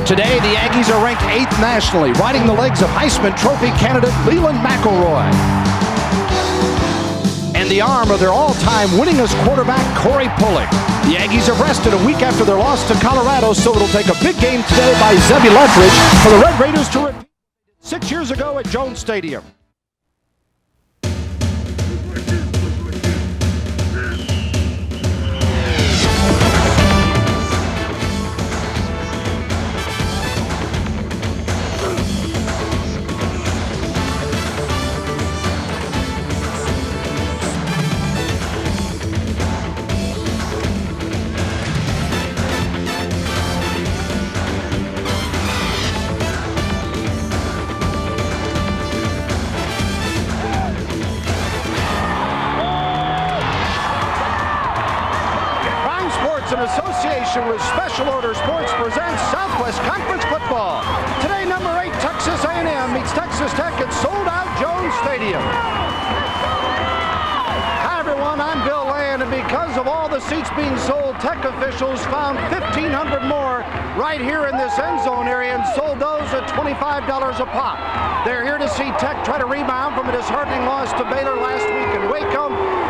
Today, the Aggies are ranked 8th nationally, riding the legs of Heisman Trophy candidate Leland McElroy and the arm of their all-time winningest quarterback, Corey Pulick. The Aggies have rested a week after their loss to Colorado, so it'll take a big game today by Zebby Lethbridge for the Red Raiders to repeat 6 years ago at Jones Stadium. In association with Special Order Sports presents Southwest Conference Football. Today, number 8 Texas A&M meets Texas Tech at sold-out Jones Stadium. Hi everyone, I'm Bill Land, and because of all the seats being sold, Tech officials found 1,500 more right here in this end zone area and sold those at $25 a pop. They're here to see Tech try to rebound from a disheartening loss to Baylor last week in Waco.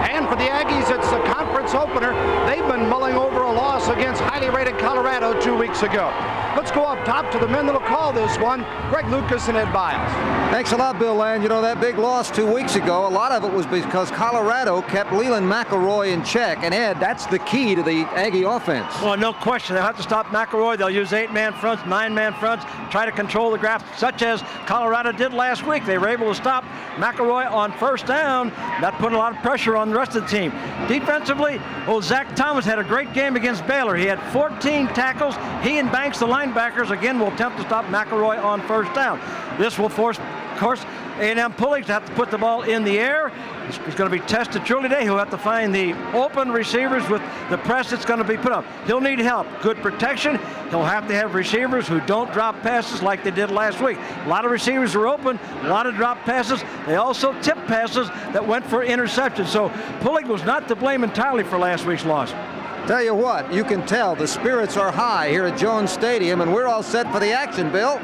And for the Aggies, it's the conference opener. They've been mulling over a loss against highly rated Colorado 2 weeks ago. Let's go up top to the men that'll call this one, Greg Lucas and Ed Biles. Thanks a lot, Bill Land. You know, that big loss 2 weeks ago, a lot of it was because Colorado kept Leland McElroy in check. And Ed, that's the key to the Aggie offense. Well, no question. They'll have to stop McElroy. They'll use 8-man fronts, 9-man fronts, try to control the graph, such as Colorado did last week. They were able to stop McElroy on first down. That put a lot of pressure on the rest of the team. Defensively, Zach Thomas had a great game against Baylor. He had 14 tackles. He and Banks, the linebackers, again will attempt to stop McElroy on first down. This will force, of course, A&M Pulick to have to put the ball in the air. He's going to be tested truly today. He'll have to find the open receivers with the press that's going to be put up. He'll need help. Good protection. He'll have to have receivers who don't drop passes like they did last week. A lot of receivers are open, a lot of drop passes. They also tipped passes that went for interception. So Pulick was not to blame entirely for last week's loss. Tell you what, you can tell the spirits are high here at Jones Stadium, and we're all set for the action, Bill.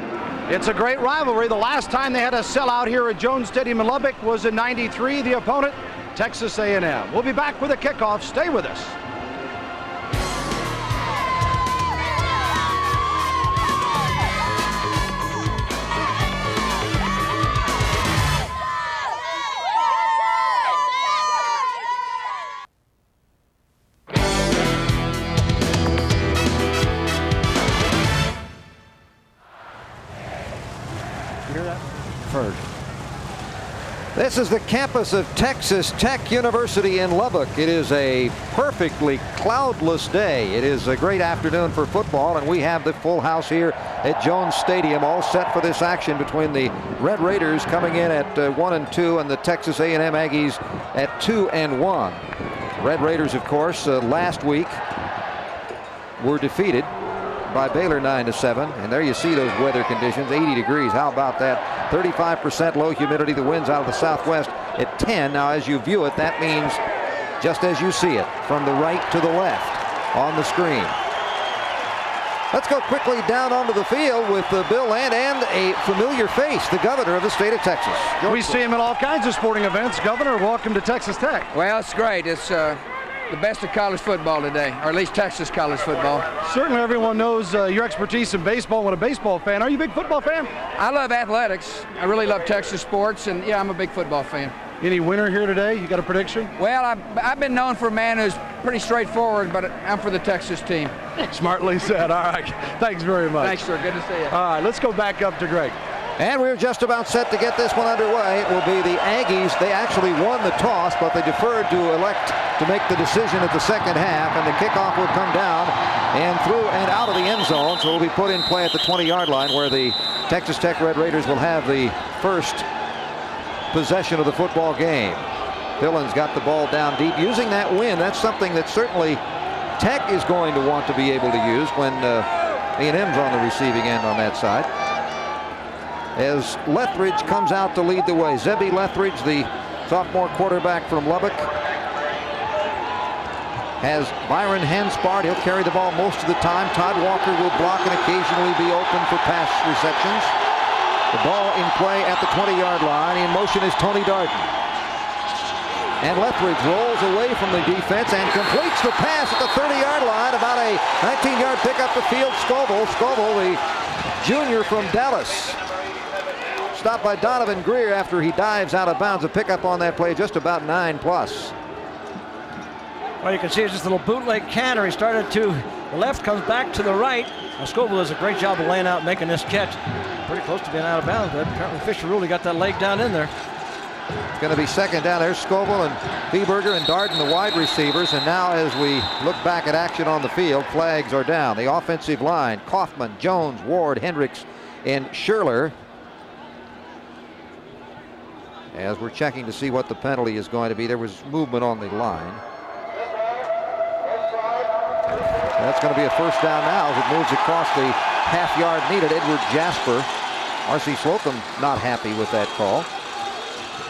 It's a great rivalry. The last time they had a sellout here at Jones Stadium in Lubbock was in '93. The opponent, Texas A&M. We'll be back with a kickoff. Stay with us. This is the campus of Texas Tech University in Lubbock. It is a perfectly cloudless day. It is a great afternoon for football, and we have the full house here at Jones Stadium, all set for this action between the Red Raiders coming in at 1-2 and the Texas A&M Aggies at 2-1. Red Raiders, of course, last week were defeated by Baylor 9-7, and there you see those weather conditions, 80 degrees. How about that? 35% low humidity. The winds out of the southwest at 10. Now, as you view it, that means just as you see it, from the right to the left on the screen. Let's go quickly down onto the field with Bill Land and a familiar face, the governor of the state of Texas. We see him at all kinds of sporting events. Governor, welcome to Texas Tech. Well, it's great. It's the best of college football today, or at least Texas college football. Certainly everyone knows your expertise in baseball. What a baseball fan. Are you a big football fan? I love athletics. I really love Texas sports, and yeah, I'm a big football fan. Any winner here today? You got a prediction? Well, I've been known for a man who's pretty straightforward, but I'm for the Texas team. Smartly said. All right. Thanks very much. Thanks, sir. Good to see you. All right, let's go back up to Greg. And we're just about set to get this one underway. It will be the Aggies. They actually won the toss, but they deferred to elect to make the decision at the second half, and the kickoff will come down and through and out of the end zone, so it will be put in play at the 20-yard line, where the Texas Tech Red Raiders will have the first possession of the football game. Dillon's got the ball down deep. Using that wind, that's something that certainly Tech is going to want to be able to use when A&M's on the receiving end on that side. As Lethbridge comes out to lead the way. Zebby Lethbridge, the sophomore quarterback from Lubbock, has Byron Hanspard. He'll carry the ball most of the time. Todd Walker will block and occasionally be open for pass receptions. The ball in play at the 20-yard line. In motion is Tony Darden. And Lethbridge rolls away from the defense and completes the pass at the 30-yard line. About a 19-yard pick up the field. Scoville, the junior from Dallas. Stopped by Donovan Greer after he dives out of bounds. A pickup on that play, just about 9+. Well, you can see it's just a little bootleg canter. He started to the left, comes back to the right. Now, Scoville does a great job of laying out and making this catch. Pretty close to being out of bounds, but apparently Fisher really got that leg down in there. It's going to be second down. There's Scoville and Thieberger and Darden, the wide receivers. And now as we look back at action on the field, flags are down. The offensive line, Kaufman, Jones, Ward, Hendricks, and Schurler. As we're checking to see what the penalty is going to be, there was movement on the line. That's going to be a first down now as it moves across the half-yard needed. Edward Jasper. R.C. Slocum not happy with that call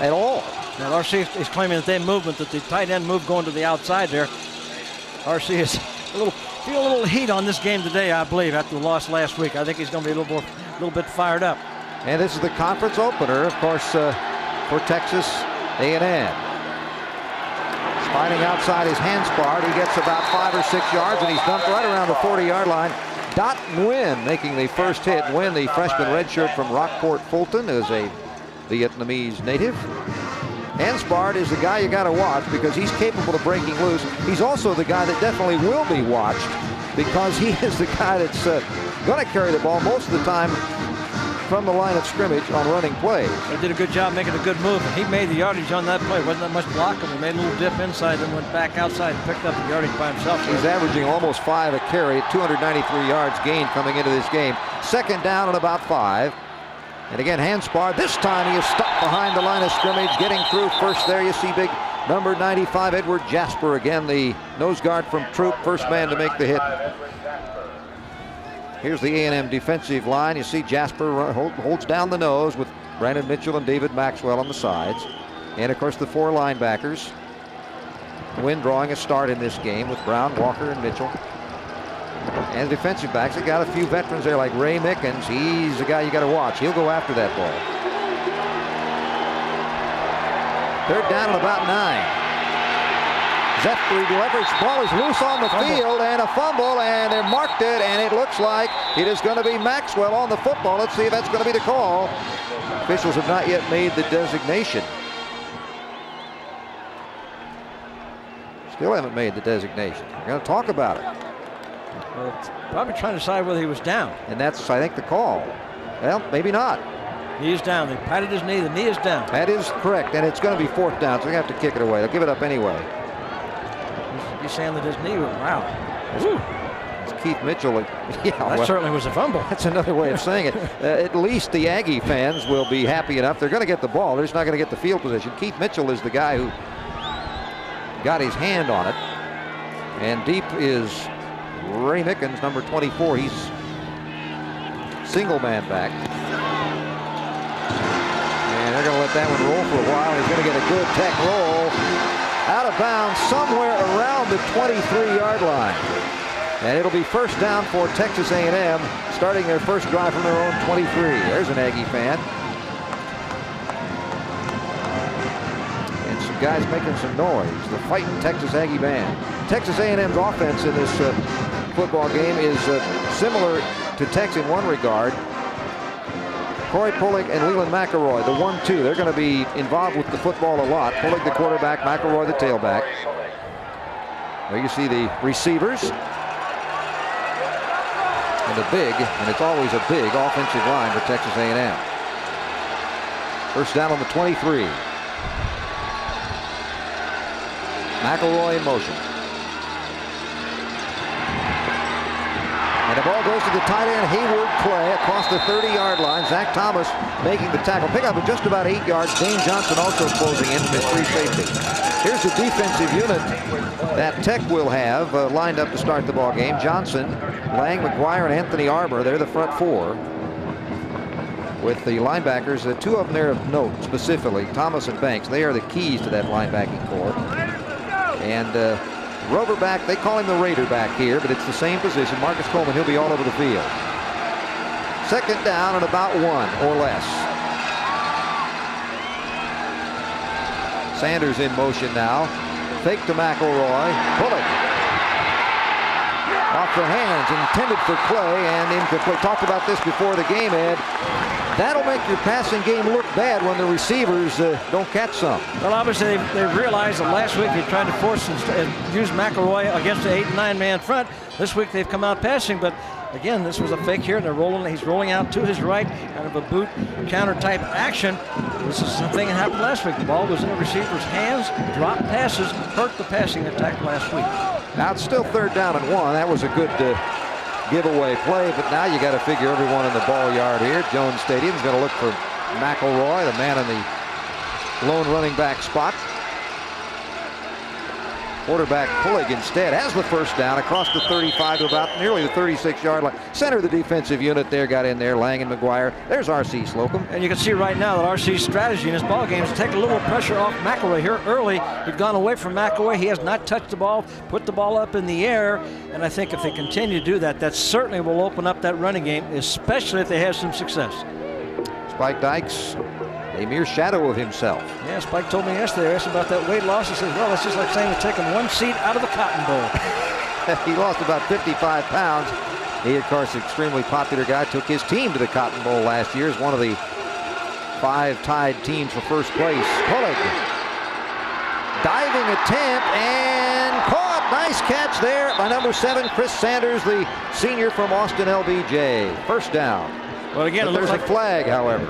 at all. Now R.C. is claiming that they movement, that the tight end moved going to the outside there. R.C. is feel a little heat on this game today, I believe, after the loss last week. I think he's going to be a little bit fired up. And this is the conference opener, of course, for Texas A&M. Finding outside his Hanspard. He gets about 5 or 6 yards, and he's dumped right around the 40-yard line. Dot Nguyen making the first hit. Nguyen, the freshman redshirt from Rockport Fulton, is a Vietnamese native. Hanspard is the guy you got to watch because he's capable of breaking loose. He's also the guy that definitely will be watched because he is the guy that's going to carry the ball most of the time from the line of scrimmage on running plays. They did a good job making a good move. He made the yardage on that play. Wasn't that much blocking. He made a little dip inside and went back outside and picked up the yardage by himself. He's averaging almost 5 a carry, 293 yards gained coming into this game. Second down and about 5. And again, Hanspard, this time he is stuck behind the line of scrimmage, getting through first there. You see big number 95, Edward Jasper, again the nose guard from Troop, first man to make the hit. Here's the A&M defensive line. You see Jasper holds down the nose with Brandon Mitchell and David Maxwell on the sides. And of course the 4 linebackers. Nguyen drawing a start in this game with Brown, Walker, and Mitchell. And defensive backs, they got a few veterans there like Ray Mickens. He's the guy you got to watch. He'll go after that ball. Third down and about 9. Zephyr Leverage ball is loose on the field and a fumble, and they marked it, and it looks like it is going to be Maxwell on the football. Let's see if that's going to be the call. Officials have not yet made the designation. Still haven't made the designation. We're going to talk about it. Well, probably trying to decide whether he was down. And that's, I think, the call. Well, maybe not. He is down. They patted his knee. The knee is down. That is correct, and it's going to be 4th down, so they have to kick it away. They'll give it up anyway. He's saying that his knee was, wow. It's Keith Mitchell. Yeah, that certainly was a fumble. That's another way of saying it. At least the Aggie fans will be happy enough. They're going to get the ball. They're just not going to get the field position. Keith Mitchell is the guy who got his hand on it. And deep is Ray Mickens, number 24. He's single man back. And they're going to let that one roll for a while. He's going to get a good tech roll. Out of bounds somewhere around the 23-yard line. And it'll be first down for Texas A&M, starting their first drive from their own 23. There's an Aggie fan. And some guys making some noise. The fighting Texas Aggie band. Texas A&M's offense in this football game is similar to Tex in one regard. Corey Pulig and Leland McElroy, the 1-2. They're going to be involved with the football a lot. Pulig the quarterback, McElroy the tailback. There you see the receivers. And a big, and it's always a big, offensive line for Texas A&M. First down on the 23. McElroy in motion. And the ball goes to the tight end, Hayward Clay, across the 30-yard line. Zach Thomas making the tackle. Pick up at just about 8 yards. Dane Johnson also closing in from his free safety. Here's the defensive unit that Tech will have lined up to start the ball game. Johnson, Lang, McGuire, and Anthony Arbor. They're the front 4. With the linebackers, 2 of them there of note specifically, Thomas and Banks. They are the keys to that linebacking corps. And Rover back, they call him the Raider back here, but it's the same position. Marcus Coleman, he'll be all over the field. Second down and about 1 or less. Sanders in motion now. Fake to McElroy. Pulling. Off the hands, intended for Clay and incomplete. Talked about this before the game, Ed. That'll make your passing game look bad when the receivers don't catch some. Well, obviously they've realized that last week they tried to force and use McElroy against the 8- and 9-man front. This week they've come out passing, but again, this was a fake here, and they're rolling. He's rolling out to his right, kind of a boot counter type action. This is something that happened last week. The ball was in the receiver's hands, dropped passes, hurt the passing attack last week. Now it's still 3rd down and 1. That was a good giveaway play, but now you got to figure everyone in the ball yard here. Jones Stadium's going to look for McElroy, the man in the lone running back spot. Quarterback Pulig instead has the first down across the 35 to about nearly the 36-yard line. Center of the defensive unit there got in there. Lang and McGuire. There's R.C. Slocum. And you can see right now that R.C.'s strategy in this ball game is to take a little pressure off McElroy here early. He'd gone away from McElroy. He has not touched the ball, put the ball up in the air. And I think if they continue to do that, that certainly will open up that running game, especially if they have some success. Spike Dykes, a mere shadow of himself. Yeah, Spike told me yesterday, I asked about that weight loss. He says, well, it's just like saying we're taking 1 seat out of the Cotton Bowl. He lost about 55 pounds. He, of course, extremely popular guy. Took his team to the Cotton Bowl last year as one of the 5 tied teams for first place. Pulig. Diving attempt and caught. Nice catch there by number 7, Chris Sanders, the senior from Austin LBJ. First down. Well, again, There's a flag, however.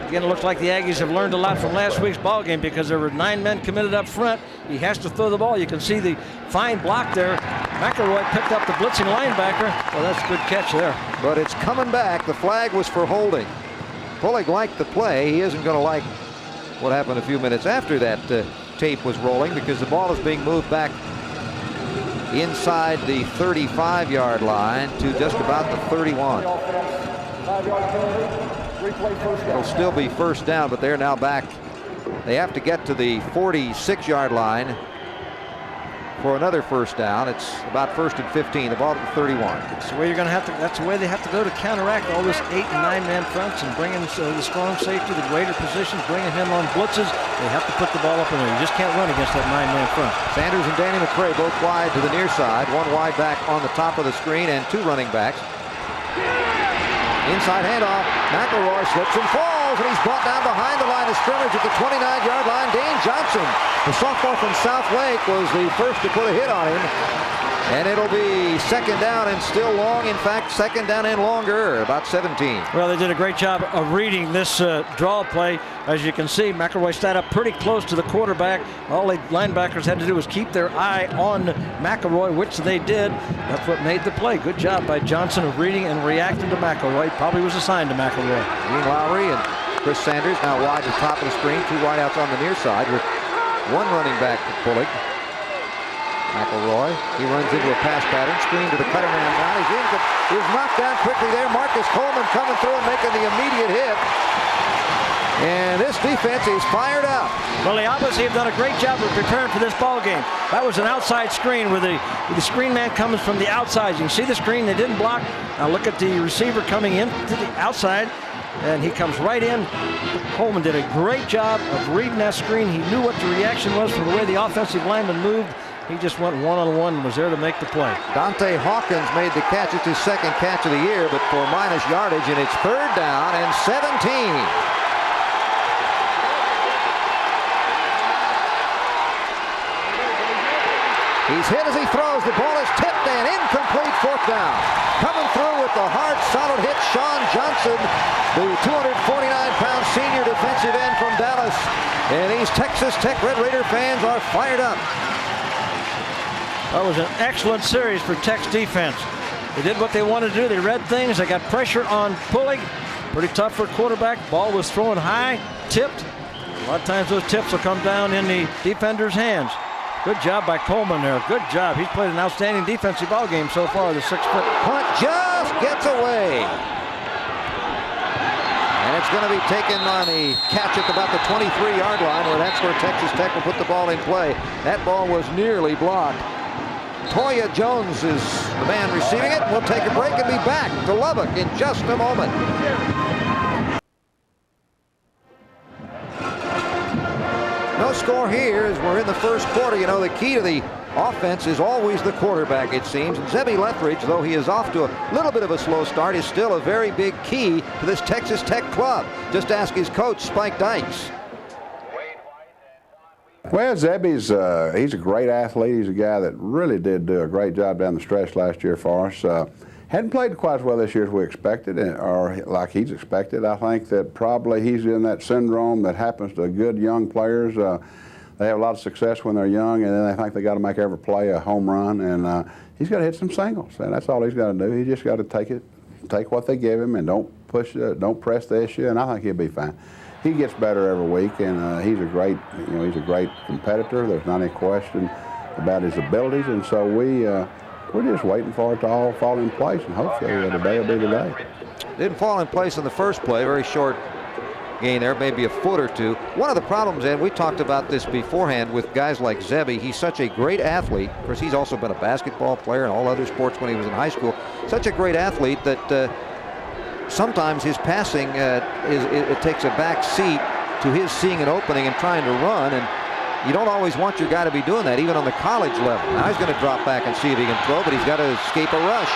Again, it looks like the Aggies have learned a lot from last week's ball game because there were 9 men committed up front. He has to throw the ball. You can see the fine block there. McElroy picked up the blitzing linebacker. Well, that's a good catch there. But it's coming back. The flag was for holding. Pulig liked the play. He isn't going to like what happened a few minutes after that tape was rolling because the ball is being moved back inside the 35-yard line to just about the 31. 5-yard penalty. It'll still be first down, but they're now back. They have to get to the 46-yard line for another first down. It's about 1st and 15. The ball at the 31. That's the way you're going to have to. That's the way they have to go to counteract all this 8- and 9-man fronts and bring in the strong safety, the greater positions, bringing him on blitzes. They have to put the ball up in there. You just can't run against that 9-man front. Sanders and Danny McCray both wide to the near side. 1 wide back on the top of the screen and 2 running backs. Inside handoff. McElroy slips and falls, and he's brought down behind the line of scrimmage at the 29-yard line. Dane Johnson, the sophomore from South Lake, was the first to put a hit on him. And it'll be 2nd down and still long. In fact, 2nd down and longer, about 17. Well, they did a great job of reading this draw play. As you can see, McElroy sat up pretty close to the quarterback. All the linebackers had to do was keep their eye on McElroy, which they did. That's what made the play. Good job by Johnson of reading and reacting to McElroy. Probably was assigned to McElroy. Dean Lowry and Chris Sanders now wide to the top of the screen. 2 wideouts on the near side with 1 running back to Pulig. McElroy, he runs into a pass pattern, screen to the cutter man now. He's knocked down quickly there. Marcus Coleman coming through and making the immediate hit. And this defense is fired up. Well, they obviously have done a great job of preparing for this ball game. That was an outside screen where the screen man comes from the outside. You can see the screen, they didn't block. Now look at the receiver coming in to the outside, and he comes right in. Coleman did a great job of reading that screen. He knew what the reaction was from the way the offensive lineman moved. He just went one-on-one and was there to make the play. Dante Hawkins made the catch. It's his 2nd catch of the year, but for minus yardage, and it's 3rd down and 17. He's hit as he throws. The ball is tipped and incomplete. 4th down. Coming through with the hard, solid hit, Sean Johnson, the 249-pound senior defensive end from Dallas. And these Texas Tech Red Raider fans are fired up. That was an excellent series for Tech's defense. They did what they wanted to do. They read things. They got pressure on Pulig. Pretty tough for a quarterback. Ball was thrown high, tipped. A lot of times those tips will come down in the defender's hands. Good job by Coleman there. Good job. He's played an outstanding defensive ball game so far. The 6-foot punt just gets away. And it's going to be taken on the catch at about the 23-yard line, where that's where Texas Tech will put the ball in play. That ball was nearly blocked. Toya Jones is the man receiving it. We'll take a break and be back to Lubbock in just a moment. No score here as we're in the first quarter. You know, the key to the offense is always the quarterback, it seems. And Zebby Lethbridge, though he is off to a little bit of a slow start, is still a very big key to this Texas Tech club. Just ask his coach, Spike Dykes. Well, Zebby's he's a great athlete. He's a guy that really did do a great job down the stretch last year for us. Hadn't played quite as well this year as we expected, or like he's expected. I think that probably he's in that syndrome that happens to good young players. They have a lot of success when they're young, and then they think they got to make every play a home run. And he's got to hit some singles, and that's all he's got to do. He just got to take what they give him, and don't press the issue. And I think he'll be fine. He gets better every week, and he's a great competitor. There's not any question about his abilities, and so we're just waiting for it to all fall in place, and hopefully today will be the day. Didn't fall in place in the first play. Very short gain there, maybe a foot or two. One of the problems, and we talked about this beforehand with guys like Zebby, he's such a great athlete. Of course, he's also been a basketball player and all other sports when he was in high school. Such a great athlete that sometimes his passing, it takes a back seat to his seeing an opening and trying to run, and you don't always want your guy to be doing that, even on the college level. Now he's going to drop back and see if he can throw, but he's got to escape a rush.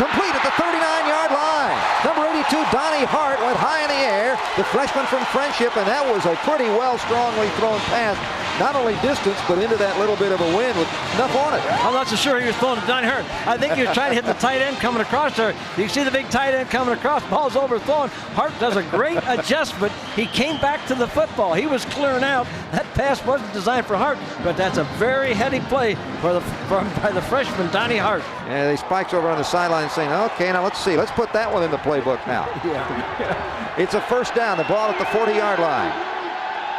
Complete at the 39-yard line. Number 82, Donnie Hart, went high in the air. The freshman from Friendship, and that was a pretty well, strongly thrown pass. Not only distance, but into that little bit of a wind with enough on it. I'm not so sure he was throwing to Donnie Hart. I think he was trying to hit the tight end coming across there. You can see the big tight end coming across. Ball's overthrown. Hart does a great adjustment. He came back to the football. He was clearing out. That pass wasn't designed for Hart, but that's a very heady play by the freshman, Donnie Hart. And they spikes over on the sideline saying, okay, now let's see. Let's put that one in the playbook now. Yeah. It's a first down. The ball at the 40-yard line.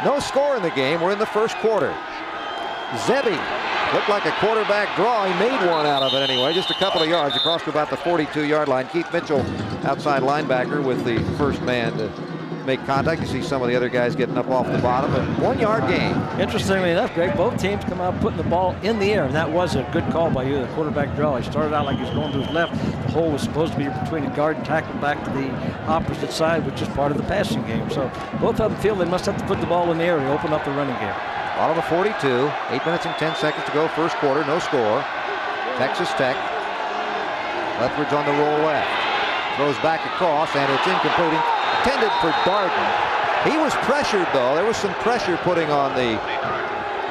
No score in the game. We're in the first quarter. Zebby looked like a quarterback draw. He made one out of it anyway, just a couple of yards across to about the 42-yard line. Keith Mitchell, outside linebacker, with the first man to make contact. You see some of the other guys getting up off the bottom. A 1-yard gain. Interestingly enough, Greg, both teams come out putting the ball in the air, and that was a good call by you, the quarterback draw. He started out like he was going to his left. The hole was supposed to be between the guard and tackle back to the opposite side, which is part of the passing game. So both of them feel they must have to put the ball in the air to open up the running game. Ball on the 42. 8 minutes and 10 seconds to go, first quarter. No score. Texas Tech. Lethbridge on the roll left. Throws back across, and it's incomplete. Intended for Darden. He was pressured, though. There was some pressure putting on the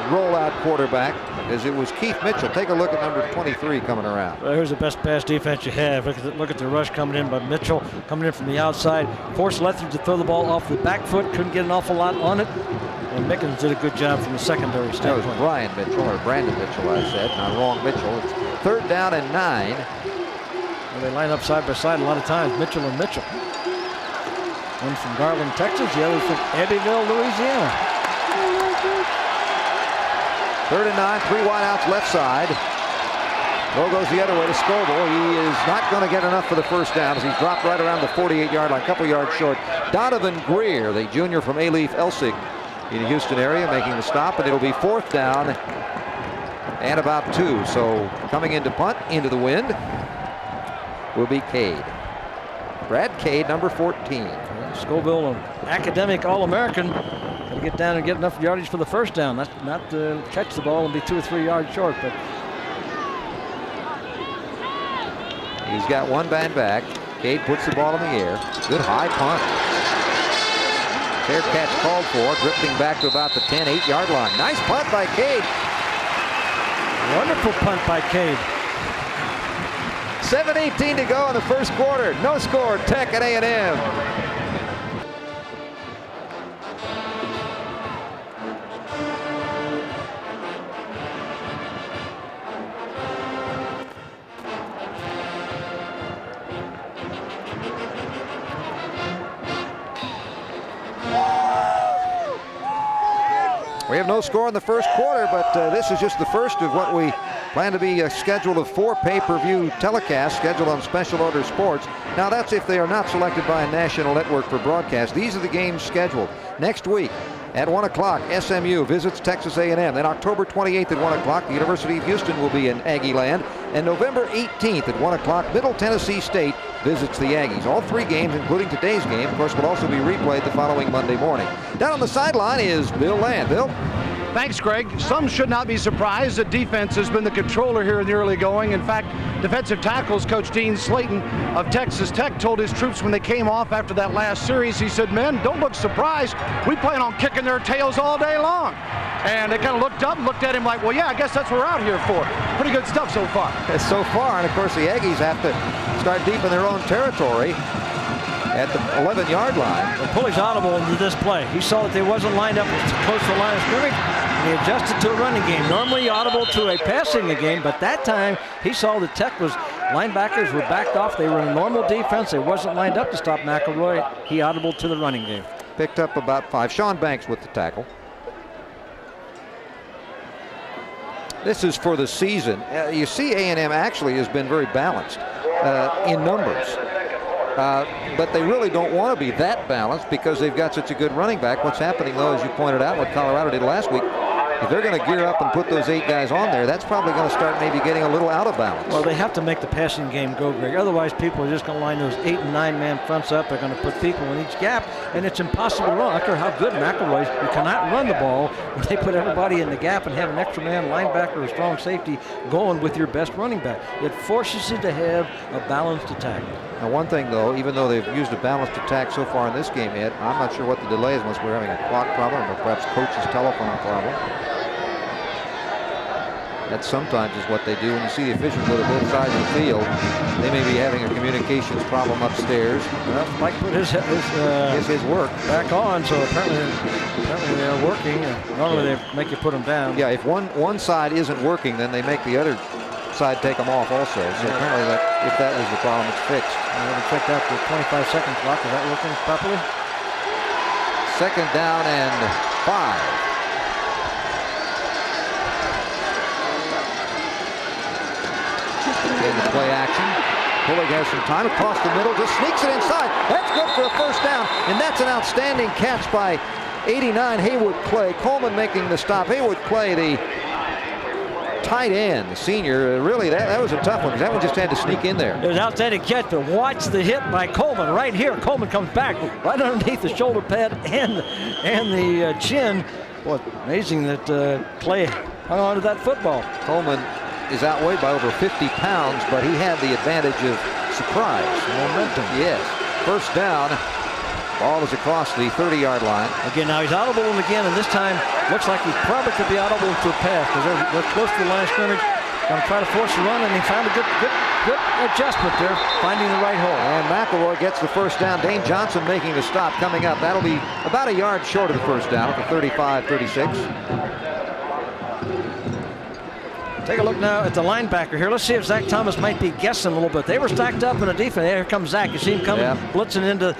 rollout quarterback, as it was Keith Mitchell. Take a look at number 23 coming around. Well, here's the best pass defense you have. Look at the rush coming in by Mitchell, coming in from the outside. Forced Lethbridge to throw the ball off the back foot. Couldn't get an awful lot on it. And Mickens did a good job from the secondary standpoint. That was Brian Mitchell, or Brandon Mitchell, I said. Not wrong, Mitchell. It's third down and 9. Well, they line up side by side a lot of times, Mitchell and Mitchell. One from Garland, Texas, the other from Abbeville, Louisiana. Third and 9, 3 wideouts left side. Ball goes the other way to Scoble. He is not going to get enough for the first down as he's dropped right around the 48-yard line, a couple yards short. Donovan Greer, the junior from Alief Elsig in the Houston area, making the stop, and it'll be fourth down and about 2. So coming into punt, into the wind, will be Cade. Brad Cade, number 14. Scoville, an academic All-American. Got to get down and get enough yardage for the first down. That's not to catch the ball and be 2 or 3 yards short, but he's got one man back. Cade puts the ball in the air. Good high punt. Fair catch called for, drifting back to about the 10, 8-yard line. Nice punt by Cade. Wonderful punt by Cade. 7:18 to go in the first quarter. No score, Tech at A&M. We have no score in the first quarter, but this is just the first of what we plan to be a schedule of 4 pay-per-view telecasts scheduled on Special Order Sports. Now that's if they are not selected by a national network for broadcast. These are the games scheduled. Next week, At 1 o'clock, SMU visits Texas A&M. Then October 28th at 1 o'clock, the University of Houston will be in Aggie Land. And November 18th at 1 o'clock, Middle Tennessee State visits the Aggies. All 3 games, including today's game, of course, will also be replayed the following Monday morning. Down on the sideline is Bill Land. Bill? Thanks, Greg. Some should not be surprised that defense has been the controller here in the early going. In fact, defensive tackles coach Dean Slayton of Texas Tech told his troops when they came off after that last series, he said, men, don't look surprised. We plan on kicking their tails all day long. And they kind of looked up and looked at him like, well, yeah, I guess that's what we're out here for. Pretty good stuff so far. So far, and of course the Aggies have to start deep in their own territory at the 11-yard line. Well, Pulley's audible into this play. He saw that they wasn't lined up close to the line of scrimmage, and he adjusted to a running game. Normally audible to a passing game, but that time he saw that Tech was, linebackers were backed off. They were in a normal defense. They wasn't lined up to stop McElroy. He audible to the running game. Picked up about 5. Sean Banks with the tackle. This is for the season. You see A&M actually has been very balanced in numbers. But they really don't want to be that balanced because they've got such a good running back. What's happening, though, as you pointed out, what Colorado did last week, if they're going to gear up and put those 8 guys on there, that's probably going to start maybe getting a little out of balance. Well, they have to make the passing game go, Greg. Otherwise, people are just going to line those 8 and 9 man fronts up. They're going to put people in each gap, and it's impossible to run. I don't care how good McElroy is. You cannot run the ball when they put everybody in the gap and have an extra man linebacker or strong safety going with your best running back. It forces you to have a balanced attack. Now, one thing, though, even though they've used a balanced attack so far in this game, Ed, I'm not sure what the delay is unless we're having a clock problem or perhaps coach's telephone problem. That sometimes is what they do. When you see the officials go to both sides of the field, they may be having a communications problem upstairs. Well, Mike put his work back on, so apparently they're working. Normally they make you put them down. Yeah, if one side isn't working, then they make the other side take them off also. So apparently if that was the problem, it's fixed. We'll check out the 25-second clock. Is that working properly? 2nd down and 5. In the play action. Pulley has some time across the middle, just sneaks it inside. That's good for a first down, and that's an outstanding catch by 89 Haywood Clay. Coleman making the stop. Haywood Clay, the tight end, the senior, really that was a tough one because that one just had to sneak in there. It was an outstanding catch, but watch the hit by Coleman right here. Coleman comes back right underneath the shoulder pad and the chin. Boy, amazing that Clay hung on to that football. Coleman is outweighed by over 50 pounds, but he had the advantage of surprise. Momentum. Yes. First down. Ball is across the 30-yard line. Again, now he's audible again, and this time looks like he probably could be audible to a pass because they're close to the line of scrimmage. Going to try to force a run, and he found a good adjustment there, finding the right hole. And McElroy gets the first down. Dane Johnson making the stop coming up. That'll be about a yard short of the first down at the 35-36. Take a look now at the linebacker here. Let's see if Zach Thomas might be guessing a little bit. They were stacked up in a defense. Here comes Zach. You see him coming, blitzing into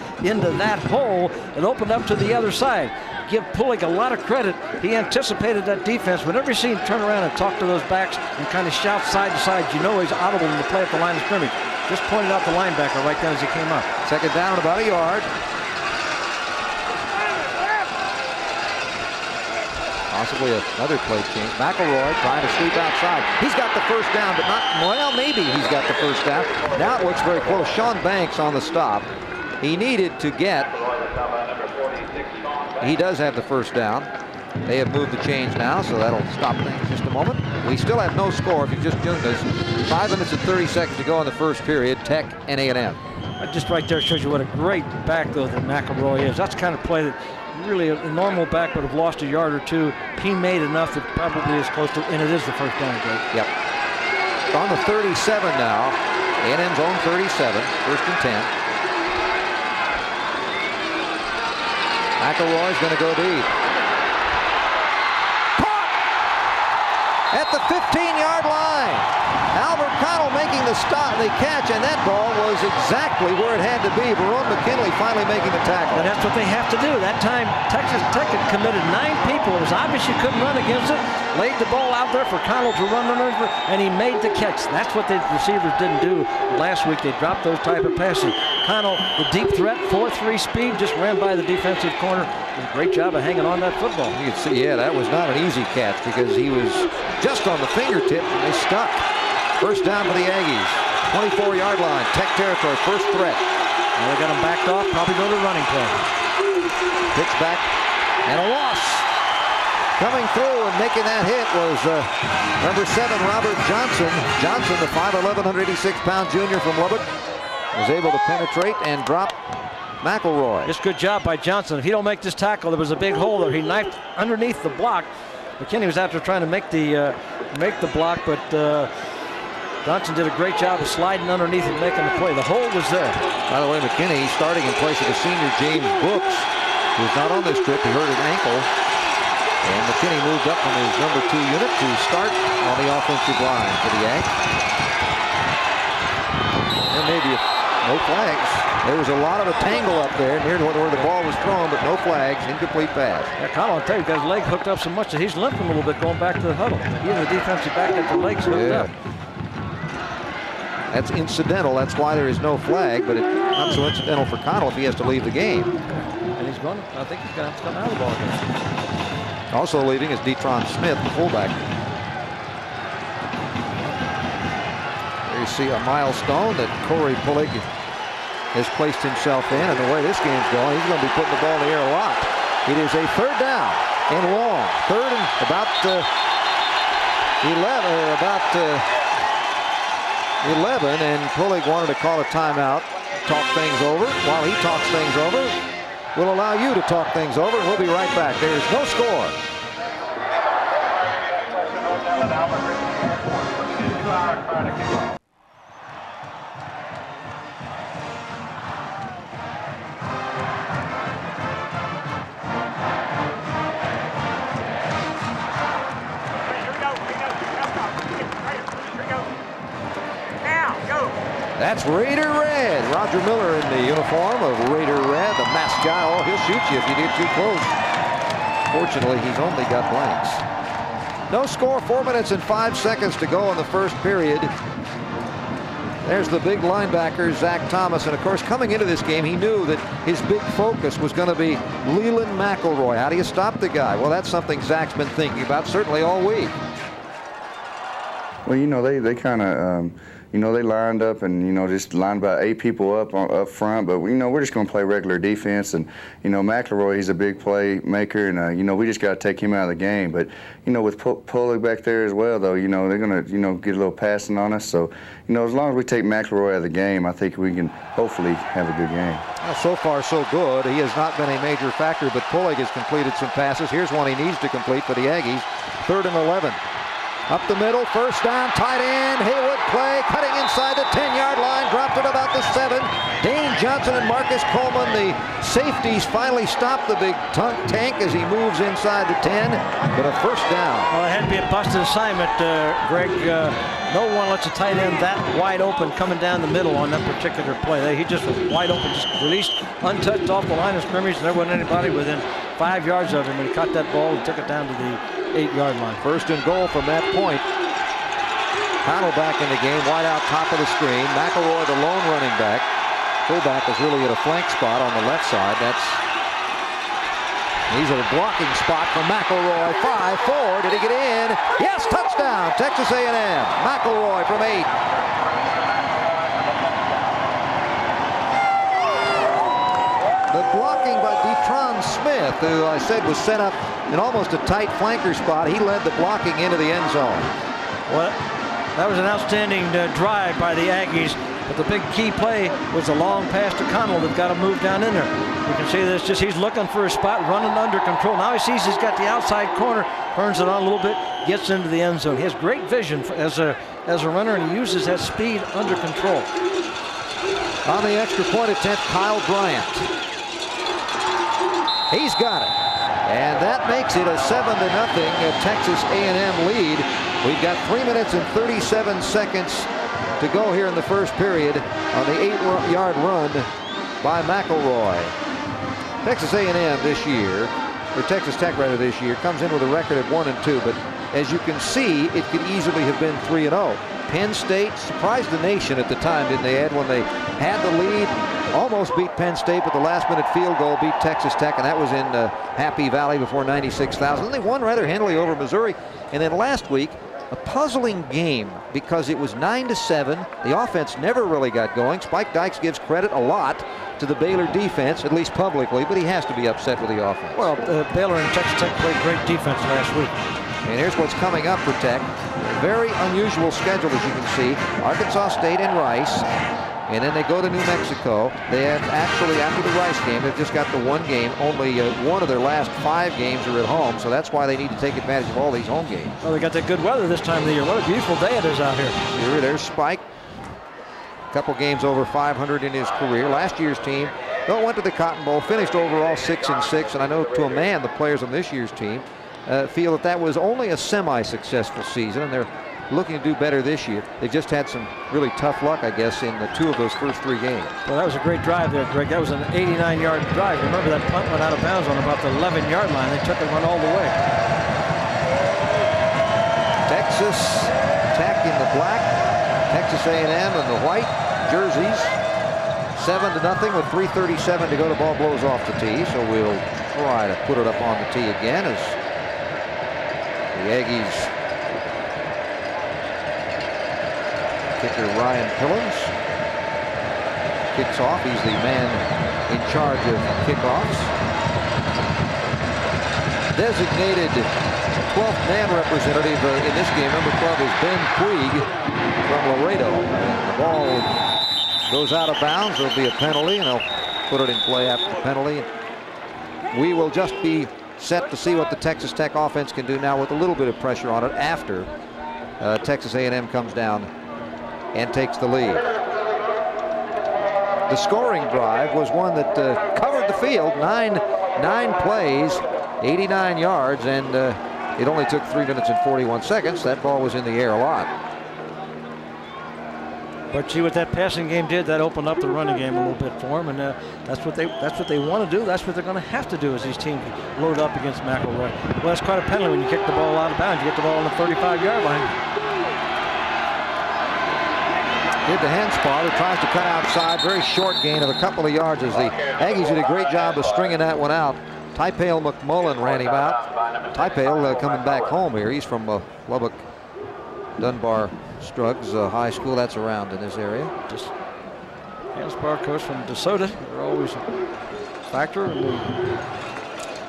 that hole and opened up to the other side. Give Pulley a lot of credit. He anticipated that defense. Whenever you see him turn around and talk to those backs and kind of shout side to side, you know he's audible in the play at the line of scrimmage. Just pointed out the linebacker right then as he came up. 2nd down, about a yard. Possibly another play change. McElroy trying to sweep outside. He's got the first down, but not, well, maybe he's got the first down. Now it looks very close. Sean Banks on the stop. He needed to get, he does have the first down. They have moved the chains now, so that'll stop things in just a moment. We still have no score if you've just tuned us. 5 minutes and 30 seconds to go in the first period. Tech and A&M. Just right there shows you what a great back, though, that McElroy is. That's the kind of play that really a normal back would have lost a yard or two. He made enough that probably is close to, and it is the first down, Greg. Yep. On the 37 now. A&M's own 37, 1st and 10. McElroy's going to go deep. Caught! At the 15-yard line. Albert Connell making the stop, the catch, and that ball was exactly where it had to be. Verone McKinley finally making the tackle. And that's what they have to do. That time, Texas Tech had committed 9 people. It was obvious you couldn't run against it. laid the ball out there for Connell to run over, and he made the catch. That's what the receivers didn't do last week. They dropped those type of passes. Connell, the deep threat, 4.3 speed, just ran by the defensive corner. Did a great job of hanging on that football. You can see, yeah, that was not an easy catch because he was just on the fingertip and they stuck. First down for the Aggies. 24-yard line, Tech territory, first threat. Well, they got him backed off, probably go to running play. Pitch back and a loss. Coming through and making that hit was number 7, Robert Johnson. Johnson, the 5'11", 186-pound junior from Lubbock, was able to penetrate and drop McElroy. Just good job by Johnson. If he don't make this tackle, there was a big hole there. He knifed underneath the block. McKinney was after trying to make the block, but Johnson did a great job of sliding underneath and making the play. The hole was there. By the way, McKinney starting in place of the senior James Brooks, who's not on this trip. He hurt his ankle. And McKinney moved up from his number 2 unit to start on the offensive line for the Yanks. And maybe no flags. There was a lot of a tangle up there near where the ball was thrown, but no flags, incomplete pass. Yeah, Connell, I'll tell you, got his leg hooked up so much that he's limping a little bit going back to the huddle. Even the defensive back got the legs hooked up. That's incidental. That's why there is no flag, but it's not so incidental for Connell if he has to leave the game. And he's going. I think he's going to have to come out of the ball game. Also leaving is Detron Smith, the fullback. There you see a milestone that Corey Pulig has placed himself in, and the way this game's going, he's going to be putting the ball in the air a lot. It is a third down and long. Third and about 11, and Pulig wanted to call a timeout, talk things over. While he talks things over, we'll allow you to talk things over, and we'll be right back. There's no score. That's Raider Red. Roger Miller in the uniform of Raider Red, the mascot. Oh, he'll shoot you if you get too close. Fortunately, he's only got blanks. No score, 4 minutes and 5 seconds to go in the first period. There's the big linebacker, Zach Thomas. And, of course, coming into this game, he knew that his big focus was going to be Leland McElroy. How do you stop the guy? Well, that's something Zach's been thinking about certainly all week. Well, you know, they kind of, you know, they lined up and, you know, just lined about 8 people up front. But, you know, we're just going to play regular defense. And, you know, McElroy, he's a big play maker. And, you know, we just got to take him out of the game. But, you know, with Pulig back there as well, though, you know, they're going to, you know, get a little passing on us. So, you know, as long as we take McElroy out of the game, I think we can hopefully have a good game. Well, so far, so good. He has not been a major factor, but Pulig has completed some passes. Here's one he needs to complete for the Aggies. 3rd and 11. Up the middle, first down, tight end, Haywood play, cutting inside the 10-yard line, dropped it about the 7. Dane Johnson and Marcus Coleman, the safeties, finally stopped the big tank as he moves inside the 10, but a first down. Well, it had to be a busted assignment, Greg. No one lets a tight end that wide open coming down the middle on that particular play. He just was wide open, just released, untouched off the line of scrimmage, and there wasn't anybody within 5 yards of him when he caught that ball and took it down to the 8-yard line. First and goal from that point. Connell back in the game, wide out top of the screen. McElroy, the lone running back. Fullback is really at a flank spot on the left side. He's at a blocking spot for McElroy. 5-4. Did he get in? Yes, touchdown, Texas A&M. McElroy from 8. The blocking by Detron Smith, who I said was set up in almost a tight flanker spot. He led the blocking into the end zone. Well, that was an outstanding drive by the Aggies, but the big key play was a long pass to Connell that got him moved down in there. You can see this, just he's looking for a spot, running under control. Now he sees he's got the outside corner, turns it on a little bit, gets into the end zone. He has great vision as a runner, and he uses that speed under control. On the extra point attempt, Kyle Bryant. He's got it. And that makes it a 7-0 Texas A&M lead. We've got 3 minutes and 37 seconds to go here in the first period on the 8-yard run by McElroy. Texas A&M this year, or Texas Tech rather this year, comes in with a record of 1-2, but as you can see, it could easily have been 3-0. Penn State surprised the nation at the time, didn't they, Ed, when they had the lead, almost beat Penn State, but the last-minute field goal beat Texas Tech, and that was in Happy Valley before 96,000. And they won rather handily over Missouri. And then last week, a puzzling game because it was 9-7. The offense never really got going. Spike Dykes gives credit a lot to the Baylor defense, at least publicly, but he has to be upset with the offense. Well, Baylor and Texas Tech played great defense last week. And here's what's coming up for Tech. Very unusual schedule, as you can see. Arkansas State and Rice. And then they go to New Mexico. They have actually, after the Rice game, they've just got the one game. Only one of their last 5 games are at home, so that's why they need to take advantage of all these home games. Well, they got that good weather this time of the year. What a beautiful day it is out here. There's Spike. A couple games over 500 in his career. Last year's team, though, went to the Cotton Bowl, finished overall 6-6, and I know to a man the players on this year's team feel that was only a semi-successful season, and they're looking to do better this year. They just had some really tough luck, I guess, in 2 of those first 3 games. Well, that was a great drive there, Greg. That was an 89-yard drive. Remember that punt went out of bounds on about the 11-yard line. They took it, went all the way. Texas Tech in the black, Texas A&M in the white jerseys. 7-0 with 3:37 to go. The ball blows off the tee, so we'll try to put it up on the tee again as the Aggies kicker Ryan Pillins kicks off. He's the man in charge of kickoffs. Designated 12th man representative in this game, number 12, is Ben Puig from Laredo. And the ball goes out of bounds. There'll be a penalty, and they'll put it in play after the penalty. We will just be set to see what the Texas Tech offense can do now with a little bit of pressure on it after Texas A&M comes down and takes the lead. The scoring drive was one that covered the field, nine plays, 89 yards, and it only took 3 minutes and 41 seconds. That ball was in the air a lot. But see what that passing game did, that opened up the running game a little bit for them, and that's what they want to do. That's what they're going to have to do as these teams load up against McElroy. Well, that's quite a penalty when you kick the ball out of bounds. You get the ball on the 35-yard line. Did the hand spot, who tries to cut outside. Very short gain of a couple of yards as the Aggies did a great job of stringing that one out. Typale McMullen ran him out. Typale coming back home here. He's from Lubbock Dunbar Struggs High School. That's around in this area. Just Hansbar coach from DeSoto. They're always a factor in the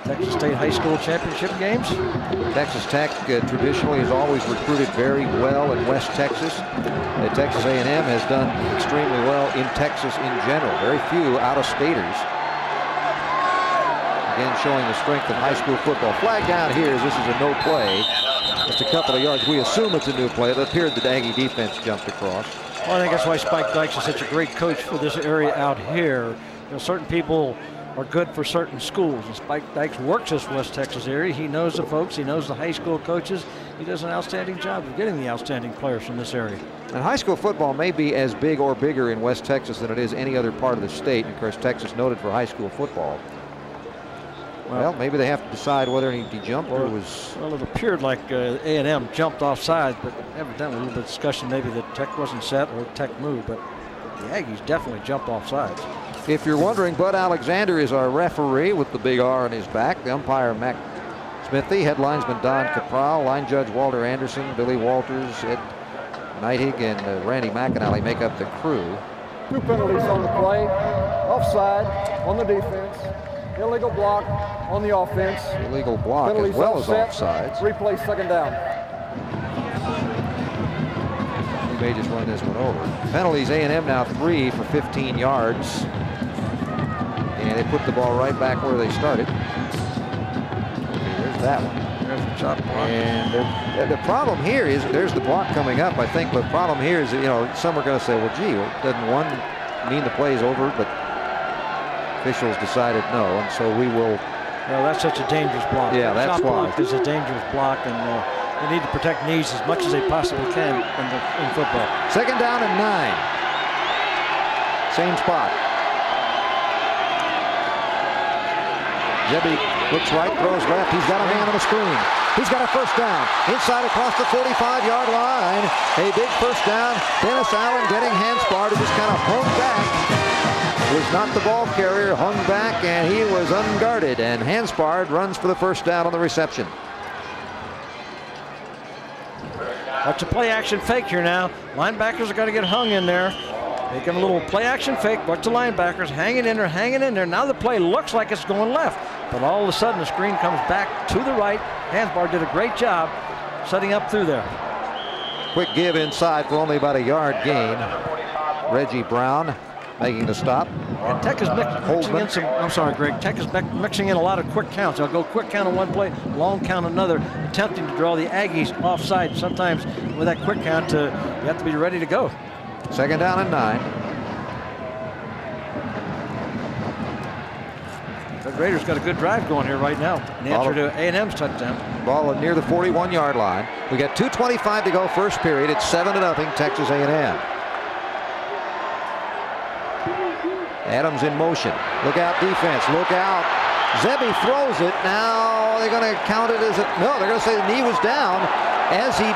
Texas State High School championship games. Texas Tech traditionally has always recruited very well in West Texas. Texas A&M has done extremely well in Texas in general. Very few out-of-staters. Again, showing the strength of high school football. Flag down here as this is a no play. Just a couple of yards. We assume it's a new play. It appeared the Aggie defense jumped across. Well, I think that's why Spike Dykes is such a great coach for this area out here. You know, certain people are good for certain schools, and Spike Dykes works this West Texas area. He knows the folks. He knows the high school coaches. He does an outstanding job of getting the outstanding players from this area. And high school football may be as big or bigger in West Texas than it is any other part of the state. And of course, Texas noted for high school football. Well, maybe they have to decide whether he jumped or was... Well, it appeared like A&M jumped off sides, but evidently a little bit of discussion maybe that Tech wasn't set or Tech moved, but the Aggies definitely jumped off sides. If you're wondering, Bud Alexander is our referee with the big R on his back. The umpire, Mac Smithy, head linesman Don Capral, line judge Walter Anderson, Billy Walters, Ed Nightig, and Randy McAnally make up the crew. 2 penalties on the play, offside on the defense, illegal block on the offense. Illegal block penalties as well offset, as offsides. Replay 2nd down. We may just run this one over. Penalties, A&M now 3 for 15 yards. And they put the ball right back where they started. Okay, there's that one. There's the chop block. And the problem here is there's the block coming up, I think. But the problem here is that, you know, some are going to say, well, gee, doesn't one mean the play's over? But officials decided no, and so we will. Well, that's such a dangerous block. Yeah, that's chop why. block is a dangerous block, and they need to protect knees as much as they possibly can in football. 2nd down and 9. Same spot. Zebby looks right, throws left. He's got a man on the screen. He's got a first down. Inside across the 45-yard line. A big first down. Dennis Allen getting Hanspard to just kind of hung back. Was not the ball carrier, hung back, and he was unguarded. And Hanspard runs for the first down on the reception. Watch a play action fake here now. Linebackers are going to get hung in there. Making a little play action fake. Watch the linebackers hanging in there, hanging in there. Now the play looks like it's going left. But all of a sudden the screen comes back to the right. Hanspard did a great job setting up through there. Quick give inside for only about a yard gain. Reggie Brown making the stop. And Tech is mixing in some, I'm sorry, Greg. Tech is mixing in a lot of quick counts. They'll go quick count on one play, long count another, attempting to draw the Aggies offside. Sometimes with that quick count, you have to be ready to go. Second down and 9. The Raiders got a good drive going here right now in answer to A&M's touchdown. Ball near the 41-yard line. We got 2:25 to go first period. It's 7-0 Texas A&M. Adams in motion. Look out defense. Look out. Zebby throws it. Now they're going to count it as no, they're going to say the knee was down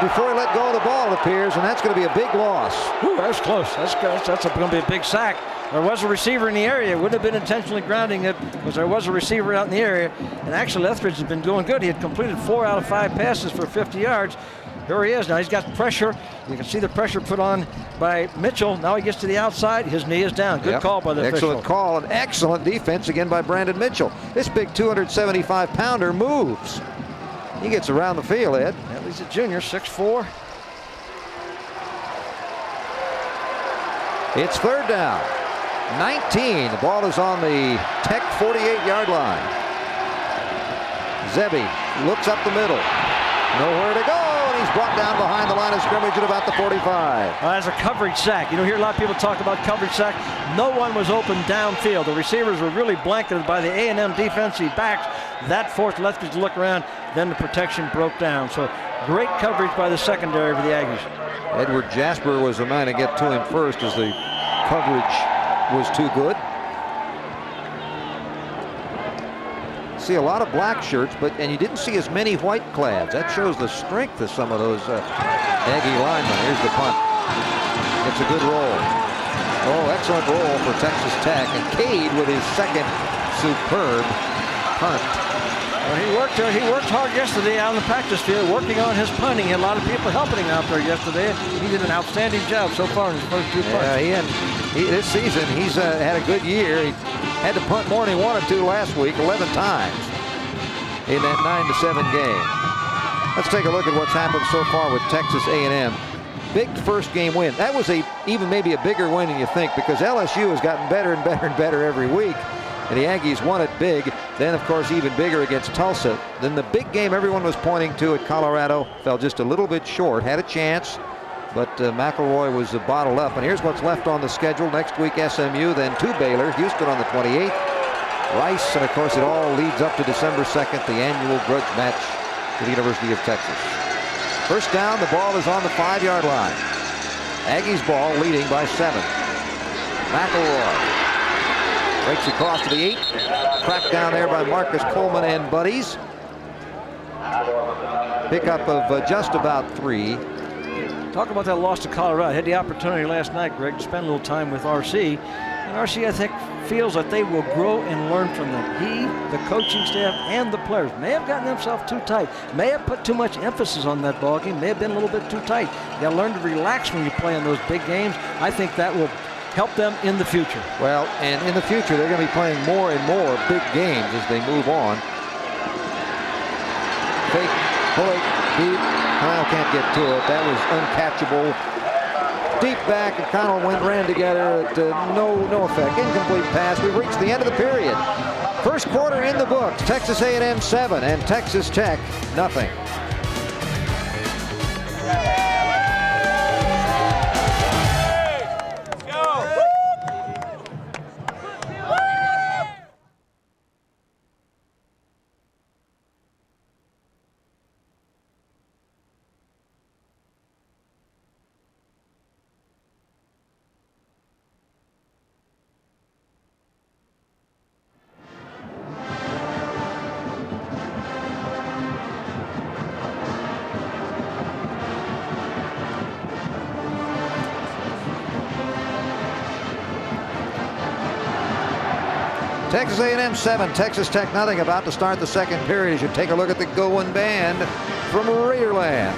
before he let go of the ball, it appears, and that's going to be a big loss. Ooh, that's close. That's going to be a big sack. There was a receiver in the area. It wouldn't have been intentionally grounding it because there was a receiver out in the area. And actually, Lethbridge has been doing good. He had completed 4 out of 5 passes for 50 yards. Here he is. Now he's got pressure. You can see the pressure put on by Mitchell. Now he gets to the outside. His knee is down. Good call by the official. Excellent call and excellent defense again by Brandon Mitchell. This big 275-pounder moves. He gets around the field, Ed. Yeah, he's a junior, 6'4". It's third down. 19. The ball is on the Tech 48-yard line. Zebby looks up the middle. Nowhere to go. He's brought down behind the line of scrimmage at about the 45. That's a coverage sack. You know, hear a lot of people talk about coverage sack. No one was open downfield. The receivers were really blanketed by the A&M defensive backs. That forced Lethbridge to look around. Then the protection broke down. So great coverage by the secondary for the Aggies. Edward Jasper was the man to get to him first as the coverage was too good. See a lot of black shirts, and you didn't see as many white clads. That shows the strength of some of those Aggie linemen. Here's the punt. It's a good roll. Oh, excellent roll for Texas Tech. And Cade with his second superb punt. Well, he worked hard yesterday out on the practice field, working on his punting. He had a lot of people helping him out there yesterday. He did an outstanding job so far in his first 2 punts. Yeah, this season he's had a good year. He had to punt more than he wanted to last week, 11 times in that 9-7 game. Let's take a look at what's happened so far with Texas A&M. Big first game win. That was even maybe a bigger win than you think, because LSU has gotten better and better and better every week. And the Aggies won it big. Then, of course, even bigger against Tulsa. Then the big game everyone was pointing to at Colorado fell just a little bit short. Had a chance, but McElroy was bottled up. And here's what's left on the schedule. Next week, SMU, then to Baylor, Houston on the 28th, Rice, and of course it all leads up to December 2nd, the annual grudge match with the University of Texas. First down, the ball is on the 5-yard line. Aggies ball leading by 7. McElroy breaks across to the 8. Cracked down there by Marcus Coleman and buddies. Pickup of just about 3. Talk about that loss to Colorado. I had the opportunity last night, Greg, to spend a little time with RC. And RC, I think, feels that they will grow and learn from them. He, the coaching staff, and the players may have gotten themselves too tight. May have put too much emphasis on that ball game. May have been a little bit too tight. You got to learn to relax when you play in those big games. I think that will help them in the future. Well, and in the future, they're going to be playing more and more big games as they move on. Fake, pull it, deep. Kyle can't get to it. That was uncatchable. Deep back, and Connell ran together. No effect. Incomplete pass. We've reached the end of the period. First quarter in the books. Texas A&M 7 and Texas Tech nothing. Texas A&M 7, Texas Tech nothing. About to start the second period as you take a look at the going band from Raiderland.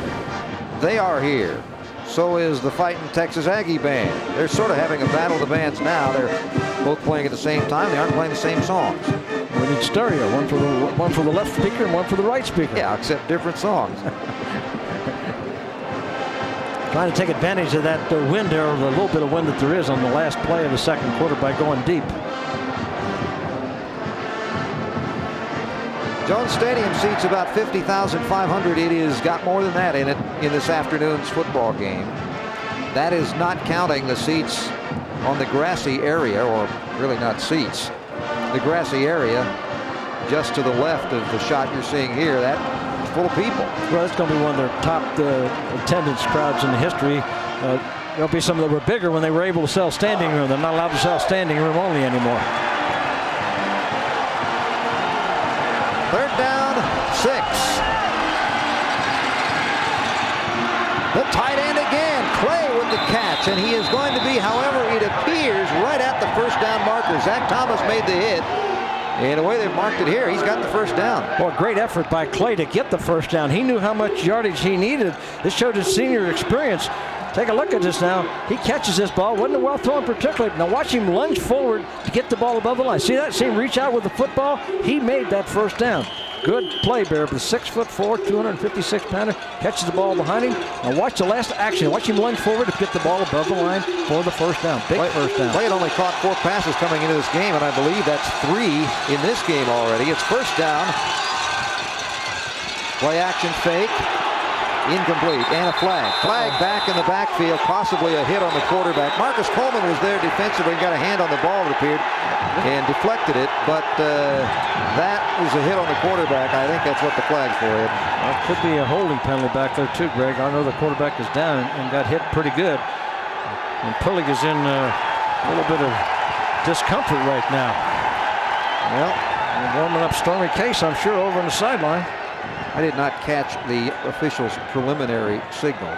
They are here. So is the Fighting Texas Aggie Band. They're sort of having a battle of the bands now. They're both playing at the same time. They aren't playing the same songs. We need stereo, one for the left speaker and one for the right speaker. Yeah, except different songs. Trying to take advantage of that wind there, or the little bit of wind that there is on the last play of the second quarter by going deep. Jones Stadium seats about 50,500. It has got more than that in it in this afternoon's football game. That is not counting the seats on the grassy area, or really not seats. The grassy area just to the left of the shot you're seeing here, that is full of people. Well, it's going to be one of their top attendance crowds in history. There'll be some that were bigger when they were able to sell standing room. They're not allowed to sell standing room only anymore. Third down, 6. The tight end again, Clay with the catch, and he is going to be, however, it appears, right at the first down marker. Zach Thomas made the hit, and the way they've marked it here, he's got the first down. Well, great effort by Clay to get the first down. He knew how much yardage he needed. This showed his senior experience. Take a look at this now. He catches this ball. Wasn't well thrown particularly. Now watch him lunge forward to get the ball above the line. See that? See him reach out with the football? He made that first down. Good play, Bear. The 6'4", 256 pounder catches the ball behind him. Now watch the last action. Watch him lunge forward to get the ball above the line for the first down. Big first down. Clay had only caught 4 passes coming into this game, and I believe that's 3 in this game already. It's first down. Play action fake. Incomplete, and a flag. Flag back in the backfield, possibly a hit on the quarterback. Marcus Coleman was there defensively, got a hand on the ball, it appeared, and deflected it, but that was a hit on the quarterback. I think that's what the flag's for. Well, it could be a holding penalty back there too, Greg. I know the quarterback is down and got hit pretty good. And Pullig is in a little bit of discomfort right now. Well, warming up Stormy Case, I'm sure, over on the sideline. I did not catch the official's preliminary signal.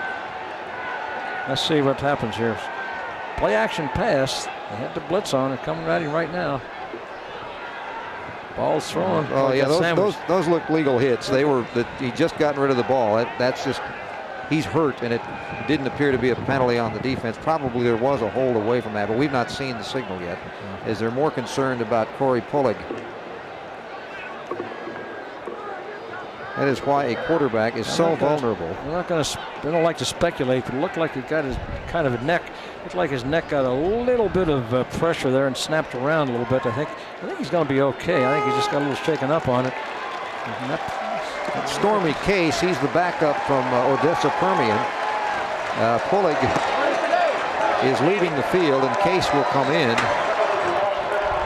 Let's see what happens here. Play action pass. They had the blitz on it, coming at him right now. Ball's thrown. Oh yeah, those look legal hits. They were he just gotten rid of the ball. That's just, he's hurt, and it didn't appear to be a penalty on the defense. Probably there was a hold away from that, but we've not seen the signal yet. As they're more concerned about Corey Pullig. That is why a quarterback is so vulnerable. They don't like to speculate, but it looked like he got his kind of a neck. Looked like his neck got a little bit of pressure there and snapped around a little bit. I think he's going to be okay. I think he just got a little shaken up on it. That's Stormy Case. He's the backup from Odessa Permian. Pullig is leaving the field, and Case will come in.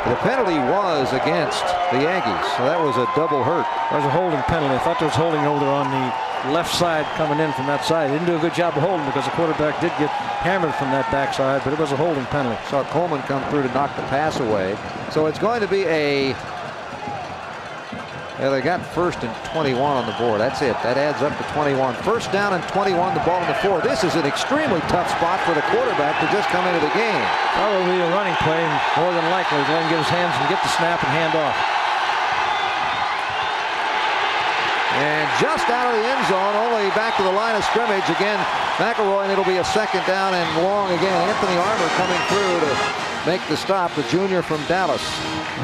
The penalty was against the Aggies, so that was a double hurt. That was a holding penalty. I thought there was holding over there on the left side coming in from that side. They didn't do a good job of holding because the quarterback did get hammered from that backside, but it was a holding penalty. Saw Coleman come through to knock the pass away. So it's going to be a... Yeah, they got first and 21 on the board. That's it. That adds up to 21. First down and 21, the ball on the 4. This is an extremely tough spot for the quarterback to just come into the game. Probably a running play, and more than likely, he's going to get his hands and get the snap and hand off. And just out of the end zone, only back to the line of scrimmage. Again, McElroy, and it'll be a second down and long again. Anthony Armour coming through to make the stop, the junior from Dallas.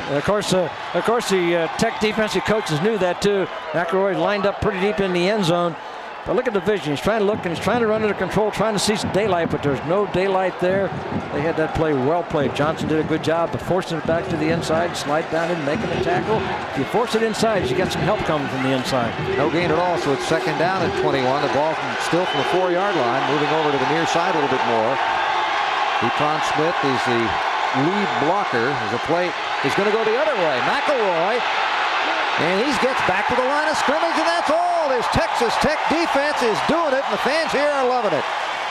And of course, the Tech defensive coaches knew that too. McElroy lined up pretty deep in the end zone. But look at the vision. He's trying to look, and he's trying to run under control, trying to see some daylight, but there's no daylight there. They had that play well played. Johnson did a good job of forcing it back to the inside, slide down and making a tackle. If you force it inside, you get some help coming from the inside. No gain at all, so it's second down and 21. The ball still from the 4-yard line, moving over to the near side a little bit more. De'Tron Smith is the lead blocker. As a play is going to go the other way. McElroy, and he gets back to the line of scrimmage, and that's all. This Texas Tech defense is doing it, and the fans here are loving it.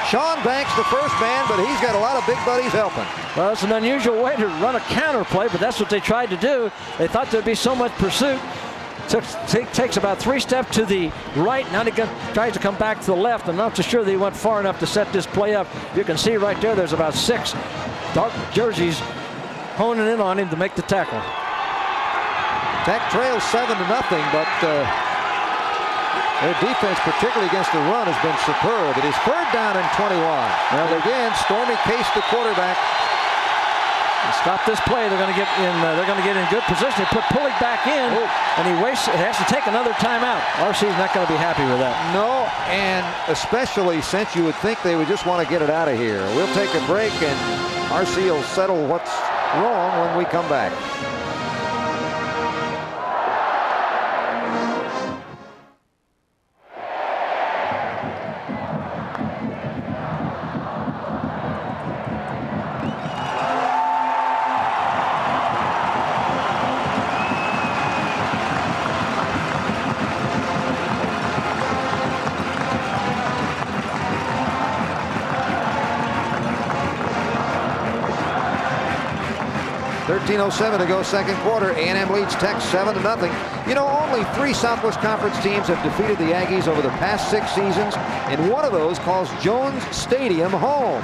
Sean Banks, the first man, but he's got a lot of big buddies helping. Well, it's an unusual way to run a counter play, but that's what they tried to do. They thought there'd be so much pursuit. Takes about 3 steps to the right. Now he tries to come back to the left. I'm not so sure that he went far enough to set this play up. You can see right there, there's about 6 dark jerseys honing in on him to make the tackle. Tech trails 7-0, but their defense, particularly against the run, has been superb. It is 3rd down and 21. Now again, Stormy Case, the quarterback. Stop this play. They're going to get in. They're going to get in good position. They put Pulig back in, and he has to take another timeout. RC's not going to be happy with that. No, and especially since you would think they would just want to get it out of here. We'll take a break, and RC will settle what's wrong when we come back. .07 to go second quarter. A&M leads Tech 7-0. You know, only 3 Southwest Conference teams have defeated the Aggies over the past 6 seasons, and one of those calls Jones Stadium home.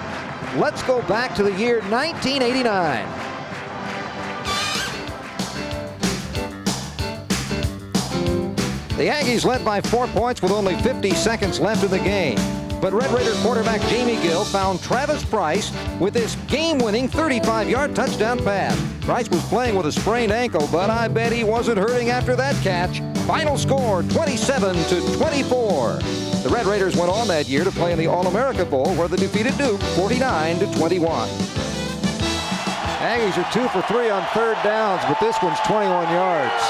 Let's go back to the year 1989. The Aggies led by 4 points with only 50 seconds left in the game. But Red Raider quarterback Jamie Gill found Travis Price with this game-winning 35-yard touchdown pass. Price was playing with a sprained ankle, but I bet he wasn't hurting after that catch. Final score, 27-24. The Red Raiders went on that year to play in the All-America Bowl, where they defeated Duke 49-21. Aggies are 2 for 3 on 3rd downs, but this one's 21 yards.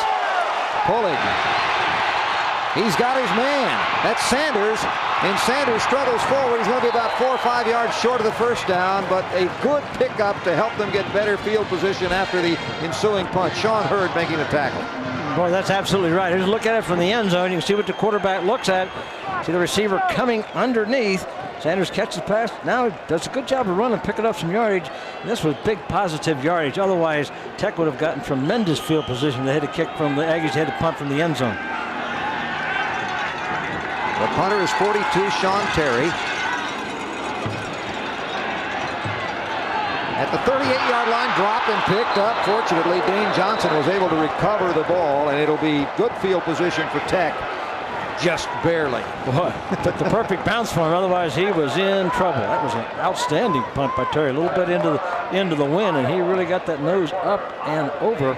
Pulig. He's got his man. That's Sanders. And Sanders struggles forward. He's going to be about 4 or 5 yards short of the first down, but a good pickup to help them get better field position after the ensuing punt. Sean Hurd making the tackle. Boy, that's absolutely right. Here's a look at it from the end zone. You can see what the quarterback looks at. See the receiver coming underneath. Sanders catches the pass. Now he does a good job of running, picking up some yardage. And this was big positive yardage. Otherwise, Tech would have gotten tremendous field position. They had to kick from the Aggies, had to punt from the end zone. The punter is 42, Sean Terry. At the 38-yard line, dropped and picked up. Fortunately, Dane Johnson was able to recover the ball, and it'll be good field position for Tech. Just barely. Boy, took the perfect bounce for him. Otherwise, he was in trouble. That was an outstanding punt by Terry. A little bit into the wind, and he really got that nose up and over.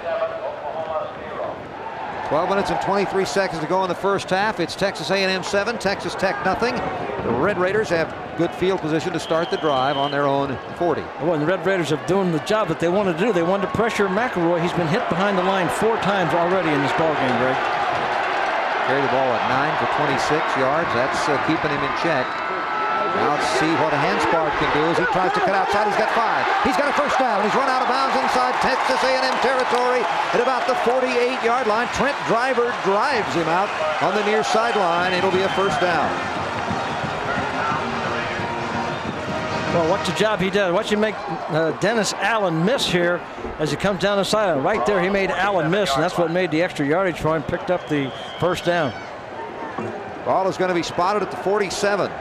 12 minutes and 23 seconds to go in the first half. It's Texas A&M 7, Texas Tech nothing. The Red Raiders have good field position to start the drive on their own 40. Well, and the Red Raiders are doing the job that they wanted to do. They wanted to pressure McElroy. He's been hit behind the line 4 times already in this ballgame, Greg. Carry the ball at 9 for 26 yards. That's keeping him in check. Now let's see what a Hanspard can do as he tries to cut outside. He's got 5. He's got a first down. He's run out of bounds inside Texas A&M territory at about the 48-yard line. Trent Driver drives him out on the near sideline. It'll be a first down. Well, watch the job he does. Watch him make Dennis Allen miss here as he comes down the sideline. Right there, he made Allen miss, and that's what made the extra yardage for him. Picked up the first down. Ball is going to be spotted at the 47.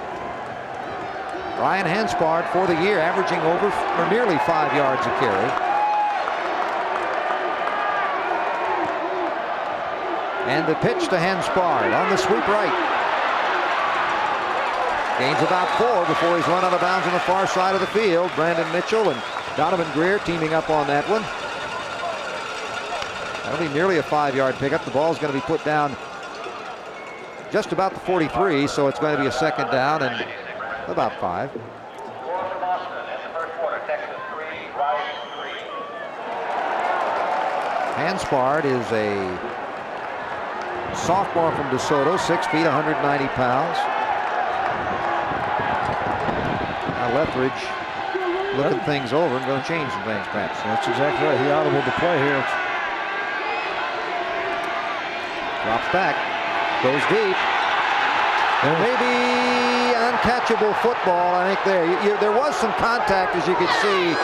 Ryan Hanspard for the year, averaging over or nearly 5 yards a carry. And the pitch to Hanspard on the sweep right. Gains about 4 before he's run out of bounds on the far side of the field. Brandon Mitchell and Donovan Greer teaming up on that one. That'll be nearly a 5-yard pickup. The ball's going to be put down just about the 43, so it's going to be a second down and about 5. Hanspard is a sophomore from DeSoto, 6 feet, 190 pounds. Now Lethbridge looking things over and going to change some things, perhaps. That's exactly right. He audibled the play here. Drops back, goes deep. There may be uncatchable football, I think there was some contact, as you could see,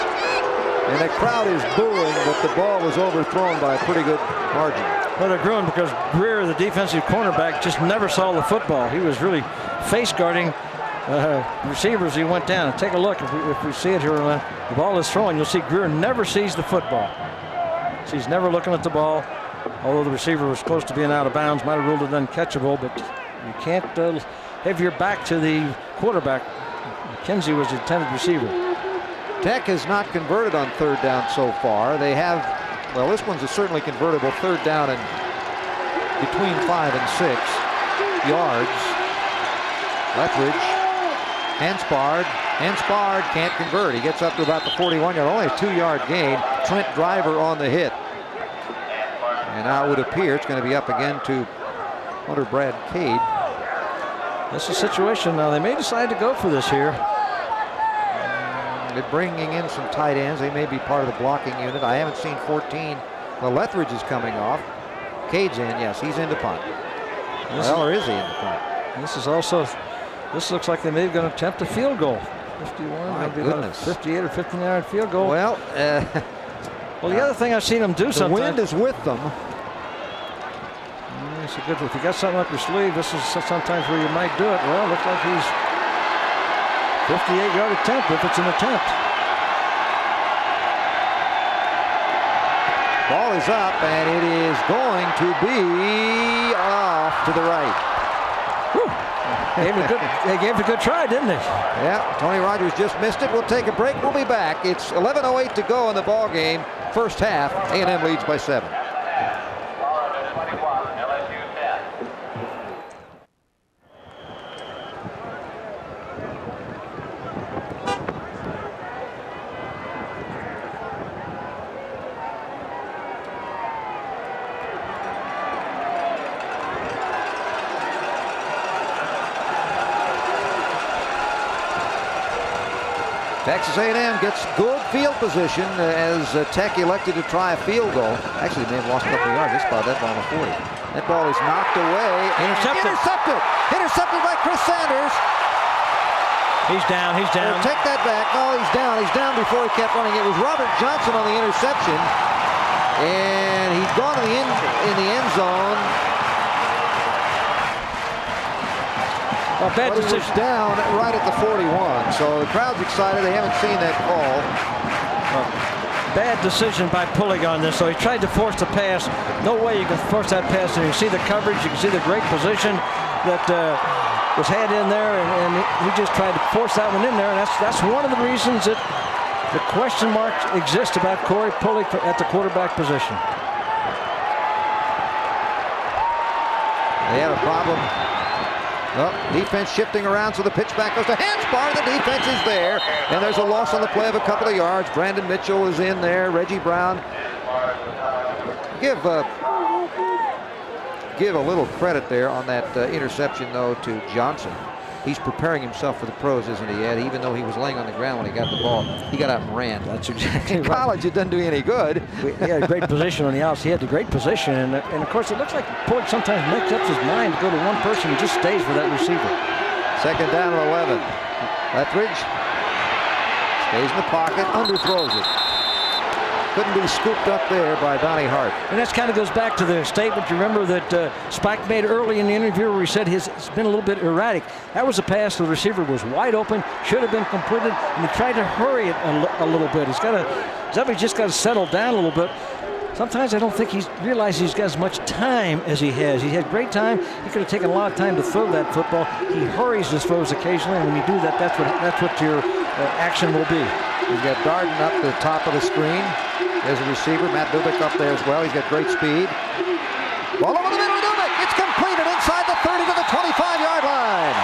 and the crowd is booing, but the ball was overthrown by a pretty good margin. Well, they're growing because Greer, the defensive cornerback, just never saw the football. He was really face guarding receivers. He went down. Take a look if we see it here. The ball is thrown. You'll see Greer never sees the football. So he's never looking at the ball. although the receiver was close to being out of bounds, might have ruled it uncatchable, but you can't have your back to the quarterback. McKenzie was the intended receiver. Tech has not converted on third down so far. They have, well, this one's a certainly convertible third down and between 5 and 6 yards. Lethbridge, Hanspard can't convert. He gets up to about the 41-yard, only a 2-yard gain. Trent Driver on the hit. And now it would appear it's going to be up again to Hunter Brad Cade. This is a situation now. They may decide to go for this here. They're bringing in some tight ends. They may be part of the blocking unit. I haven't seen 14. Well, Lethbridge is coming off. Cade's in. Yes, he's in to punt. Or is he in to punt? This is also. This looks like they may be going to attempt a field goal. 51. My Maybe about a goodness. 58 or 59-yard field goal. Well, the other thing I've seen them do the sometimes. wind is with them. It's a good. If you got something up your sleeve, this is sometimes where you might do it. Well, it looks like he's 58-yard attempt if it's an attempt. Ball is up, and it is going to be off to the right. They gave it a good try, didn't they? Yeah, Tony Rogers just missed it. We'll take a break. We'll be back. It's 11:08 to go in the ball game. First half, A&M leads by 7. Texas A&M gets good field position as Tech elected to try a field goal. Actually, they may have lost a couple of yards. They spotted that ball on the 40. That ball is knocked away. Intercepted by Chris Sanders. He's down. Take that back. No, he's down. He's down before he kept running. It was Robert Johnson on the interception. And he's gone in the end zone. Bad But he was decision. down right at the 41. So the crowd's excited. They haven't seen that call. Bad decision by Pulig on this. So he tried to force the pass. No way you can force that pass. And you see the coverage. You can see the great position that was had in there, and he just tried to force that one in there. And that's one of the reasons that the question mark exists about Corey Pulig at the quarterback position. They have a problem. Oh, defense shifting around, so the pitch back goes to Hanspard. The defense is there, and there's a loss on the play of a couple of yards. Brandon Mitchell is in there. Reggie Brown. Give a little credit there on that interception, though, to Johnson. He's preparing himself for the pros, isn't he, Ed? Even though he was laying on the ground when he got the ball, he got up and ran. That's exactly In right. college, it doesn't do you any good. He had a great position on the outs. He had the great position, and of course, it looks like Pulig sometimes makes up his mind to go to one person and just stays for that receiver. Second down and 11. Lethbridge stays in the pocket, underthrows it. Couldn't be scooped up there by Donnie Hart. And that kind of goes back to the statement, you remember, that Spike made early in the interview where he said it's been a little bit erratic. That was a pass. The receiver was wide open, should have been completed, and he tried to hurry it a little bit. Zebby just got to settle down a little bit. Sometimes I don't think he's realized he's got as much time as he has. He had great time. He could have taken a lot of time to throw that football. He hurries his throws occasionally, and when you do that, that's what your action will be. He's got Darden up the top of the screen. There's a receiver, Matt Dubik up there as well. He's got great speed. Ball over the middle of Dubik. It's completed inside the 30 to the 25-yard line.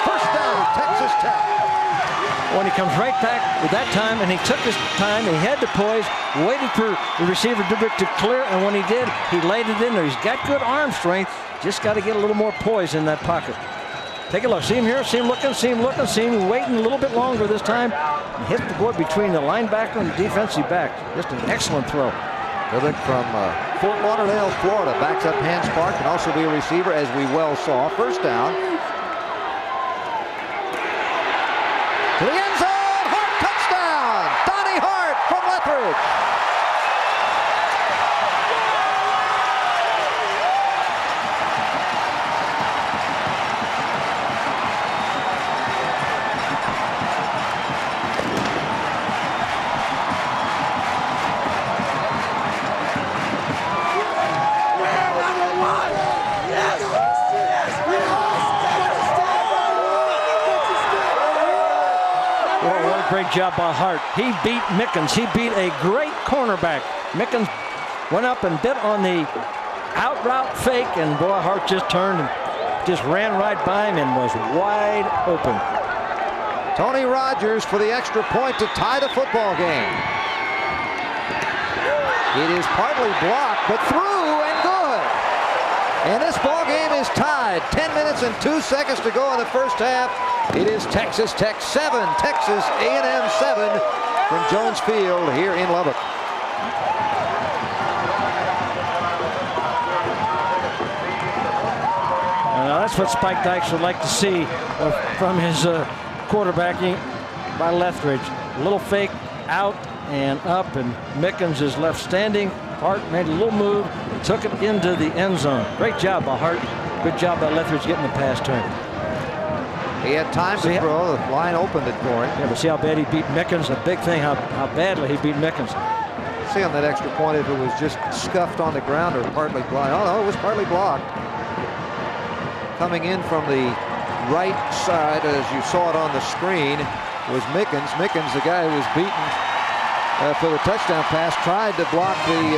First down, Texas Tech. When he comes right back with that time, and he took his time, he had the poise, waited for the receiver Dubik to clear, and when he did, he laid it in there. He's got good arm strength, just got to get a little more poise in that pocket. Take a look. See him here, see him looking, see him waiting a little bit longer this time. And hit the boy between the linebacker and the defensive back. Just an excellent throw. Dubik from Fort Lauderdale, Florida, backs up Hanspard, can also be a receiver, as we well saw. First down. To the end zone, Hart, touchdown! Donnie Hart from Lethbridge. Great job by Hart. He beat Mickens. He beat a great cornerback. Mickens went up and bit on the out route fake, and boy, Hart just turned and just ran right by him and was wide open. Tony Rogers for the extra point to tie the football game. It is partly blocked, but through and good. And this ball game is tied. 10 minutes and 2 seconds to go in the first half. It is Texas Tech 7, Texas A&M 7 from Jones Field here in Lubbock. That's what Spike Dykes would like to see from his quarterbacking by Lethbridge. A little fake out and up, and Mickens is left standing. Hart made a little move, took it into the end zone. Great job by Hart. Good job by Lethbridge getting the pass turn. He had time to throw. The line opened it for him. Yeah, but see how bad he beat Mickens? The big thing, how badly he beat Mickens. See on that extra point if it was just scuffed on the ground or partly blocked. Oh, no, it was partly blocked. Coming in from the right side, as you saw it on the screen, was Mickens. Mickens, the guy who was beaten for the touchdown pass, tried to block the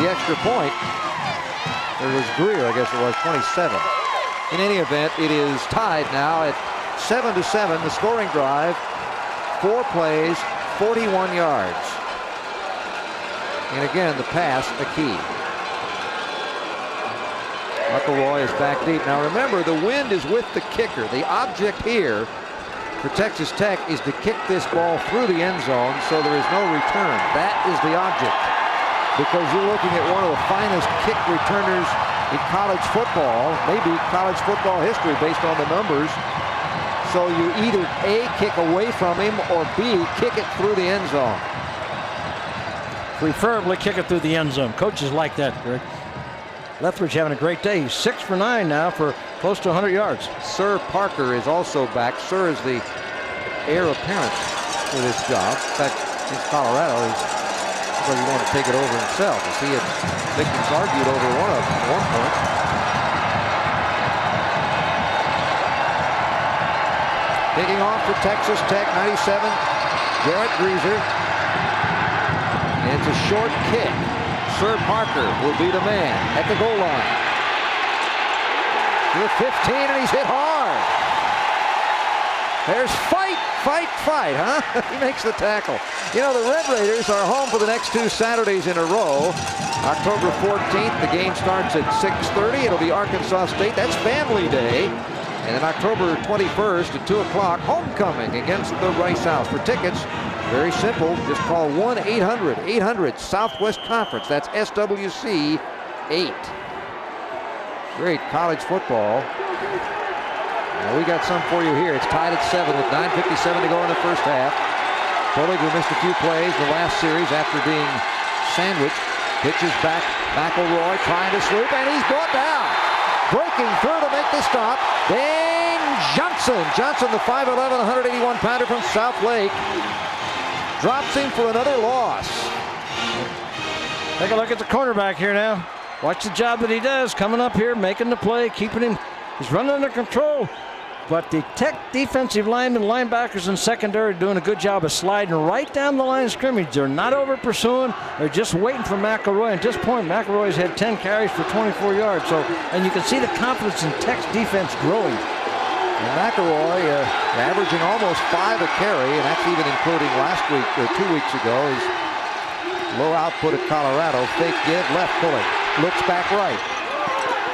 extra point. There was Greer, I guess it was, 27. In any event, it is tied now at 7-7. The scoring drive, 4 plays, 41 yards. And again, the pass a key. McElroy is back deep. Now remember, the wind is with the kicker. The object here for Texas Tech is to kick this ball through the end zone so there is no return. That is the object. Because you're looking at one of the finest kick returners in college football, maybe college football history based on the numbers. So you either A, kick away from him, or B, kick it through the end zone. Preferably kick it through the end zone. Coaches like that, Greg. Lethbridge having a great day. He's 6 for 9 now for close to 100 yards. Sir Parker is also back. Sir is the heir apparent for this job. In fact, in Colorado, because he wanted to take it over himself. As he and Mickens argued over one of them at one point. Kicking off for Texas Tech, 97, Garrett Greaser. And it's a short kick. Sir Parker will be the man at the goal line. To the 15, and he's hit hard. There's fight, huh? He makes the tackle. You know, the Red Raiders are home for the next 2 Saturdays in a row. October 14th, the game starts at 6:30. It'll be Arkansas State. That's Family Day. And then October 21st at 2 o'clock, homecoming against the Rice Owls. For tickets, very simple. Just call 1-800-800-Southwest Conference. That's SWC 8. Great college football. Now we got some for you here. It's tied at 7 with 9:57 to go in the first half. Bullock, who missed a few plays the last series after being sandwiched, pitches back. McElroy trying to swoop, and he's brought down. Breaking through to make the stop. Dane Johnson. Johnson, the 5'11", 181-pounder from South Lake, drops him for another loss. Take a look at the cornerback here now. Watch the job that he does, coming up here, making the play, keeping him. He's running under control. But the Tech defensive linemen, linebackers, and secondary are doing a good job of sliding right down the line of scrimmage. They're not over pursuing. They're just waiting for McElroy. At this point, McElroy's had 10 carries for 24 yards. So, and you can see the confidence in Tech's defense growing. And McElroy averaging almost 5 a carry, and that's even including last week or 2 weeks ago. His low output at Colorado. Fake give, left pulling. Looks back right.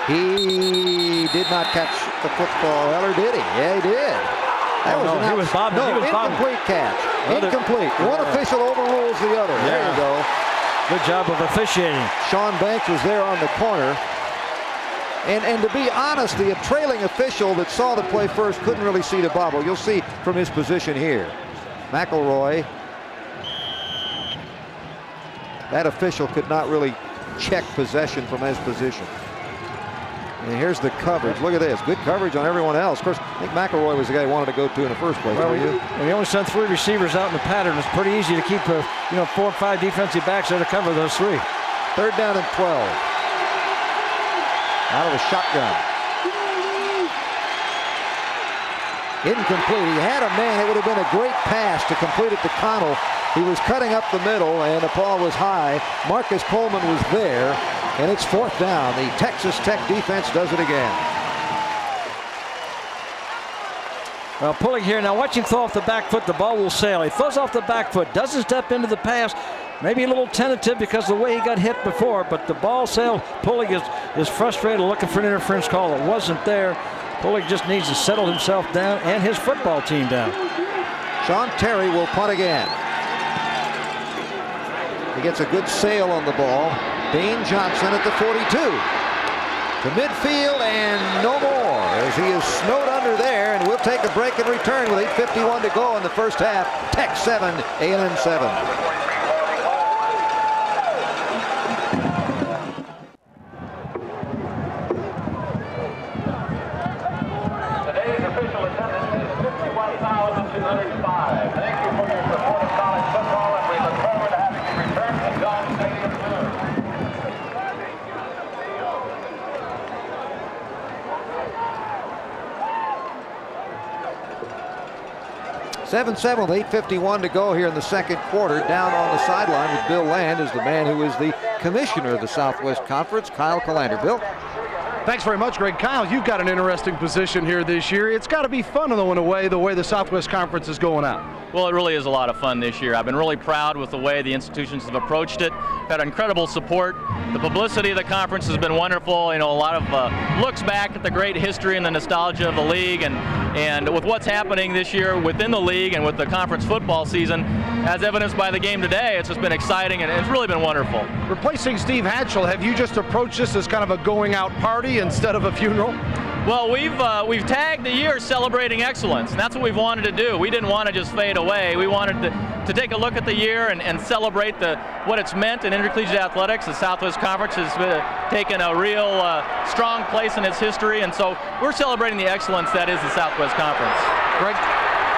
He did not catch the football, or did he? Yeah, he did. That was he was bobbing. No, he was incomplete catch. Incomplete. One official overrules the other. Yeah. There you go. Good job of officiating. Sean Banks was there on the corner. And to be honest, the trailing official that saw the play first couldn't really see the bobble. You'll see from his position here. McElroy. That official could not really check possession from his position. And here's the coverage. Look at this. Good coverage on everyone else. Of course, I think McElroy was the guy he wanted to go to in the first place. Well, we only sent 3 receivers out in the pattern. It's pretty easy to keep 4 or 5 defensive backs there to cover those 3. 3rd down and 12. Out of the shotgun. Incomplete. He had a man. It would have been a great pass to complete it to Connell. He was cutting up the middle, and the ball was high. Marcus Coleman was there, and it's 4th down. The Texas Tech defense does it again. Well, Pulley here. Now watch him throw off the back foot. The ball will sail. He throws off the back foot. Doesn't step into the pass. Maybe a little tentative because of the way he got hit before, but the ball sailed. Pulley is frustrated, looking for an interference call. It wasn't there. Pulley just needs to settle himself down and his football team down. Sean Terry will punt again. He gets a good sail on the ball. Dane Johnson at the 42. To midfield and no more as he is snowed under there, and we'll take a break and return with 8:51 to go in the first half. Tech 7, A&M 7. Today's official attendance is 51,205. Thank you for your support of college football, and we look forward to having you return to Jones Stadium soon. 7-7 with 8:51 to go here in the second quarter. Down on the sideline with Bill Land is the man who is the commissioner of the Southwest Conference, Kyle Calander. Bill? Thanks very much, Greg. Kyle, you've got an interesting position here this year. It's got to be fun in a way, the way the Southwest Conference is going out. Well, it really is a lot of fun this year. I've been really proud with the way the institutions have approached it. Had incredible support. The publicity of the conference has been wonderful. You know, a lot of looks back at the great history and the nostalgia of the league, and with what's happening this year within the league and with the conference football season, as evidenced by the game today, it's just been exciting and it's really been wonderful. Replacing Steve Hatchell, have you just approached this as kind of a going out party instead of a funeral? Well, we've tagged the year celebrating excellence, and that's what we've wanted to do. We didn't want to just fade away. We wanted to take a look at the year and celebrate what it's meant in intercollegiate athletics. The Southwest Conference has taken a real strong place in its history, and so we're celebrating the excellence that is the Southwest Conference. Greg?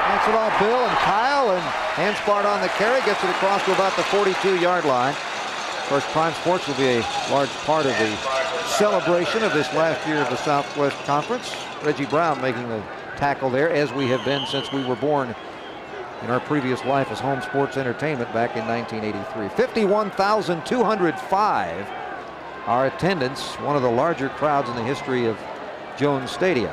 Thanks a lot, Bill and Kyle, and Hanspard on the carry, gets it across to about the 42-yard line. Of course, Prime Sports will be a large part of the celebration of this last year of the Southwest Conference. Reggie Brown making the tackle there, as we have been since we were born in our previous life as Home Sports Entertainment back in 1983. 51,205 our attendance, one of the larger crowds in the history of Jones Stadium.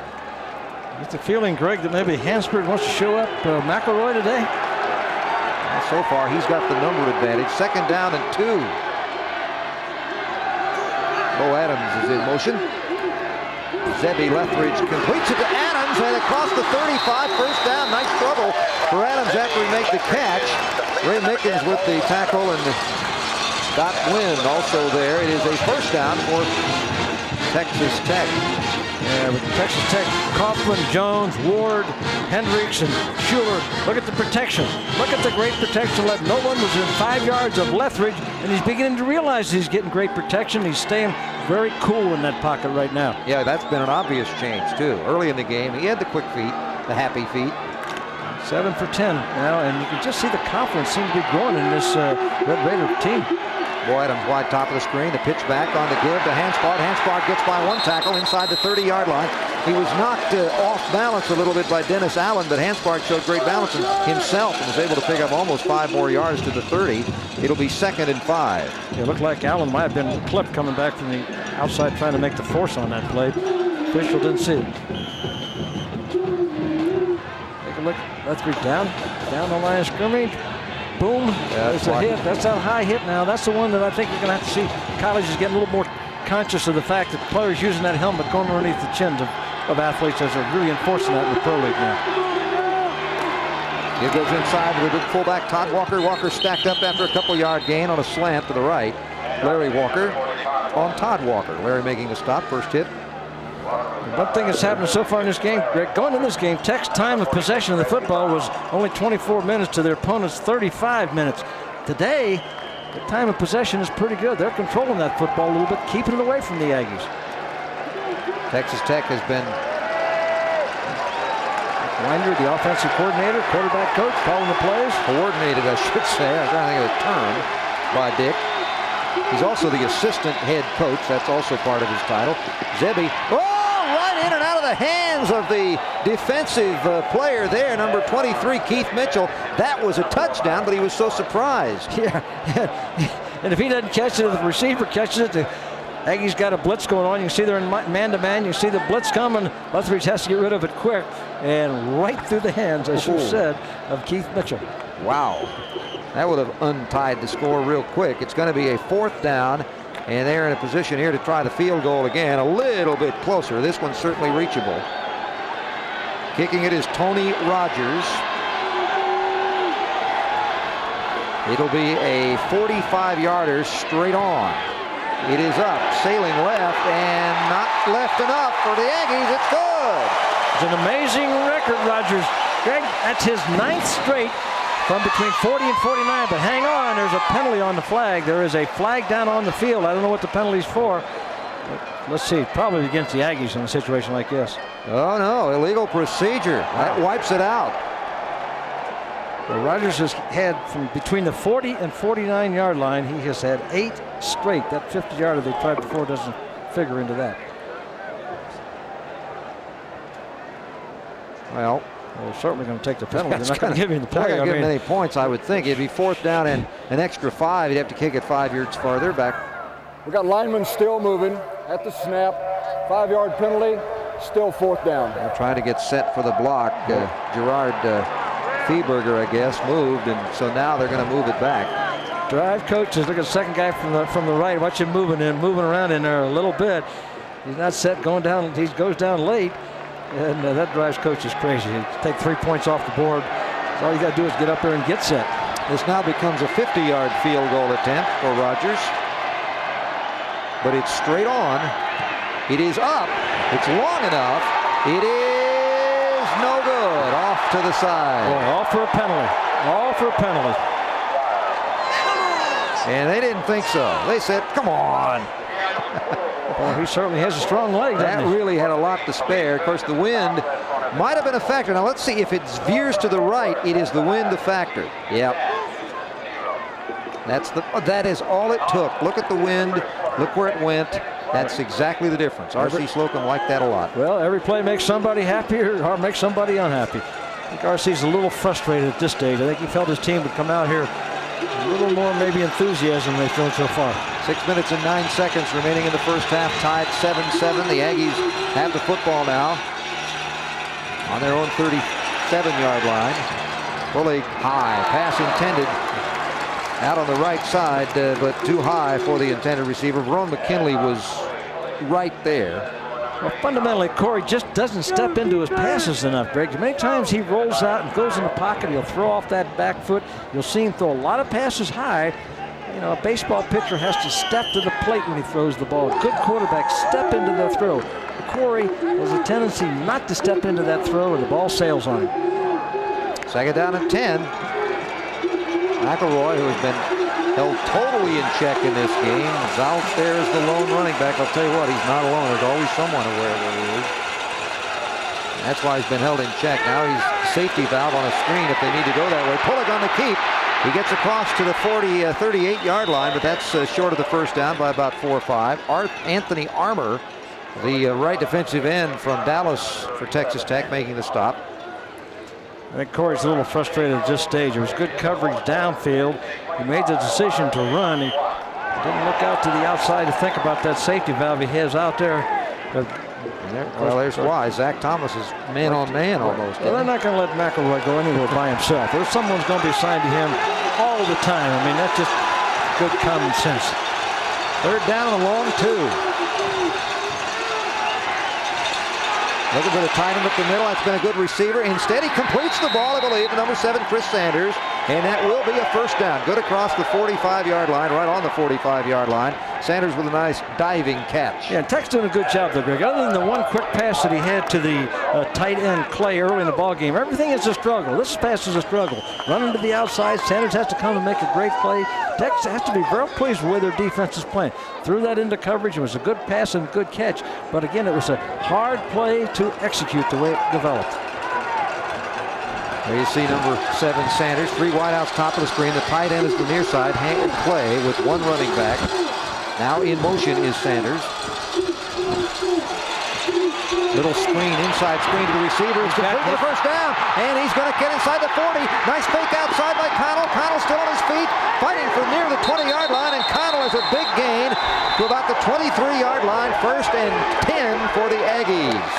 It's a feeling, Greg, that maybe Hansford wants to show up McElroy today. Well, so far, he's got the number advantage. 2nd down and 2. Bo Adams is in motion. Zebby Lethridge completes it to Adams, and across the 35, 1st down. Nice struggle for Adams after he made the catch. Ray Mickens with the tackle, and Scott Wynn also there. It is a 1st down for Texas Tech. Yeah, with Texas Tech, Kaufman, Jones, Ward, Hendricks, and Schuler. Look at the protection. Look at the great protection. No one was in 5 yards of Lethridge, and he's beginning to realize he's getting great protection. He's staying very cool in that pocket right now. Yeah, that's been an obvious change, too. Early in the game, he had the quick feet, the happy feet. 7 for 10 now, and you can just see the confidence seems to be growing in this Red Raider team. Bo Adams wide top of the screen. The pitch back on the give to Hanspard. Hanspard gets by one tackle inside the 30-yard line. He was knocked off balance a little bit by Dennis Allen, but Hanspard showed great balance himself and was able to pick up almost 5 more yards to the 30. It'll be 2nd and 5. It looked like Allen might have been clipped coming back from the outside trying to make the force on that play. Official didn't see it. Take a look. Lethbridge down the line of scrimmage. Boom. There's a hit. That's a high hit now. That's the one that I think you're going to have to see. College is getting a little more conscious of the fact that players using that helmet going underneath the chins of athletes as they're really enforcing that in the pro league now. It goes inside with the fullback Todd Walker. Walker stacked up after a couple-yard gain on a slant to the right. Larry Walker on Todd Walker. Larry making a stop. First hit. One thing that's happened so far in this game, Greg, going in this game, Tech's time of possession of the football was only 24 minutes to their opponent's 35 minutes. Today, the time of possession is pretty good. They're controlling that football a little bit, keeping it away from the Aggies. Texas Tech has been... Winder, the offensive coordinator, quarterback coach, calling the plays. Coordinated, I should say. I'm trying to think of the term by Dick. He's also the assistant head coach. That's also part of his title. Zebby. Oh! right in and out of the hands of the defensive player there, number 23, Keith Mitchell. That was a touchdown, but he was so surprised. Yeah. And if he doesn't catch it, if the receiver catches it, the Aggies got a blitz going on. You can see they're in man-to-man. You see the blitz coming. Lethbridge has to get rid of it quick. And right through the hands, as you said, of Keith Mitchell. Wow. That would have untied the score real quick. It's going to be a 4th down, and they're in a position here to try the field goal again. A little bit closer. This one's certainly reachable. Kicking it is Tony Rogers. It'll be a 45-yarder straight on. It is up, sailing left, and not left enough for the Aggies. It's good. It's an amazing record, Rogers. Greg, that's his 9th straight from between 40 and 49. But hang on, there's a penalty on the flag. There is a flag down on the field. I don't know what the penalty's for. But let's see, probably against the Aggies in a situation like this. Oh, no, illegal procedure. That wipes it out. Well, Rogers has had from between the 40 and 49-yard line, he has had 8 straight. That 50-yarder they tried before doesn't figure into that. Well, they're certainly going to take the penalty. They're not going to give him the play. Not going to give him any points, I would think. It'd be 4th down and an extra 5. He'd have to kick it 5 yards farther back. We got linemen still moving at the snap. 5-yard penalty, still 4th down. They're trying to get set for the block. Gerard Fieberger, I guess, moved, and so now they're going to move it back. Drive coaches, look at the second guy from the right. Watch him moving around in there a little bit. He's not set, going down. He goes down late, and that drives coach is crazy. He take 3 points off the board. So all you got to do is get up there and get set. This now becomes a 50-yard field goal attempt for Rogers, but it's straight on. It is up. It's long enough. It is no good. Off to the side. Boy, all for a penalty. All for a penalty. And they didn't think so. They said, come on. Boy, he certainly has a strong leg. That really had a lot to spare. Of course, the wind might have been a factor. Now, let's see if it veers to the right. It is the wind a factor. Yep. That is all it took. Look at the wind. Look where it went. That's exactly the difference. R.C. Slocum liked that a lot. Well, every play makes somebody happier or makes somebody unhappy. I think R.C.'s a little frustrated at this stage. I think he felt his team would come out here a little more maybe enthusiasm than they've shown so far. 6 minutes and 9 seconds remaining in the first half, tied 7-7. The Aggies have the football now on their own 37-yard line. Fully high, pass intended out on the right side, but too high for the intended receiver. Verone McKinley was right there. Well, fundamentally, Corey just doesn't step into his passes enough, Greg. Many times he rolls out and goes in the pocket. He'll throw off that back foot. You'll see him throw a lot of passes high. You know, a baseball pitcher has to step to the plate when he throws the ball. Good quarterback step into the throw. Corey has a tendency not to step into that throw, and the ball sails on him. 2nd down and 10. McElroy, who has been held totally in check in this game, is out there as the lone running back. I'll tell you what, he's not alone. There's always someone aware of where he is. That's why he's been held in check. Now he's safety valve on a screen if they need to go that way. Pulling on the keep. He gets across to the 38-yard line, but that's short of the first down by about 4 or 5. Anthony Armour, the right defensive end from Dallas for Texas Tech, making the stop. I think Corey's a little frustrated at this stage. There was good coverage downfield. He made the decision to run. He didn't look out to the outside to think about that safety valve he has out there. Well, there's why. Zach Thomas is man-on-man almost. Well, they're not going to let McElroy go anywhere by himself. There's someone's going to be assigned to him all the time. I mean, that's just good common sense. 3rd down and long 2. Looking for the tight end up the middle. That's been a good receiver. Instead, he completes the ball, I believe, to number 7, Chris Sanders. And that will be a first down. Good across the 45-yard line, right on the 45-yard line. Sanders with a nice diving catch. Yeah, Tech's doing a good job there, Greg. Other than the one quick pass that he had to the tight end Clay early in the ball game, everything is a struggle. This pass is a struggle. Running to the outside, Sanders has to come and make a great play. Tech has to be very pleased with the way their defense is playing. Threw that into coverage. It was a good pass and a good catch. But again, it was a hard play to execute the way it developed. There you see number 7 Sanders. 3 wideouts top of the screen. The tight end is the near side. Hank Clay with 1 running back. Now in motion is Sanders. Little screen, inside screen to the receiver. He's complete for the first down, and he's going to get inside the 40. Nice fake outside by Connell. Connell still on his feet, fighting for near the 20-yard line, and Connell has a big gain to about the 23-yard line. 1st and 10 for the Aggies.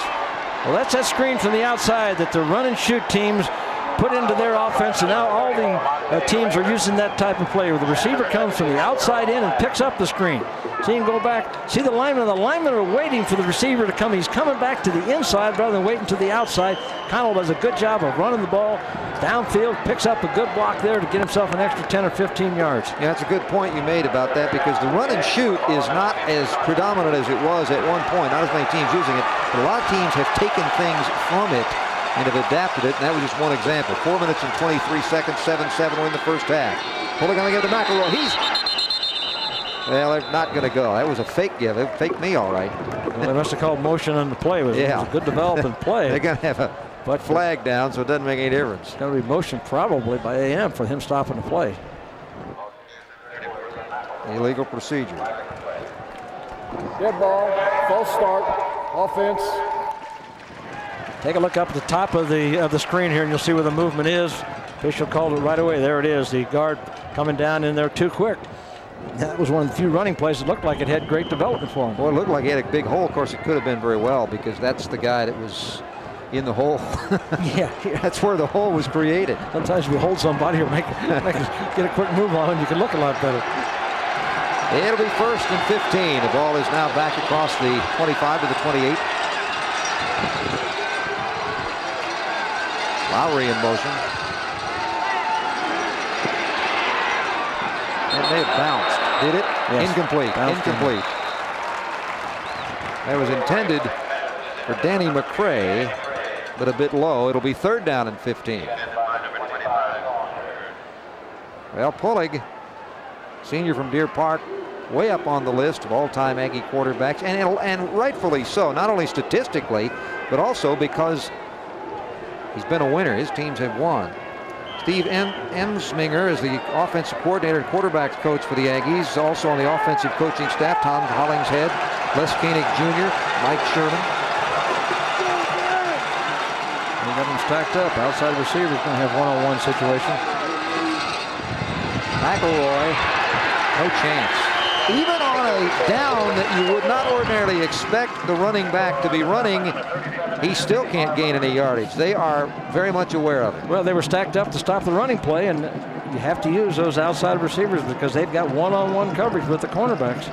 Well, that's that screen from the outside that the run and shoot teams put into their offense, and now all the teams are using that type of play where the receiver comes from the outside in and picks up the screen. See him go back. See the linemen are waiting for the receiver to come. He's coming back to the inside rather than waiting to the outside. Connell does a good job of running the ball downfield, picks up a good block there to get himself an extra 10 or 15 yards. Yeah, that's a good point you made about that, because the run and shoot is not as predominant as it was at one point. Not as many teams using it, but a lot of teams have taken things from it and have adapted it, and that was just one example. 4 minutes and 23 seconds, 7-7 in the first half. Pulley going to give to McElroy. Well, they're not going to go. That was a fake give. They faked me all right. Well, they must have called motion on the play. It was a good development play. They're going to have a flag down, so it doesn't make any difference. It's going to be motion probably by A&M for him stopping the play. Illegal procedure. Dead ball, false start, offense. Take a look up at the top of the screen here, and you'll see where the movement is. Official called it right away. There it is. The guard coming down in there too quick. That was one of the few running plays that looked like it had great development for him. Well, it looked like he had a big hole. Of course, it could have been very well, because that's the guy that was in the hole. Yeah. That's where the hole was created. Sometimes if you hold somebody or get a quick move on him, you can look a lot better. It'll be 1st and 15. The ball is now back across the 25 to the 28. Lowry in motion. It may have bounced. Did it? Yes. Incomplete. Bounced Incomplete. That was intended for Danny McCray, but a bit low. It'll be 3rd down and 15. Well, Pulley, senior from Deer Park, way up on the list of all-time Aggie quarterbacks, and rightfully so, not only statistically, but also because he's been a winner. His teams have won. Steve Emsminger is the offensive coordinator and quarterbacks coach for the Aggies. Also on the offensive coaching staff, Tom Hollingshead, Les Koenig Jr., Mike Sherman. They got them stacked up. Outside receivers going to have one-on-one situation. McElroy, no chance. Even on a down that you would not ordinarily expect the running back to be running, he still can't gain any yardage. They are very much aware of it. Well, they were stacked up to stop the running play, and you have to use those outside receivers because they've got one-on-one coverage with the cornerbacks.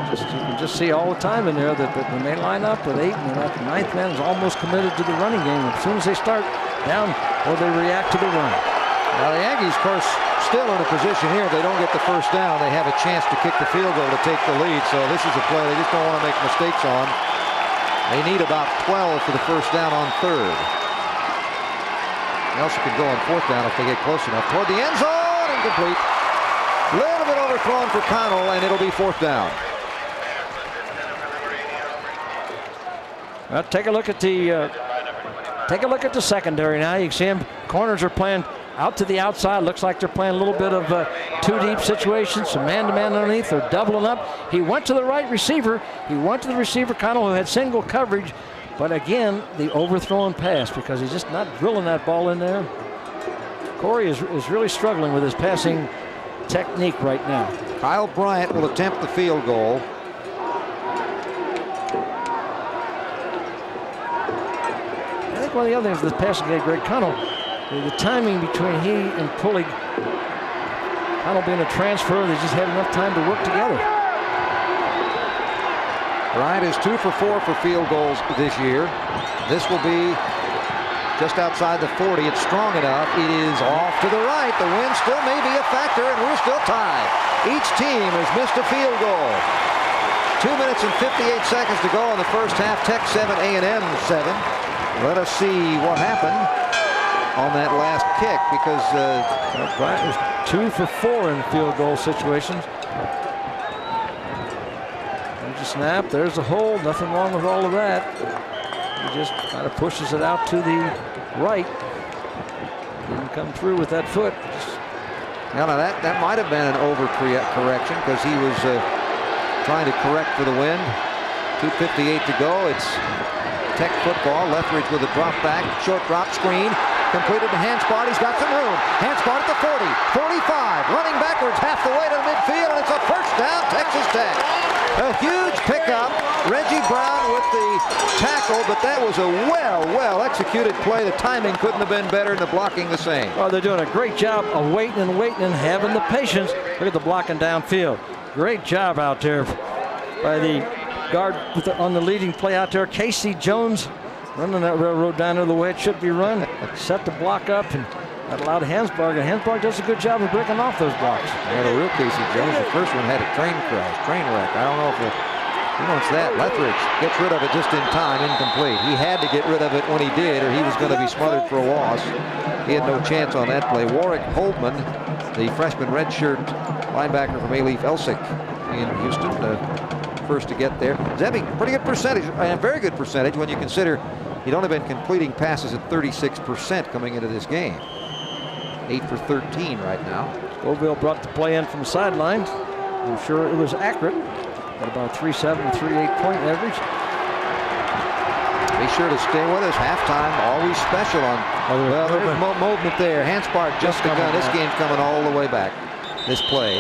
You can just see all the time in there that when they line up with 8 and that 9th man is almost committed to the running game. As soon as they start down, or they react to the run. Now the Aggies, of course, still in a position here. If they don't get the first down, they have a chance to kick the field goal to take the lead. So this is a play they just don't want to make mistakes on. They need about 12 for the first down on 3rd. They also could go on 4th down if they get close enough. Toward the end zone, incomplete. A little bit overthrown for Connell, and it'll be 4th down. Well, take a look at the secondary now. You can see them. Corners are playing out to the outside. Looks like they're playing a little bit of two deep situation. Some man-to-man underneath. They're doubling up. He went to the right receiver. Connell, who had single coverage. But again, the overthrown pass because he's just not drilling that ball in there. Corey is really struggling with his passing technique right now. Kyle Bryant will attempt the field goal. I think one of the other things with this passing game, Greg Connell, the timing between he and Pulley, Connell being a transfer, they just had enough time to work together. Bryant is 2 for 4 for field goals this year. This will be just outside the 40. It's strong enough. It is off to the right. The wind still may be a factor, and we're still tied. Each team has missed a field goal. 2 minutes and 58 seconds to go in the first half. Tech 7, A&M 7. Let us see what happened on that last kick because Bryant was 2 for 4 in field goal situations. There's a snap. There's a hold. Nothing wrong with all of that. He just kind of pushes it out to the right. Didn't come through with that foot. Now that might have been an overcorrection because he was trying to correct for the wind. 2:58 to go. It's Tech football. Leftridge with a drop back, short drop screen. Completed to Hanspard. He's got some room. Hanspard at the 40, 45, running backwards half the way to the midfield, and it's a first down, Texas Tech. A huge pickup. Reggie Brown with the tackle, but that was a well executed play. The timing couldn't have been better, and the blocking the same. Oh, they're doing a great job of waiting and having the patience. Look at the blocking downfield. Great job out there by the guard on the leading play out there. Casey Jones running that railroad down there the way it should be run. Set the block up, and that allowed Hanspard. And Hanspard does a good job of breaking off those blocks. Yeah, the real Casey Jones, the first one had a train wreck. I don't know if he wants that. Leftridge gets rid of it just in time, incomplete. He had to get rid of it when he did, or he was going to be smothered for a loss. He had no chance on that play. Warwick Holdman, the freshman redshirt linebacker from Alief Elsik in Houston, first to get there. Zebby, pretty good percentage, a very good percentage when you consider he'd only been completing passes at 36% coming into this game. 8 for 13 right now. Scoville brought the play in from the sideline. I'm sure it was accurate. At about 3.7, 3.8 point average. Be sure to stay with us. Halftime, always special on. Well, there's movement there. Hanspard just begun. This game's coming all the way back. This play.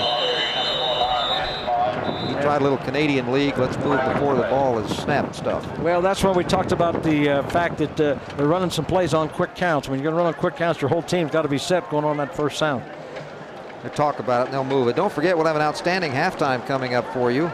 He tried a little Canadian League. Let's move before the ball is snapped stuff. Well, that's when we talked about the fact that they're running some plays on quick counts. When you're going to run on quick counts, your whole team's got to be set going on that first sound. They'll talk about it and they'll move it. Don't forget, we'll have an outstanding halftime coming up for you.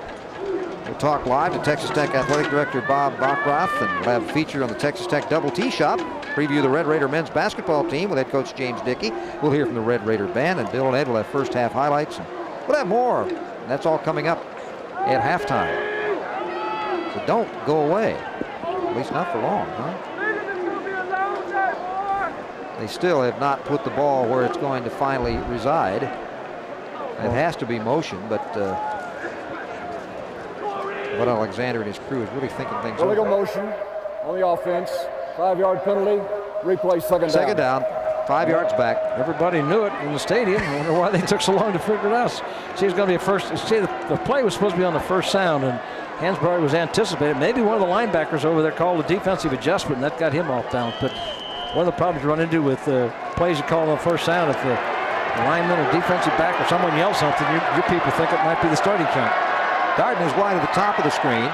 We'll talk live to Texas Tech Athletic Director Bob Bachroth, and we'll have a feature on the Texas Tech Double T Shop. Preview the Red Raider men's basketball team with head coach James Dickey. We'll hear from the Red Raider band, and Bill and Ed will have first half highlights. And we'll have more. And that's all coming up at halftime. So don't go away. At least not for long, huh? They still have not put the ball where it's going to finally reside. It has to be motion, but Bud Alexander and his crew is really thinking things over. Illegal motion on the offense. 5-yard penalty. Replay second down. Second down. 5 yards back. Everybody knew it in the stadium. I wonder why they took so long to figure it out. See, it's going to be a first. See, the play was supposed to be on the first sound, and Hansberry was anticipated. Maybe one of the linebackers over there called a defensive adjustment, and that got him off down. But one of the problems you run into with plays you call on the first sound, if the lineman or defensive back or someone yells something, your people think it might be the starting count. Darden is wide at the top of the screen.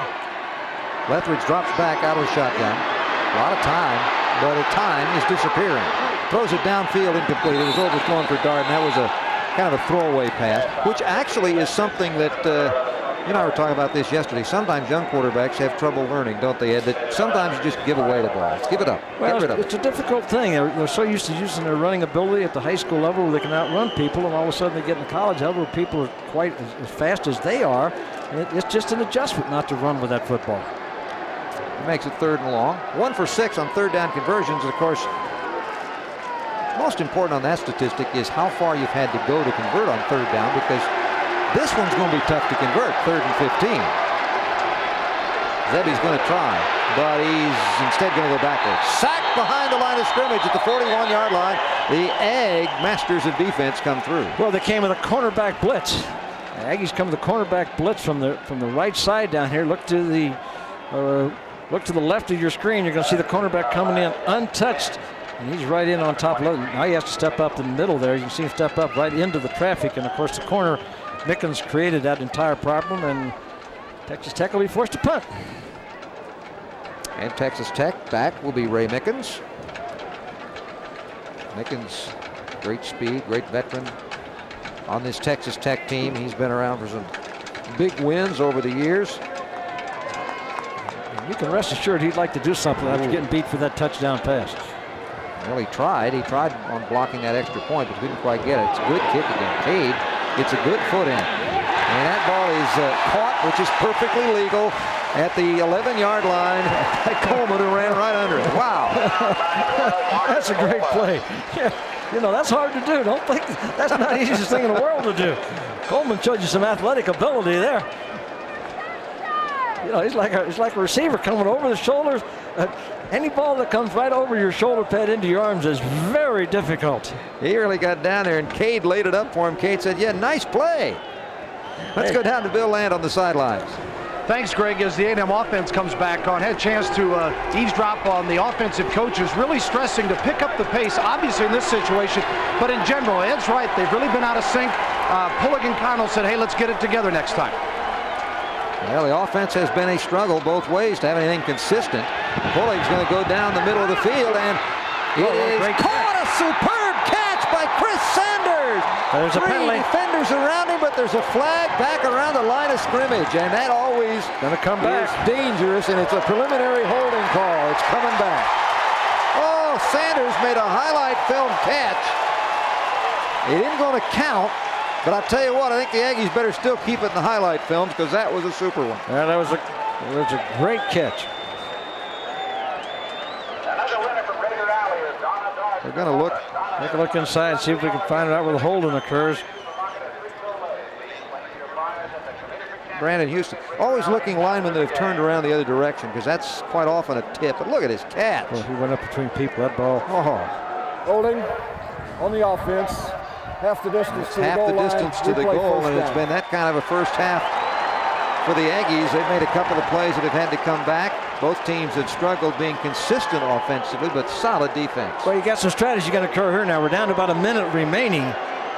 Leftridge drops back out of the shotgun. A lot of time, but the time is disappearing. Throws it downfield, incomplete. It was overthrown for Darden. That was a kind of a throwaway pass, which actually is something that you and I were talking about this yesterday. Sometimes young quarterbacks have trouble learning, don't they, Ed? That sometimes you just give away the ball. Give it up. Well, Get rid of it. It's a difficult thing. They're so used to using their running ability at the high school level where they can outrun people, and all of a sudden they get in the college level where people are quite as fast as they are. It's just an adjustment not to run with that football. He makes it 3rd and long. 1 for 6 on third down conversions. Of course, most important on that statistic is how far you've had to go to convert on third down, because this one's going to be tough to convert, 3rd and 15. Zebby's going to try, but he's instead going to go backwards. Sacked behind the line of scrimmage at the 41-yard line. The Ag masters of defense come through. Well, they came with a cornerback blitz. The Aggies come with a cornerback blitz from the right side down here. Look to the left of your screen. You're going to see the cornerback coming in untouched. And he's right in on top of it. Now he has to step up in the middle there. You can see him step up right into the traffic. And, of course, the corner, Mickens, created that entire problem. And Texas Tech will be forced to punt. And Texas Tech back will be Ray Mickens. Mickens, great speed, great veteran on this Texas Tech team. He's been around for some big wins over the years. You can rest assured he'd like to do something after getting beat for that touchdown pass. Well, he tried. He tried on blocking that extra point, but couldn't quite get it. It's a good kick again. Cade gets a good foot in. And that ball is caught, which is perfectly legal, at the 11-yard line by Coleman, who ran right under it. Wow. That's a great play. Yeah. You know, that's hard to do. Don't think that's not the easiest thing in the world to do. Coleman showed you some athletic ability there. You know, he's like a receiver coming over the shoulders. Any ball that comes right over your shoulder pad into your arms is very difficult. He really got down there, and Cade laid it up for him. Cade said, yeah, nice play. Let's go down to Bill Land on the sidelines. Thanks, Greg. As the A&M offense comes back on, had a chance to eavesdrop on the offensive coaches, really stressing to pick up the pace, obviously in this situation, but in general, Ed's right. They've really been out of sync. Pullick and Connell said, hey, let's get it together next time. Well, the offense has been a struggle both ways to have anything consistent. Pullick's going to go down the middle of the field, and it is caught. A superb catch by Chris Sanders. There's a penalty. Defenders around him, but there's a flag back around the line of scrimmage, and that always going to come back. Is dangerous, and it's a preliminary holding call. It's coming back. Oh, Sanders made a highlight film catch. It isn't going to count. But I'll tell you what, I think the Aggies better still keep it in the highlight films because that was a super one. Yeah, that was a great catch. They're going to look. Take a look inside, see if we can find out where the holding occurs. Brandon Houston, always looking linemen that have turned around the other direction because that's quite often a tip. But look at his catch. Well, he went up between people, that ball. Oh. Holding on the offense. Half the distance to the half goal the distance line. to the goal, and it's been that kind of a first half for the Aggies. They've made a couple of plays that have had to come back. Both teams have struggled being consistent offensively, but solid defense. Well, you got some strategy going to occur here now. We're down to about a minute remaining,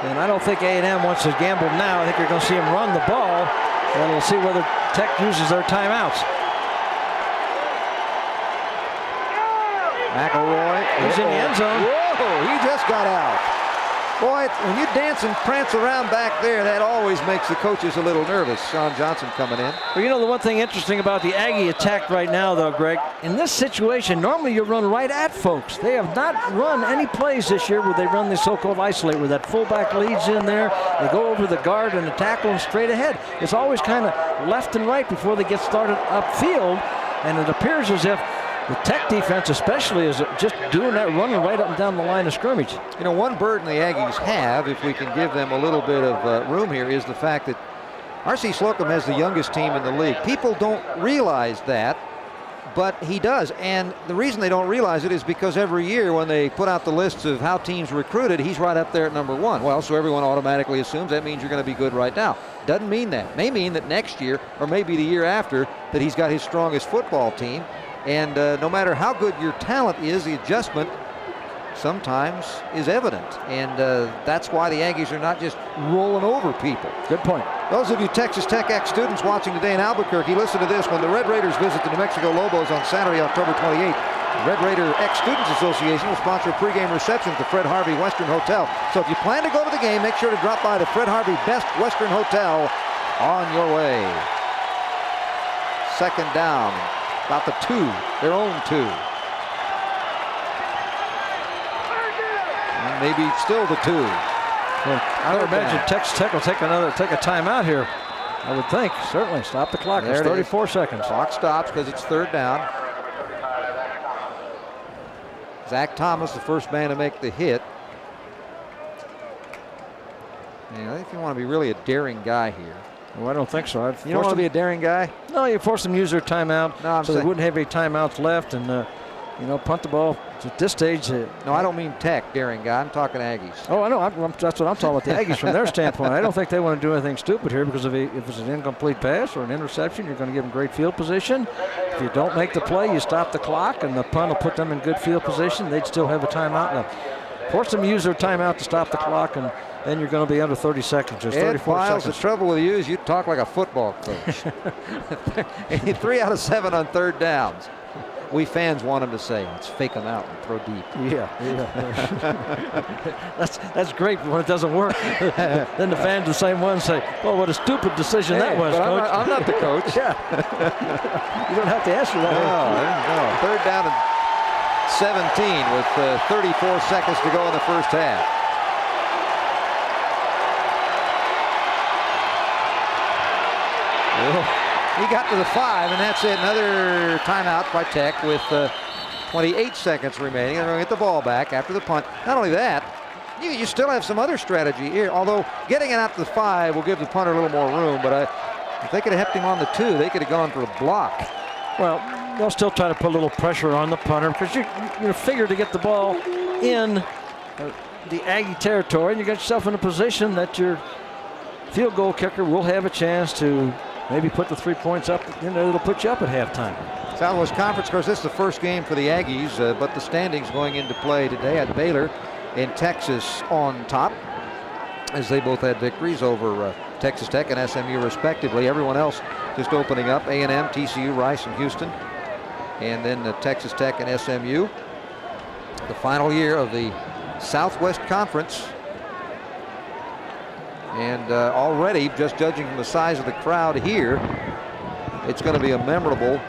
and I don't think A&M wants to gamble now. I think you're going to see them run the ball, and we'll see whether Tech uses their timeouts. McElroy, he's in the end zone. Whoa, he just got out. Boy, when you dance and prance around back there, that always makes the coaches a little nervous. Sean Johnson coming in. Well, you know, the one thing interesting about the Aggie attack right now, though, Greg, in this situation, normally you run right at folks. They have not run any plays this year where they run the so-called isolate, where that fullback leads in there, they go over the guard and tackle them straight ahead. It's always kind of left and right before they get started upfield, and it appears as if the Tech defense especially is just doing that, running right up and down the line of scrimmage. You know, one burden the Aggies have, if we can give them a little bit of room here, is the fact that R.C. Slocum has the youngest team in the league. People don't realize that, but he does. And the reason they don't realize it is because every year when they put out the lists of how teams recruited, he's right up there at number one. Well, so everyone automatically assumes that means you're going to be good right now. Doesn't mean that. It may mean that next year, or maybe the year after, that he's got his strongest football team. And no matter how good your talent is, the adjustment sometimes is evident. And that's why the Aggies are not just rolling over people. Good point. Those of you Texas Tech X students watching today in Albuquerque, listen to this. When the Red Raiders visit the New Mexico Lobos on Saturday, October 28th, the Red Raider X Students Association will sponsor a pregame reception at the Fred Harvey Western Hotel. So if you plan to go to the game, make sure to drop by the Fred Harvey Best Western Hotel on your way. Second down. About the 2, their own 2. And maybe still the 2. Well, I would imagine Texas Tech will take a timeout here. I would think, certainly. Stop the clock. There's 34 seconds. Clock stops because it's third down. Zach Thomas, the first man to make the hit. And I think you want to be really a daring guy here. Well, I don't think so. You don't want to be a daring guy? No, you force them to use their timeout, no, so they wouldn't have any timeouts left, and punt the ball at this stage. No, I don't mean Tech, daring guy. I'm talking Aggies. Oh, I know. That's what I'm talking about. The Aggies from their standpoint. I don't think they want to do anything stupid here because if it's an incomplete pass or an interception, you're going to give them great field position. If you don't make the play, you stop the clock, and the punt will put them in good field position. They'd still have a timeout left. Force them to use their timeout to stop the clock, and then you're going to be under 30 seconds. There's 34 seconds. The trouble with you is you talk like a football coach. 3 out of 7 on third downs. We fans want him to say, let's fake them out and throw deep. Yeah. That's great when it doesn't work. Then the fans, the same ones, say, well, what a stupid decision that was, Coach. I'm not the coach. Yeah. You don't have to answer that. No. Third down and 17 with 34 seconds to go in the first half. He got to the 5, and that's it. Another timeout by Tech with 28 seconds remaining. They're going to get the ball back after the punt. Not only that, you still have some other strategy here, although getting it out to the 5 will give the punter a little more room, but if they could have helped him on the 2, they could have gone for a block. Well, they'll still try to put a little pressure on the punter because you figure to get the ball in the Aggie territory, and you get yourself in a position that your field goal kicker will have a chance to maybe put the 3 points up. It'll put you up at halftime. Southwest Conference, of course, this is the first game for the Aggies, but the standings going into play today had Baylor and Texas on top, as they both had victories over Texas Tech and SMU respectively. Everyone else just opening up: A&M, TCU, Rice, and Houston, and then Texas Tech and SMU. The final year of the Southwest Conference, and already, just judging from the size of the crowd here, it's going to be a memorable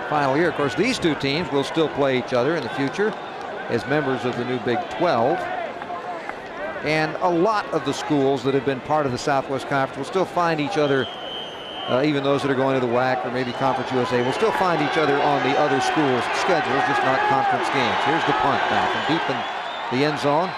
final year. Of course, these two teams will still play each other in the future as members of the new Big 12. And a lot of the schools that have been part of the Southwest Conference will still find each other, even those that are going to the WAC or maybe Conference USA will still find each other on the other schools' schedules, just not conference games. Here's the punt now from deep in the end zone.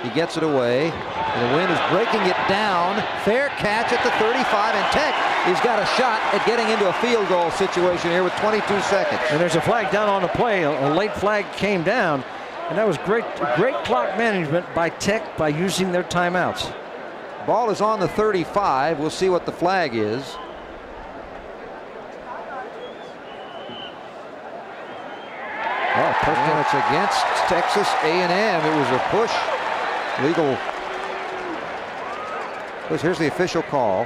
He gets it away, and the wind is breaking it down. Fair catch at the 35, and Tech has got a shot at getting into a field goal situation here with 22 seconds. And there's a flag down on the play. A late flag came down, and that was great clock management by Tech by using their timeouts. Ball is on the 35. We'll see what the flag is. Oh, push, and it's against Texas A&M. It was a push. Legal. Here's the official call.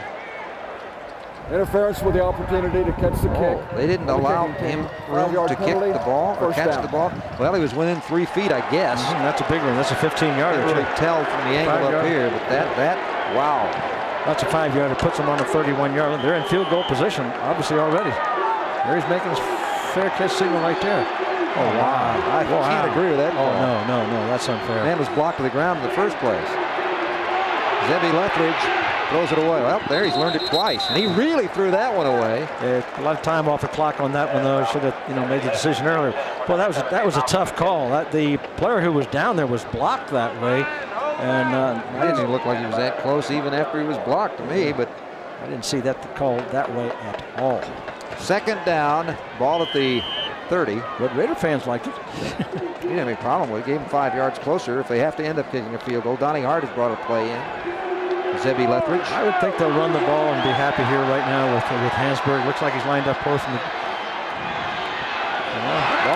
Interference with the opportunity to catch the kick. They didn't allow him room to kick the ball or catch the ball. Well, he was within 3 feet, I guess. That's a big one. That's a 15-yarder. Can't really tell from the angle up here, but wow. That's a 5-yarder. Puts them on the 31-yard line. They're in field goal position, obviously already. There he's making his fair catch signal right there. Oh, wow. I can't agree with that. Oh, no, that's unfair. Man was blocked to the ground in the first place. Zebby Lethbridge throws it away. Well, there he's learned it twice, and he really threw that one away. Yeah, a lot of time off the clock on that one, though. Should have, made the decision earlier. Well, that was a tough call. The player who was down there was blocked that way, and it didn't even look like he was that close, even after he was blocked to me. But I didn't see that called that way at all. Second down, ball at the 30. But Raider fans liked it. He didn't have any problem with it. Gave him 5 yards closer if they have to end up kicking a field goal. Donnie Hart has brought a play in. Zebby Lethbridge. I would think they'll run the ball and be happy here right now with Hansberg. Looks like he's lined up close. Ball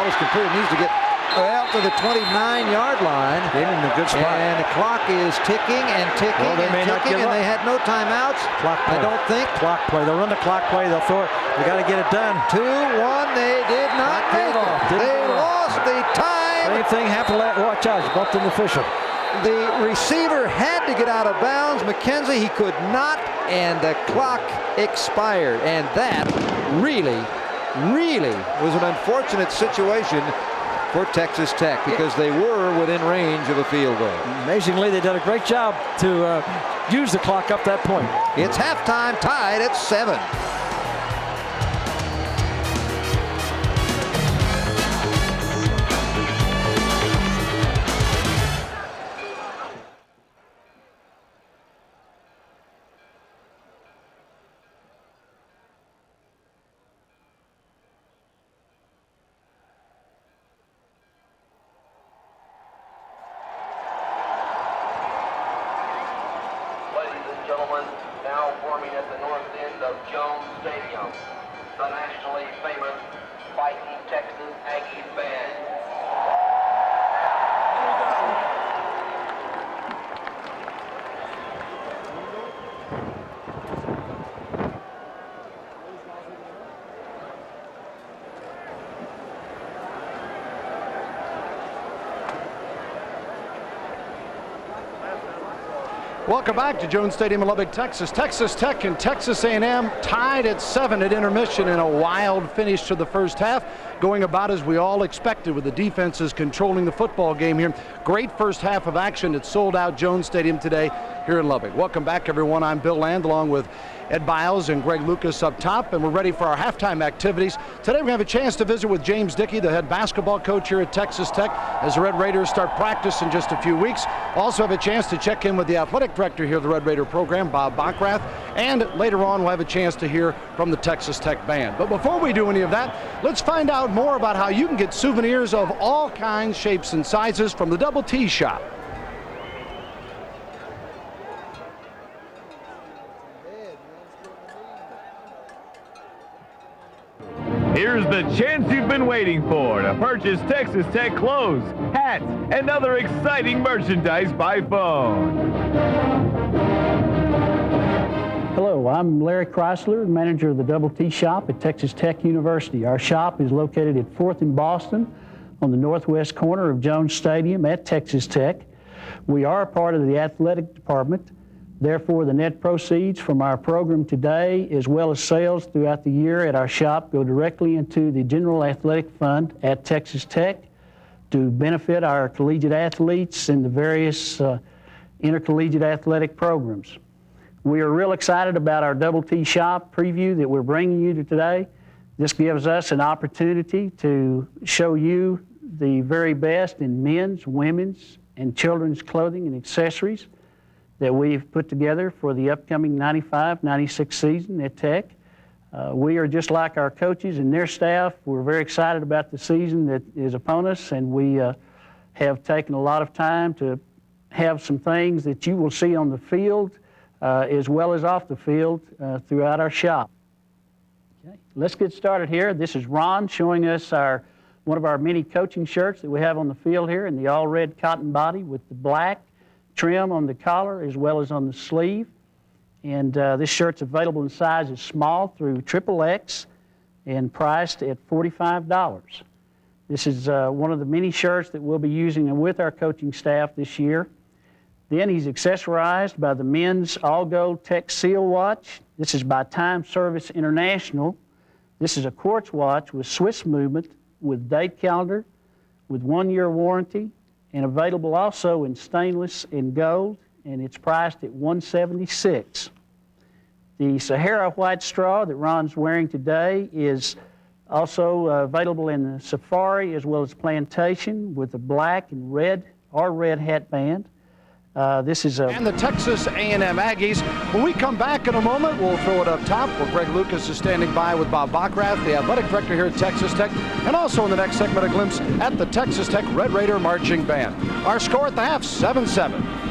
is completed. Needs to get out to the 29-yard line. They're in a good spot. And the clock is ticking and ticking and ticking, and they had no timeouts. Clock play. I don't think. Clock play. They'll run the clock play. They'll throw it. They got to get it done. 2-1. They did not make it. They lost the time. Same thing happened. Watch out. It's bumped in the official. The receiver had to get out of bounds. McKenzie, he could not, and the clock expired. And that really was an unfortunate situation for Texas Tech because they were within range of a field goal. Amazingly, they did a great job to use the clock up that point. It's halftime, tied at 7. Gentlemen, now forming at the north end of Jones Stadium, the nationally famous Fighting Texas Aggies band. Welcome back to Jones Stadium in Lubbock, Texas. Texas Tech and Texas A&M tied at 7 at intermission in a wild finish to the first half, going about as we all expected with the defenses controlling the football game here. Great first half of action at sold-out Jones Stadium today here in Lubbock. Welcome back, everyone. I'm Bill Land along with Ed Biles and Greg Lucas up top, and we're ready for our halftime activities. Today we're going to have a chance to visit with James Dickey, the head basketball coach here at Texas Tech, as the Red Raiders start practice in just a few weeks. Also have a chance to check in with the athletic director here of the Red Raider program, Bob Bockrath, and later on we'll have a chance to hear from the Texas Tech band. But before we do any of that, let's find out more about how you can get souvenirs of all kinds, shapes, and sizes from the Double T Shop. Here's the chance you've been waiting for to purchase Texas Tech clothes, hats, and other exciting merchandise by phone. Hello, I'm Larry Chrysler, manager of the Double T Shop at Texas Tech University. Our shop is located at 4th and Boston on the northwest corner of Jones Stadium at Texas Tech. We are a part of the athletic department. Therefore, the net proceeds from our program today, as well as sales throughout the year at our shop, go directly into the General Athletic Fund at Texas Tech to benefit our collegiate athletes in the various intercollegiate athletic programs. We are real excited about our Double T Shop preview that we're bringing you today. This gives us an opportunity to show you the very best in men's, women's, and children's clothing and accessories that we've put together for the upcoming 95-96 season at Tech. We are just like our coaches and their staff. We're very excited about the season that is upon us, and we have taken a lot of time to have some things that you will see on the field as well as off the field throughout our shop. Okay, let's get started here. This is Ron showing us one of our many coaching shirts that we have on the field here in the all-red cotton body with the black trim on the collar as well as on the sleeve. And this shirt's available in sizes small through XXX and priced at $45. This is one of the many shirts that we'll be using with our coaching staff this year. Then he's accessorized by the men's all-gold Tech Seal watch. This is by Time Service International. This is a quartz watch with Swiss movement, with date calendar, with 1-year warranty, and available also in stainless and gold, and it's priced at $176. The Sahara white straw that Ron's wearing today is also available in the Safari as well as Plantation with the black and red or red hat band. This is and the Texas A&M Aggies. When we come back in a moment, we'll throw it up top where Greg Lucas is standing by with Bob Bockrath, the athletic director here at Texas Tech, and also in the next segment, a glimpse at the Texas Tech Red Raider Marching Band. Our score at the half, 7-7.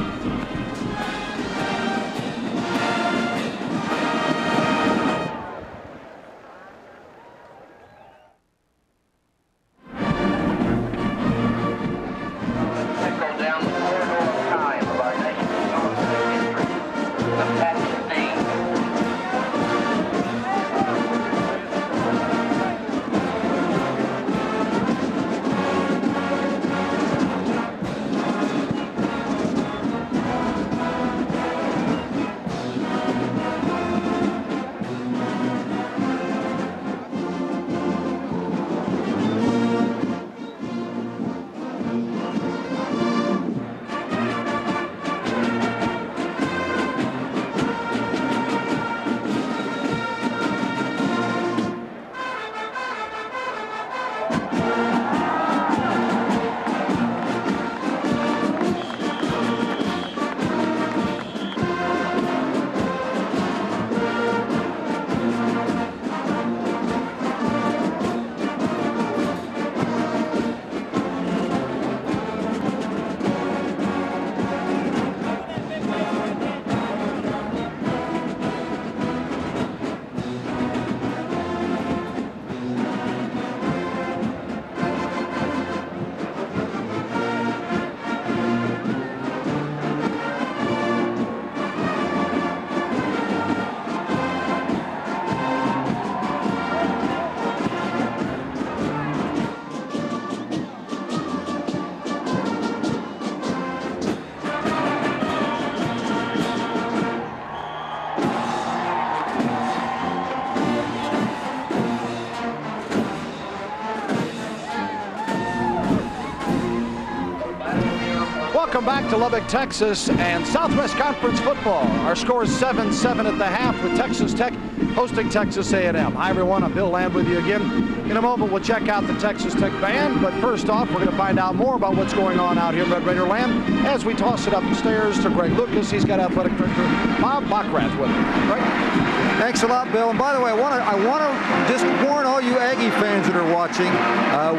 Welcome back to Lubbock, Texas, and Southwest Conference football. Our score is 7-7 at the half with Texas Tech hosting Texas A&M. Hi, everyone. I'm Bill Lamb with you again. In a moment, we'll check out the Texas Tech band, but first off, we're going to find out more about what's going on out here in Red Raider Land as we toss it up the stairs to Greg Lucas. He's got athletic director Bob Bockrath with him. Greg? Thanks a lot, Bill. And by the way, I want to just warn all you Aggie fans that are watching,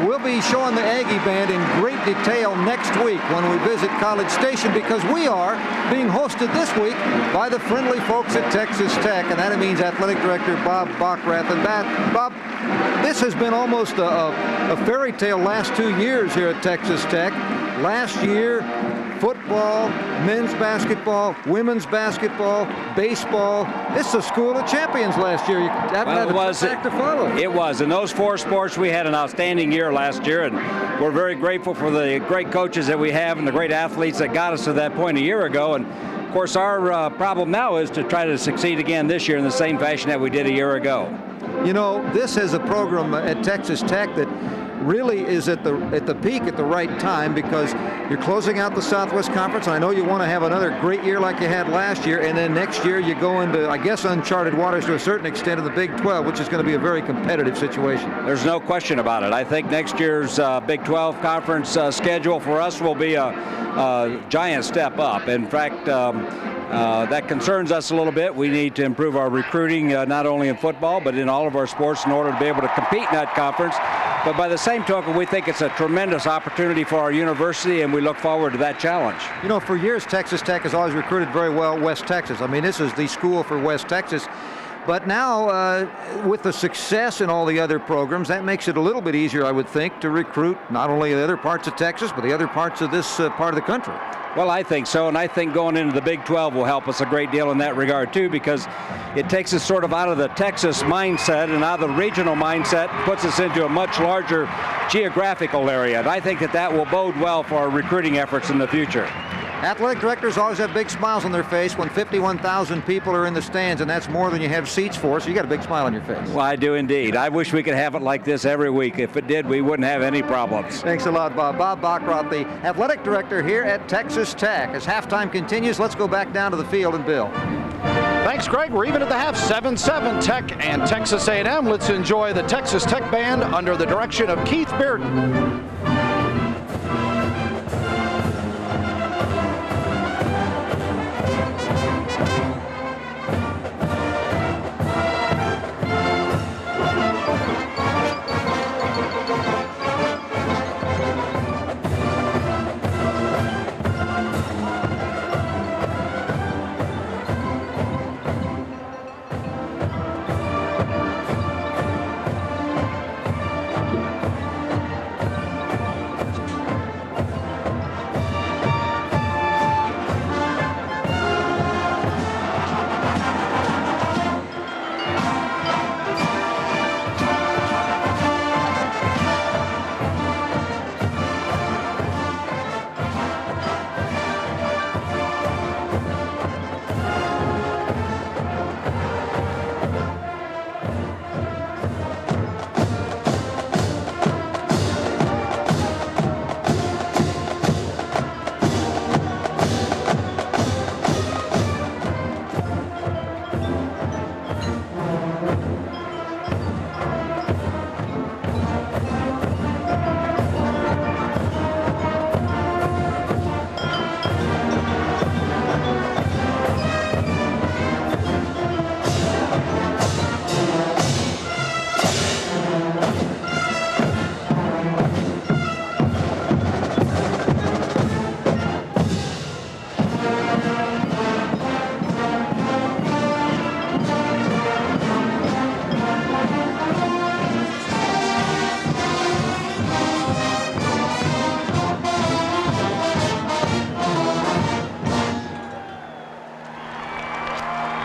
we'll be showing the Aggie Band in great detail next week when we visit College Station, because we are being hosted this week by the friendly folks at Texas Tech, and that means Athletic Director Bob Bockrath. And Bob, this has been almost a fairy tale last 2 years here at Texas Tech. Last year, football, men's basketball, women's basketball, baseball. This is a school of champions last year. You haven't had a track to follow. It was. In those 4 sports, we had an outstanding year last year, and we're very grateful for the great coaches that we have and the great athletes that got us to that point a year ago. And of course, our problem now is to try to succeed again this year in the same fashion that we did a year ago. You know, this is a program at Texas Tech that really is at the peak at the right time, because you're closing out the Southwest Conference, and I know you want to have another great year like you had last year, and then next year you go into, I guess, uncharted waters to a certain extent of the Big 12, which is going to be a very competitive situation. There's no question about it. I think next year's Big 12 conference schedule for us will be a giant step up. In fact, that concerns us a little bit. We need to improve our recruiting, not only in football, but in all of our sports in order to be able to compete in that conference. But by the same token, we think it's a tremendous opportunity for our university, and we look forward to that challenge. You know, for years, Texas Tech has always recruited very well West Texas. I mean, this is the school for West Texas. But now, with the success in all the other programs, that makes it a little bit easier, I would think, to recruit not only the other parts of Texas, but the other parts of this part of the country. Well, I think so, and I think going into the Big 12 will help us a great deal in that regard, too, because it takes us sort of out of the Texas mindset and out of the regional mindset, puts us into a much larger geographical area. And I think that will bode well for our recruiting efforts in the future. Athletic directors always have big smiles on their face when 51,000 people are in the stands, and that's more than you have seats for, so you got a big smile on your face. Well, I do indeed. I wish we could have it like this every week. If it did, we wouldn't have any problems. Thanks a lot, Bob. Bob Bockrath, the athletic director here at Texas Tech. As halftime continues, let's go back down to the field and Bill. Thanks, Greg. We're even at the half, 7-7 Tech and Texas A&M. Let's enjoy the Texas Tech Band under the direction of Keith Bearden.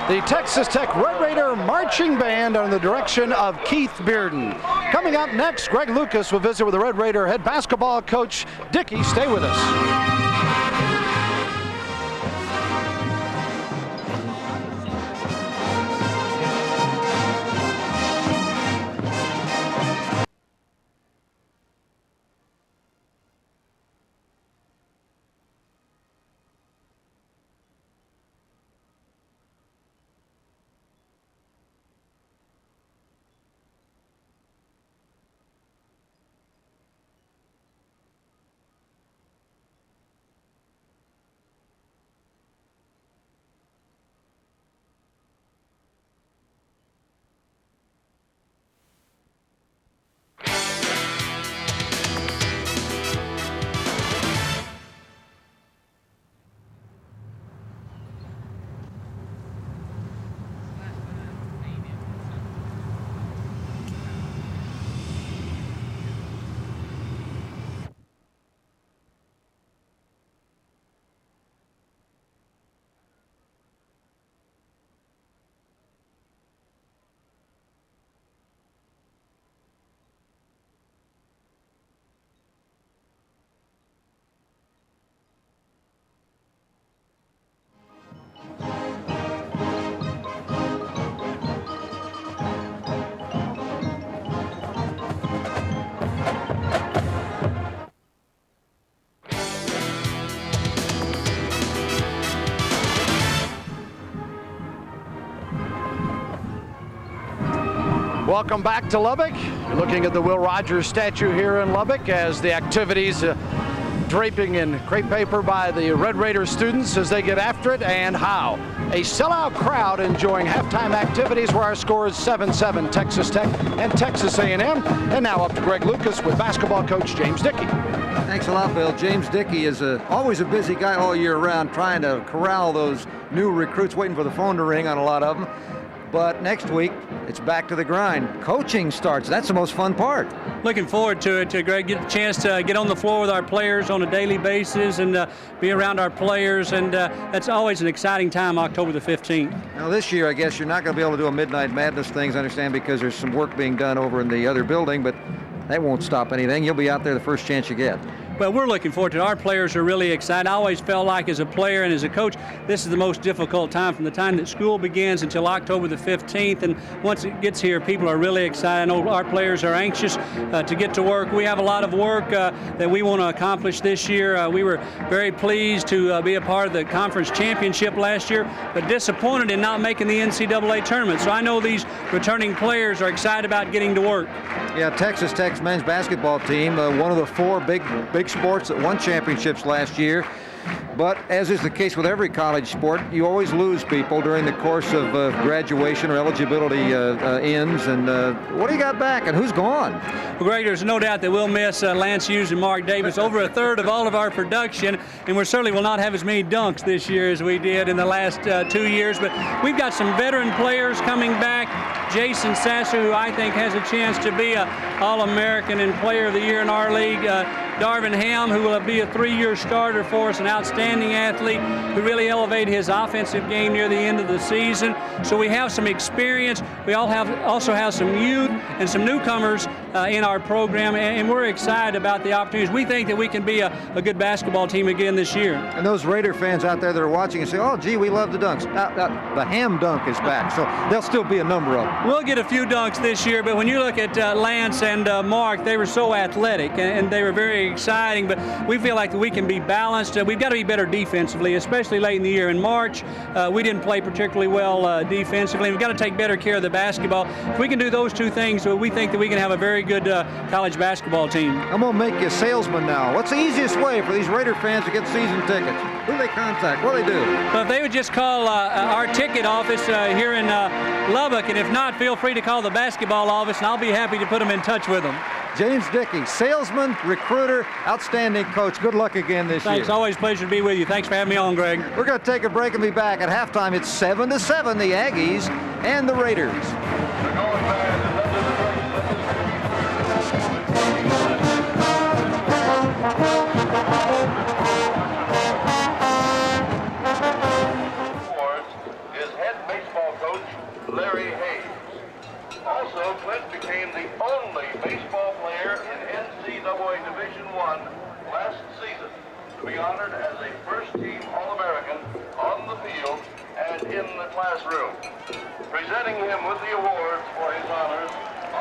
The Texas Tech Red Raider Marching Band under the direction of Keith Bearden. Coming up next, Greg Lucas will visit with the Red Raider head basketball coach, Dickey. Stay with us. Welcome back to Lubbock. You're looking at the Will Rogers statue here in Lubbock as the activities draping in crepe paper by the Red Raiders students as they get after it, and how. A sellout crowd enjoying halftime activities where our score is 7-7, Texas Tech and Texas A&M. And now up to Greg Lucas with basketball coach James Dickey. Thanks a lot, Bill. James Dickey is always a busy guy all year round trying to corral those new recruits, waiting for the phone to ring on a lot of them. But next week, it's back to the grind. Coaching starts. That's the most fun part. Looking forward to it, Greg. Get a chance to get on the floor with our players on a daily basis and be around our players. And that's always an exciting time, October the 15th. Now, this year, I guess you're not going to be able to do a Midnight Madness things, I understand, because there's some work being done over in the other building, but that won't stop anything. You'll be out there the first chance you get. Well, we're looking forward to it. Our players are really excited. I always felt like as a player and as a coach, this is the most difficult time from the time that school begins until October the 15th. And once it gets here, people are really excited. I know our players are anxious to get to work. We have a lot of work that we want to accomplish this year. We were very pleased to be a part of the conference championship last year, but disappointed in not making the NCAA tournament. So I know these returning players are excited about getting to work. Yeah, Texas Tech's men's basketball team, one of the four big sports that won championships last year. But as is the case with every college sport, you always lose people during the course of graduation or eligibility ends. And what do you got back, and who's gone? Well, Greg, there's no doubt that we'll miss Lance Hughes and Mark Davis, over a third of all of our production, and we certainly will not have as many dunks this year as we did in the last 2 years. But we've got some veteran players coming back. Jason Sasser, who I think has a chance to be an All-American and Player of the Year in our league. Darvin Ham, who will be a 3-year starter for us, an outstanding athlete who really elevated his offensive game near the end of the season. So we have some experience. We also have some youth and some newcomers in our program, and we're excited about the opportunities. We think that we can be a good basketball team again this year. And those Raider fans out there that are watching and say, oh, gee, we love the dunks. The Ham dunk is back, so there'll still be a number of them. We'll get a few dunks this year, but when you look at Lance and Mark, they were so athletic, and they were very exciting, but we feel like we can be balanced. We've got to be better defensively, especially late in the year. In March, we didn't play particularly well defensively. We've got to take better care of the basketball. If we can do those two things, we think that we can have a very good college basketball team. I'm going to make you a salesman now. What's the easiest way for these Raider fans to get season tickets? Who do they contact? What do they do? Well, if they would just call our ticket office here in Lubbock, and if not, feel free to call the basketball office, and I'll be happy to put them in touch with them. James Dickey, salesman, recruiter, outstanding coach. Good luck again this year. Thanks. Always a pleasure to be with you. Thanks for having me on, Greg. We're going to take a break and be back at halftime. It's 7-7, the Aggies and the Raiders. Is head baseball coach Larry Hayes. Also, Clint became the only baseball player in NCAA Division I last season to be honored as a first-team All-American on the field and in the classroom. Presenting him with the awards for his honors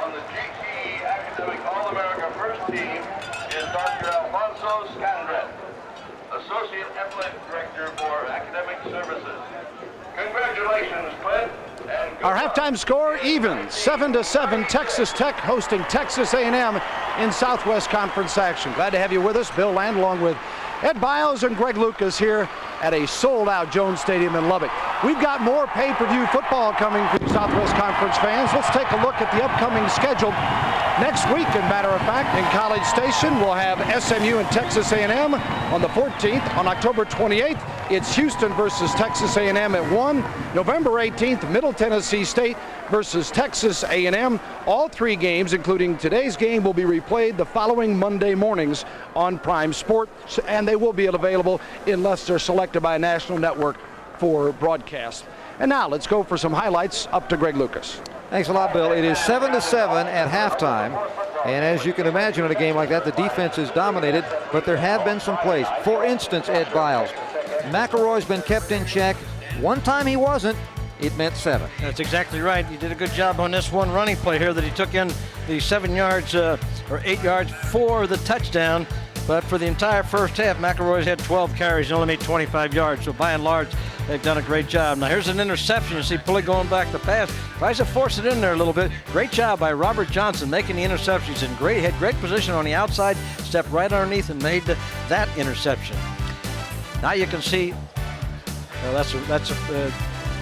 on the GTE Academic All-America First Team is Dr. Alfonso Scandret, Associate Athletic Director for Academic Services. Congratulations, Clint. Our halftime score even, 7-7, Texas Tech hosting Texas A&M in Southwest Conference action. Glad to have you with us. Bill Land along with Ed Biles and Greg Lucas here at a sold-out Jones Stadium in Lubbock. We've got more pay-per-view football coming for you Southwest Conference fans. Let's take a look at the upcoming schedule. Next week, as a matter of fact, in College Station, we'll have SMU and Texas A&M on the 14th. On October 28th, it's Houston versus Texas A&M at 1. November 18th, Middle Tennessee State versus Texas A&M. All three games, including today's game, will be replayed the following Monday mornings on Prime Sports, and they will be available unless they're selected by a national network for broadcast. And now let's go for some highlights. Up to Greg Lucas. Thanks a lot, Bill. It is 7-7 at halftime. And as you can imagine in a game like that, the defense is dominated, but there have been some plays. For instance, Ed Biles, McElroy's been kept in check. One time he wasn't. It meant 7. That's exactly right. He did a good job on this one running play here that he took in the 7 yards or 8 yards for the touchdown. But for the entire first half, McElroy's had 12 carries and only made 25 yards. So by and large, They've done a great job. Now here's an interception. You see Pulley going back to pass. Tries to force it in there a little bit. Great job by Robert Johnson making the interception. He's in had great position on the outside, stepped right underneath and made that interception. Now you can see,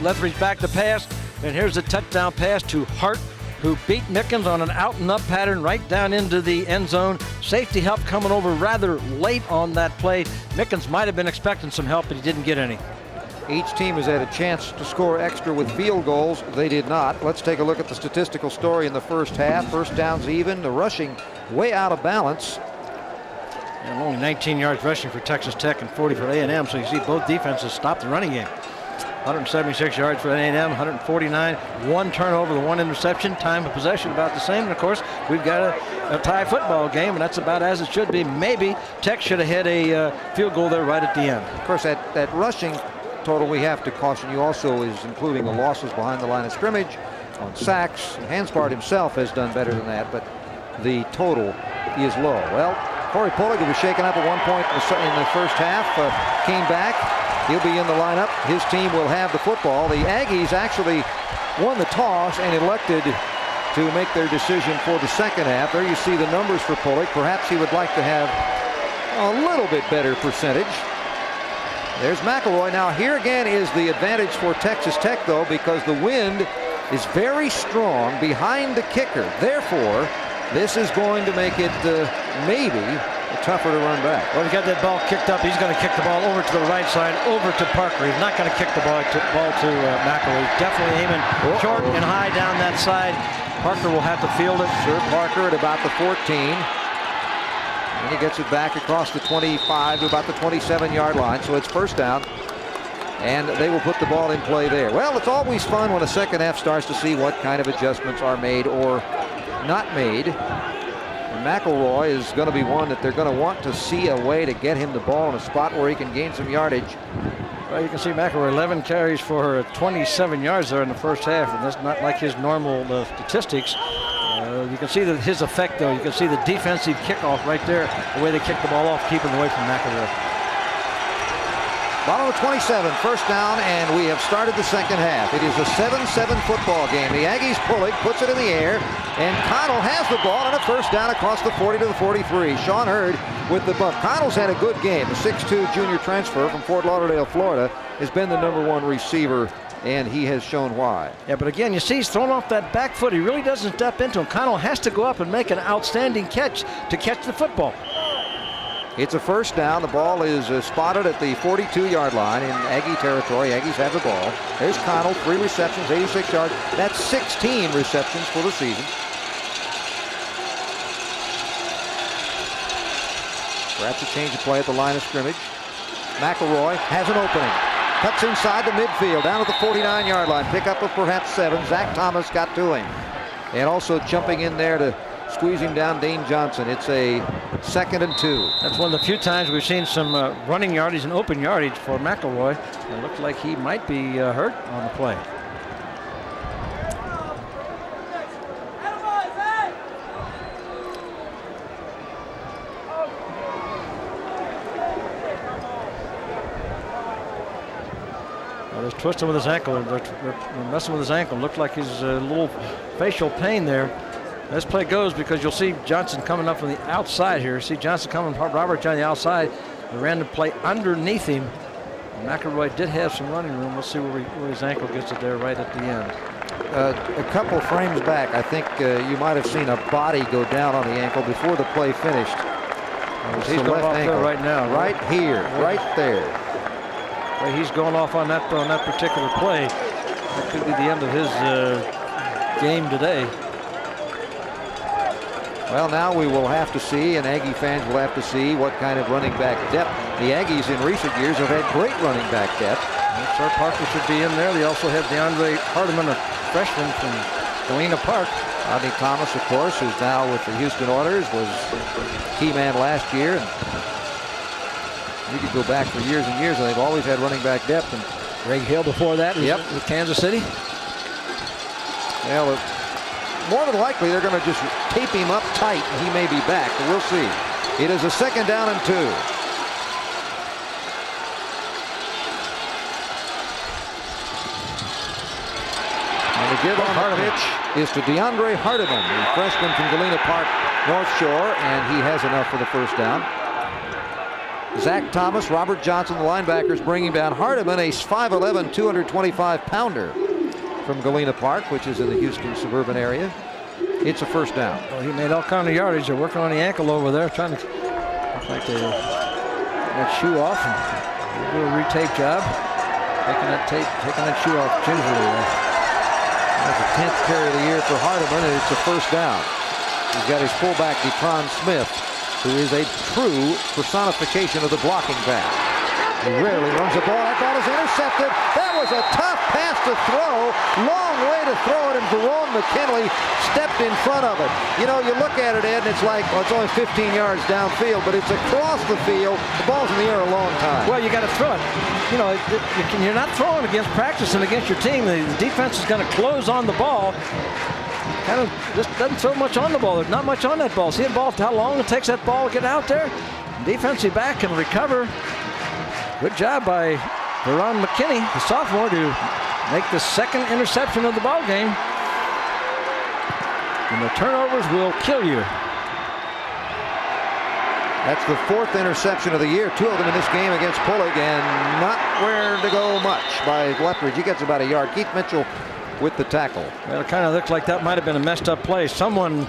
Lethbridge back to pass, and here's a touchdown pass to Hart, who beat Mickens on an out-and-up pattern right down into the end zone. Safety help coming over rather late on that play. Mickens might have been expecting some help, but he didn't get any. Each team has had a chance to score extra with field goals. They did not. Let's take a look at the statistical story in the first half. First downs even, the rushing way out of balance. And only 19 yards rushing for Texas Tech and 40 for A&M, so you see both defenses stop the running game. 176 yards for A&M, 149, one turnover, the one interception, time of possession about the same. And of course, we've got a tie football game, and that's about as it should be. Maybe Tech should have had a field goal there right at the end. Of course, that rushing total, we have to caution you also, is including the losses behind the line of scrimmage on sacks. Hanspard himself has done better than that, but the total is low. Well, Corey Pulley, who was shaken up at one point in the first half, came back. He'll be in the lineup. His team will have the football. The Aggies actually won the toss and elected to make their decision for the second half. There you see the numbers for Pulley. Perhaps he would like to have a little bit better percentage. There's McElroy. Now here again is the advantage for Texas Tech, though, because the wind is very strong behind the kicker. Therefore, this is going to make it maybe tougher to run back. Well, he got that ball kicked up. He's going to kick the ball over to the right side, over to Parker. He's not going to kick the ball to McElroy. He's definitely aiming short and high down that side. Parker will have to field it. Sir Parker at about the 14. And he gets it back across the 25 to about the 27-yard line. So it's first down. And they will put the ball in play there. Well, it's always fun when a second half starts to see what kind of adjustments are made or not made. And McElroy is going to be one that they're going to want to see a way to get him the ball in a spot where he can gain some yardage. Well, you can see McElroy 11 carries for 27 yards there in the first half, and that's not like his normal statistics. You can see that his effect, though. You can see the defensive kickoff right there, the way they kick the ball off, keeping away from McElroy. Bottom of 27, first down, and we have started the second half. It is a 7-7 football game. The Aggies Pulley puts it in the air, and Connell has the ball on a first down across the 40 to the 43. Sean Hurd with the bump. Connell's had a good game. The 6'2 junior transfer from Fort Lauderdale, Florida, has been the #1 receiver, and he has shown why. Yeah, but again, you see he's thrown off that back foot. He really doesn't step into him. Connell has to go up and make an outstanding catch to catch the football. It's a first down. The ball is spotted at the 42-yard line in Aggie territory. Aggies have the ball. There's Connell, 3 receptions, 86 yards. That's 16 receptions for the season. Perhaps a change of play at the line of scrimmage. McElroy has an opening. Cuts inside the midfield, down at the 49-yard line. Pickup of perhaps 7. Zach Thomas got to him. And also jumping in there to squeeze him down, Dane Johnson. It's a 2nd and 2. That's one of the few times we've seen some running yardage and open yardage for McElroy. It looks like he might be hurt on the play. Well, he's twisting with his ankle. They're messing with his ankle. Looked like he's a little facial pain there. This play goes because you'll see Johnson coming up from the outside here. See Johnson coming, Robert on the outside. They ran the play underneath him. McElroy did have some running room. We'll see where his ankle gets it there right at the end. A couple frames back, I think you might have seen a body go down on the ankle before the play finished. He's going off there right now. Right here, right there. Well, he's going off on that particular play. That could be the end of his game today. Well, now we will have to see, and Aggie fans will have to see what kind of running back depth. The Aggies in recent years have had great running back depth. Sir Parker should be in there. They also have DeAndre Hardiman, a freshman from Galena Park. Rodney Thomas, of course, who's now with the Houston Oilers, was key man last year. And you could go back for years and years, and they've always had running back depth. And Greg Hill before that with Kansas City. Well, more than likely, they're going to just tape him up tight, and he may be back, but we'll see. It is a 2nd down and 2. give on the pitch is to DeAndre Hardiman, the freshman from Galena Park, North Shore, and he has enough for the first down. Zach Thomas, Robert Johnson, the linebackers, bringing down Hardiman, a 5'11", 225-pounder from Galena Park, which is in the Houston suburban area. It's a first down. Well, he made all kind of yardage. They're working on the ankle over there, trying to look like they that shoe off and do a retape job. Taking that shoe off gingerly there. That's the 10th carry of the year for Hardiman, and it's a first down. He's got his fullback, DeTron Smith, who is a true personification of the blocking back. He rarely runs the ball. That ball is intercepted. That was a tough pass to throw. Long way to throw it, and Verone McKinley stepped in front of it. You know, you look at it, Ed, and it's like, well, it's only 15 yards downfield, but it's across the field. The ball's in the air a long time. Well, you got to throw it. You know, you're not throwing against practice and against your team. The defense is going to close on the ball. Kind of just doesn't throw much on the ball. There's not much on that ball. See the ball, how long it takes that ball to get out there? Defensive back can recover. Good job by Verone McKinney, the sophomore, to make the second interception of the ball game. And the turnovers will kill you. That's the 4th interception of the year. 2 of them in this game against Pulig, and not where to go much by Lethbridge. He gets about a yard. Keith Mitchell with the tackle. Well, it kind of looks like that might have been a messed up play. Someone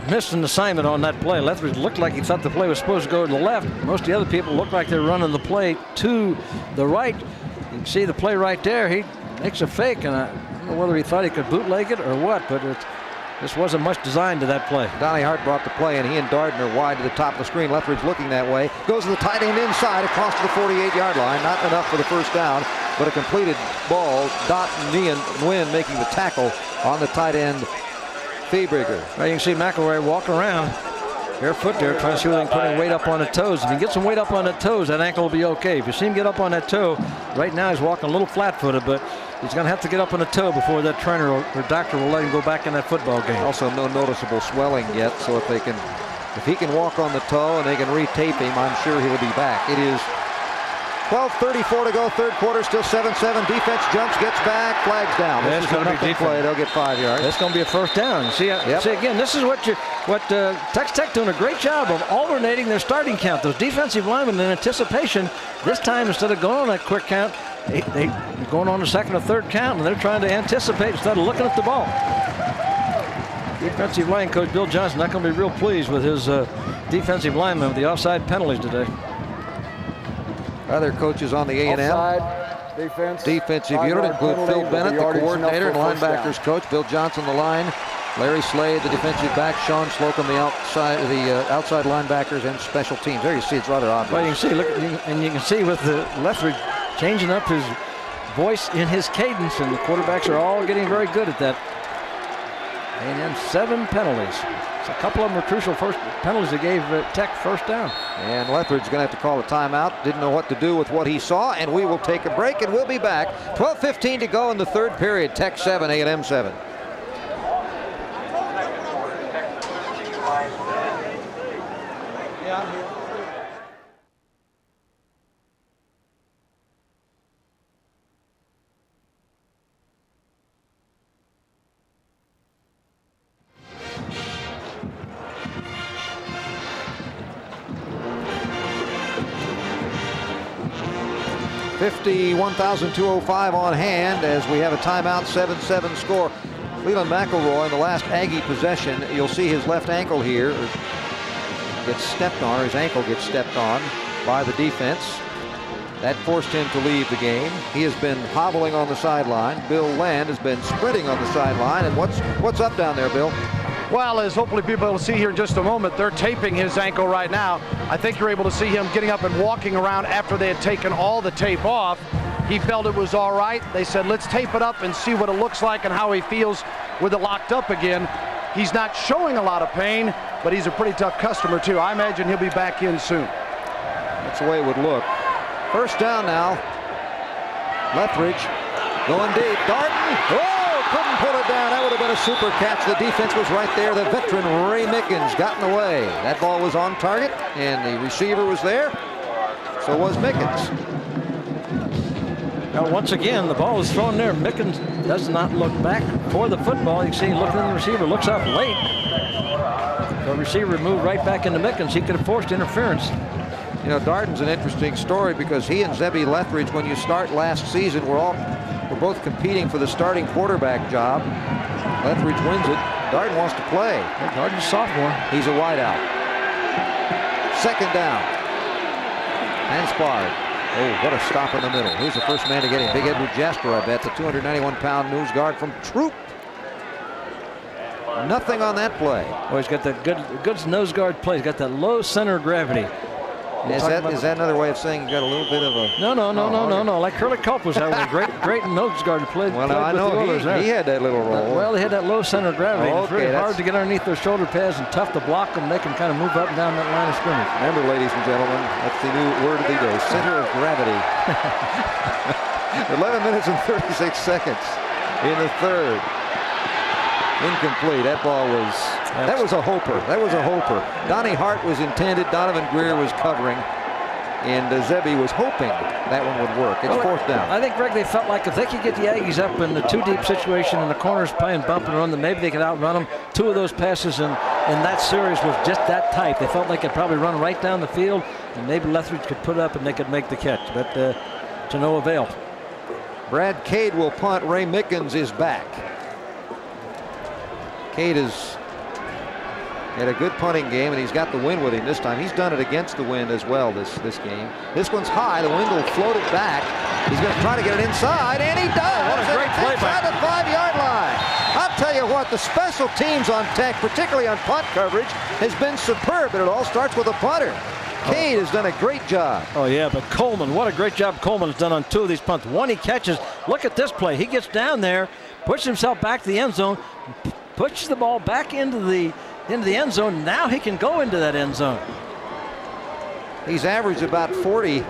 missed an assignment on that play. Lethbridge looked like he thought the play was supposed to go to the left. Most of the other people look like they're running the play to the right. You can see the play right there. He makes a fake, and I don't know whether he thought he could bootleg it or what, but this wasn't much designed to that play. Donnie Hart brought the play, and he and Darden are wide to the top of the screen. Lethbridge looking that way. Goes to the tight end inside across to the 48-yard line. Not enough for the first down, but a completed ball. Dot Nguyen making the tackle on the tight end, Fiebriger. Well, you can see McElroy walking around barefoot there, trying to see whether he can put any weight up on the toes. If he gets some weight up on the toes, that ankle will be okay. If you see him get up on that toe, right now he's walking a little flat-footed, but he's going to have to get up on the toe before that trainer or doctor will let him go back in that football game. Also, no noticeable swelling yet, so if he can walk on the toe and they can retape him, I'm sure he'll be back. It is 12:34 to go, third quarter, still 7-7. Defense jumps, gets back, flags down. This is going to be play. They'll get 5 yards. It's going to be a first down. See again, this is what Texas Tech doing a great job of alternating their starting count. Those defensive linemen in anticipation. This time, instead of going on that quick count, they're going on the second or third count, and they're trying to anticipate instead of looking at the ball. Defensive line coach Bill Johnson not going to be real pleased with his defensive linemen with the offside penalties today. Other coaches on the A&M defensive unit include Phil Bennett, the coordinator, and linebackers coach. Bill Johnson, the line. Larry Slade, the defensive back. Sean Slocum, the outside linebackers and special teams. There you see, it's rather obvious. Well, you can see, look, and you can see with the Lethbridge changing up his voice in his cadence, and the quarterbacks are all getting very good at that. A&M 7 penalties. So a couple of them were crucial first penalties that gave Tech first down. And Lethbridge's going to have to call a timeout. Didn't know what to do with what he saw, and we will take a break, and we'll be back. 12:15 to go in the third period. Tech 7, A&M 7. $51,205 on hand as we have a timeout, 7-7 score. Leland McElroy in the last Aggie possession, you'll see his left ankle here gets stepped on, or his ankle gets stepped on by the defense. That forced him to leave the game. He has been hobbling on the sideline. Bill Land has been sprinting on the sideline. And what's up down there, Bill? Well, as hopefully people will see here in just a moment, they're taping his ankle right now. I think you're able to see him getting up and walking around after they had taken all the tape off. He felt it was all right. They said, let's tape it up and see what it looks like and how he feels with it locked up again. He's not showing a lot of pain, but he's a pretty tough customer too. I imagine he'll be back in soon. That's the way it would look. First down now. Lethbridge going deep. Darden. Oh, couldn't pull it down. That would have been a super catch. The defense was right there. The veteran Ray Mickens got in the way. That ball was on target, and the receiver was there. So was Mickens. Now, once again, the ball is thrown there. Mickens does not look back for the football. You can see him looking at the receiver, looks up late. The receiver moved right back into Mickens. He could have forced interference. You know, Darden's an interesting story because he and Zebby Lethridge, when you start last season, were both competing for the starting quarterback job. Lethridge wins it. Darden wants to play. Darden's a sophomore. He's a wideout. Second down. And Spard. Oh, what a stop in the middle. Here's the first man to get him. Big Edward Jasper, I bet. The 291-pound news guard from Troop. Nothing on that play. Oh, he's got that good nose guard play. He's got that low center of gravity. Is that another way of saying you got a little bit of a... No. Like Curly Culp was having a great nose guard play. Well, I know he had that little role. Well, he had that low center of gravity. Oh, it's really hard to get underneath those shoulder pads and tough to block them. They can kind of move up and down that line of scrimmage. Remember, ladies and gentlemen, that's the new word of the day, center of gravity. 11 minutes and 36 seconds in the third. Incomplete. That ball was... That was a hoper. Donnie Hart was intended. Donovan Greer was covering. And Zebby was hoping that one would work. It's fourth down. I think, Greg, they felt like if they could get the Aggies up in the two-deep situation and the corners playing bump and run, then maybe they could outrun them. Two of those passes in that series was just that type. They felt like they could probably run right down the field, and maybe Lethridge could put up and they could make the catch. But to no avail. Brad Cade will punt. Ray Mickens is back. Cade has had a good punting game, and he's got the wind with him this time. He's done it against the wind as well this game. This one's high. The wind will float it back. He's going to try to get it inside, and he does. What a great play inside the 5-yard line. I'll tell you what, the special teams on Tech, particularly on punt coverage, has been superb, but it all starts with a punter. Cade has done a great job. Oh, yeah, but Coleman, what a great job Coleman has done on two of these punts. One he catches. Look at this play. He gets down there, pushes himself back to the end zone, pushes the ball back into the end zone. Now he can go into that end zone. He's averaged about 40 a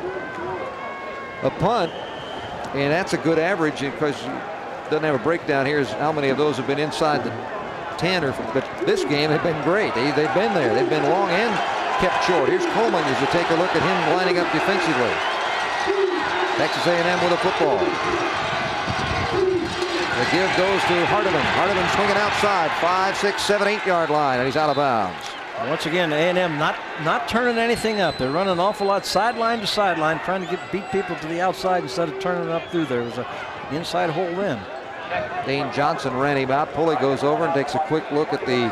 punt, and that's a good average because he doesn't have a breakdown here as how many of those have been inside the 10. But this game they've been great. They've been there. They've been long and kept short. Here's Coleman as you take a look at him lining up defensively. Texas A&M with a football. The give goes to Hardiman. Hardiman swinging outside, 5, 6, 7, 8-yard line, and he's out of bounds. Once again, A&M not turning anything up. They're running an awful lot sideline to sideline, trying to beat people to the outside instead of turning it up through there. It was an inside hole in. Dane Johnson ran him out. Pulley goes over and takes a quick look at the